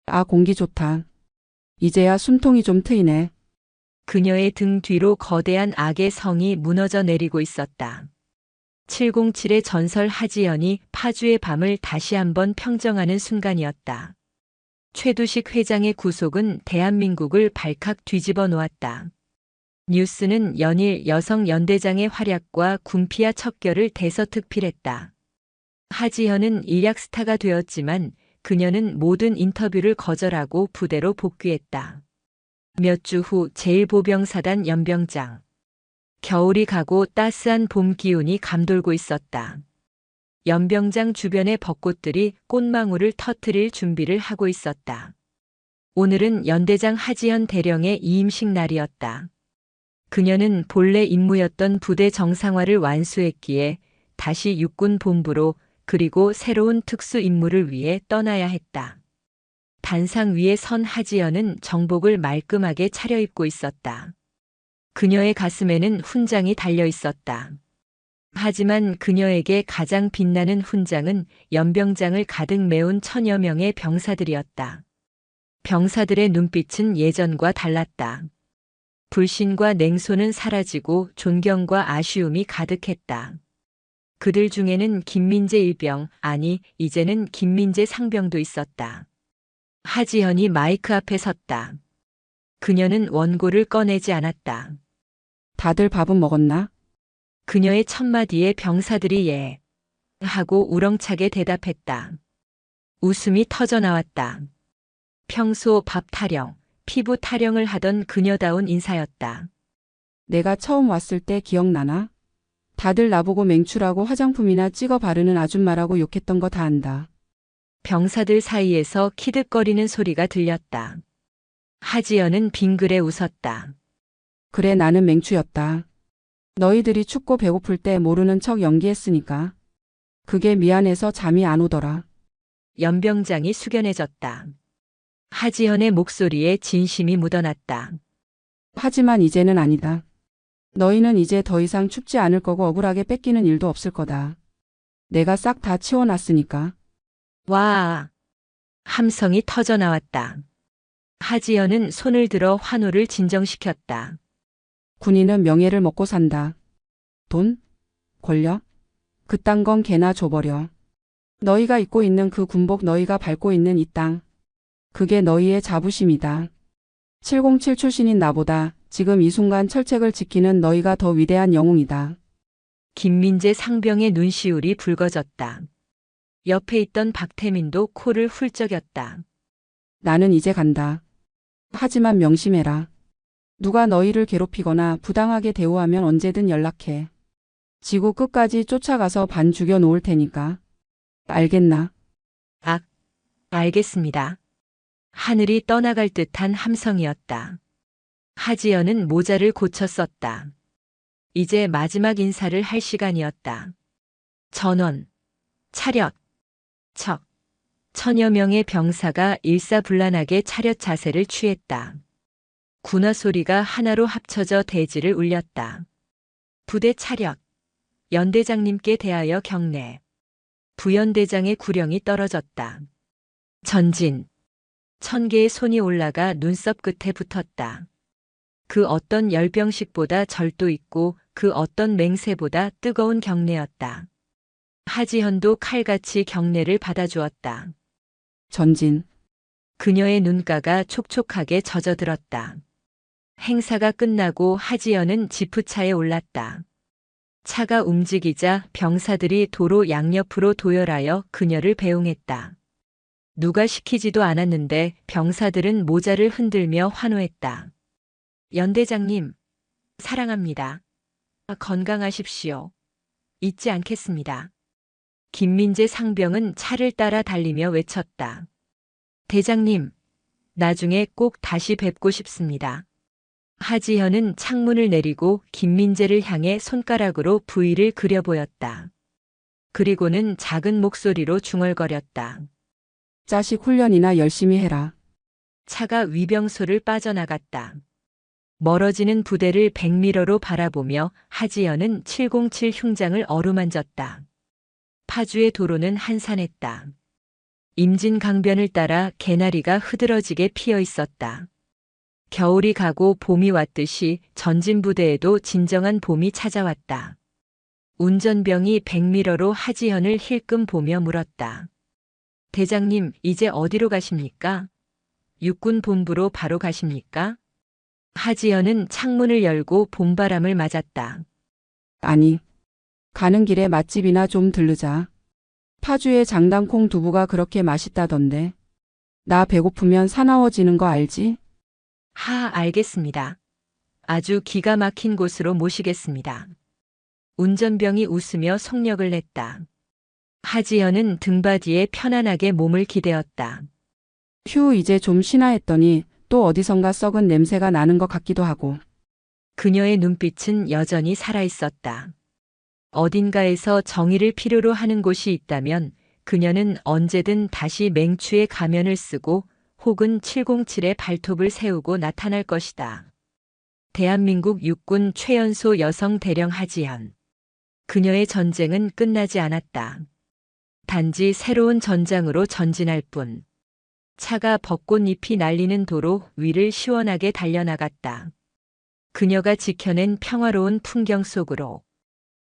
아, 공기 좋다. 이제야 숨통이 좀 트이네. 그녀의 등 뒤로 거대한 악의 성이 무너져 내리고 있었다. 707의 전설 하지연이 파주의 밤을 다시 한번 평정하는 순간이었다. 최두식 회장의 구속은 대한민국을 발칵 뒤집어 놓았다. 뉴스는 연일 여성연대장의 활약과 군피와 척결을 대서특필했다. 하지연은 일약 스타가 되었지만 그녀는 모든 인터뷰를 거절하고 부대로 복귀했다. 몇 주 후 제1보병사단 연병장. 겨울이 가고 따스한 봄 기운이 감돌고 있었다. 연병장 주변의 벚꽃들이 꽃망울을 터뜨릴 준비를 하고 있었다. 오늘은 연대장 하지연 대령의 이임식 날이었다. 그녀는 본래 임무였던 부대 정상화를 완수했기에 다시 육군 본부로 그리고 새로운 특수 임무를 위해 떠나야 했다. 단상 위에 선 하지연은 정복을 말끔하게 차려입고 있었다. 그녀의 가슴에는 훈장이 달려 있었다. 하지만 그녀에게 가장 빛나는 훈장은 연병장을 가득 메운 1000여 명의 병사들이었다. 병사들의 눈빛은 예전과 달랐다. 불신과 냉소는 사라지고 존경과 아쉬움이 가득했다. 그들 중에는 김민재 일병, 아니 이제는 김민재 상병도 있었다. 하지연이 마이크 앞에 섰다. 그녀는 원고를 꺼내지 않았다. 다들 밥은 먹었나? 그녀의 첫마디에 병사들이 예 하고 우렁차게 대답했다. 웃음이 터져나왔다. 평소 밥 타령, 피부 타령을 하던 그녀다운 인사였다. 내가 처음 왔을 때 기억나나? 다들 나보고 맹추라고 화장품이나 찍어 바르는 아줌마라고 욕했던 거 다 안다. 병사들 사이에서 키득거리는 소리가 들렸다. 하지연은 빙그레 웃었다. 그래 나는 맹추였다. 너희들이 춥고 배고플 때 모르는 척 연기했으니까. 그게 미안해서 잠이 안 오더라. 연병장이 숙연해졌다. 하지연의 목소리에 진심이 묻어났다. 하지만 이제는 아니다. 너희는 이제 더 이상 춥지 않을 거고 억울하게 뺏기는 일도 없을 거다. 내가 싹 다 치워놨으니까. 와! 함성이 터져나왔다. 하지연은 손을 들어 환호를 진정시켰다. 군인은 명예를 먹고 산다. 돈? 권력? 그딴 건 개나 줘버려. 너희가 입고 있는 그 군복, 너희가 밟고 있는 이 땅. 그게 너희의 자부심이다. 707 출신인 나보다 지금 이 순간 철책을 지키는 너희가 더 위대한 영웅이다. 김민재 상병의 눈시울이 붉어졌다. 옆에 있던 박태민도 코를 훌쩍였다. 나는 이제 간다. 하지만 명심해라. 누가 너희를 괴롭히거나 부당하게 대우하면 언제든 연락해. 지구 끝까지 쫓아가서 반 죽여 놓을 테니까. 알겠나? 알겠습니다. 하늘이 떠나갈 듯한 함성이었다. 하지연은 모자를 고쳐 썼다. 이제 마지막 인사를 할 시간이었다. 전원, 차렷, 척. 1000여 명의 병사가 일사불란하게 차렷 자세를 취했다. 군화 소리가 하나로 합쳐져 대지를 울렸다. 부대 차렷. 연대장님께 대하여 경례. 부연대장의 구령이 떨어졌다. 전진. 1000개의 손이 올라가 눈썹 끝에 붙었다. 그 어떤 열병식보다 절도 있고 그 어떤 맹세보다 뜨거운 경례였다. 하지연도 칼같이 경례를 받아주었다. 전진. 그녀의 눈가가 촉촉하게 젖어들었다. 행사가 끝나고 하지연은 지프차에 올랐다. 차가 움직이자 병사들이 도로 양옆으로 도열하여 그녀를 배웅했다. 누가 시키지도 않았는데 병사들은 모자를 흔들며 환호했다. 연대장님, 사랑합니다. 건강하십시오. 잊지 않겠습니다. 김민재 상병은 차를 따라 달리며 외쳤다. 대장님, 나중에 꼭 다시 뵙고 싶습니다. 하지연은 창문을 내리고 김민재를 향해 손가락으로 V를 그려 보였다. 그리고는 작은 목소리로 중얼거렸다. 자식 훈련이나 열심히 해라. 차가 위병소를 빠져나갔다. 멀어지는 부대를 백미러로 바라보며 하지연은 707 흉장을 어루만졌다. 파주의 도로는 한산했다. 임진강변을 따라 개나리가 흐드러지게 피어 있었다. 겨울이 가고 봄이 왔듯이 전진부대에도 진정한 봄이 찾아왔다. 운전병이 백미러로 하지연을 힐끔 보며 물었다. 대장님, 이제 어디로 가십니까? 육군 본부로 바로 가십니까? 하지연은 창문을 열고 봄바람을 맞았다. 아니, 가는 길에 맛집이나 좀 들르자. 파주의 장단콩 두부가 그렇게 맛있다던데. 나 배고프면 사나워지는 거 알지? 알겠습니다. 아주 기가 막힌 곳으로 모시겠습니다. 운전병이 웃으며 속력을 냈다. 하지연은 등받이에 편안하게 몸을 기대었다. 휴, 이제 좀 쉬나 했더니 또 어디선가 썩은 냄새가 나는 것 같기도 하고. 그녀의 눈빛은 여전히 살아있었다. 어딘가에서 정의를 필요로 하는 곳이 있다면 그녀는 언제든 다시 맹추의 가면을 쓰고 혹은 707의 발톱을 세우고 나타날 것이다. 대한민국 육군 최연소 여성 대령 하지연. 그녀의 전쟁은 끝나지 않았다. 단지 새로운 전장으로 전진할 뿐. 차가 벚꽃잎이 날리는 도로 위를 시원하게 달려나갔다. 그녀가 지켜낸 평화로운 풍경 속으로.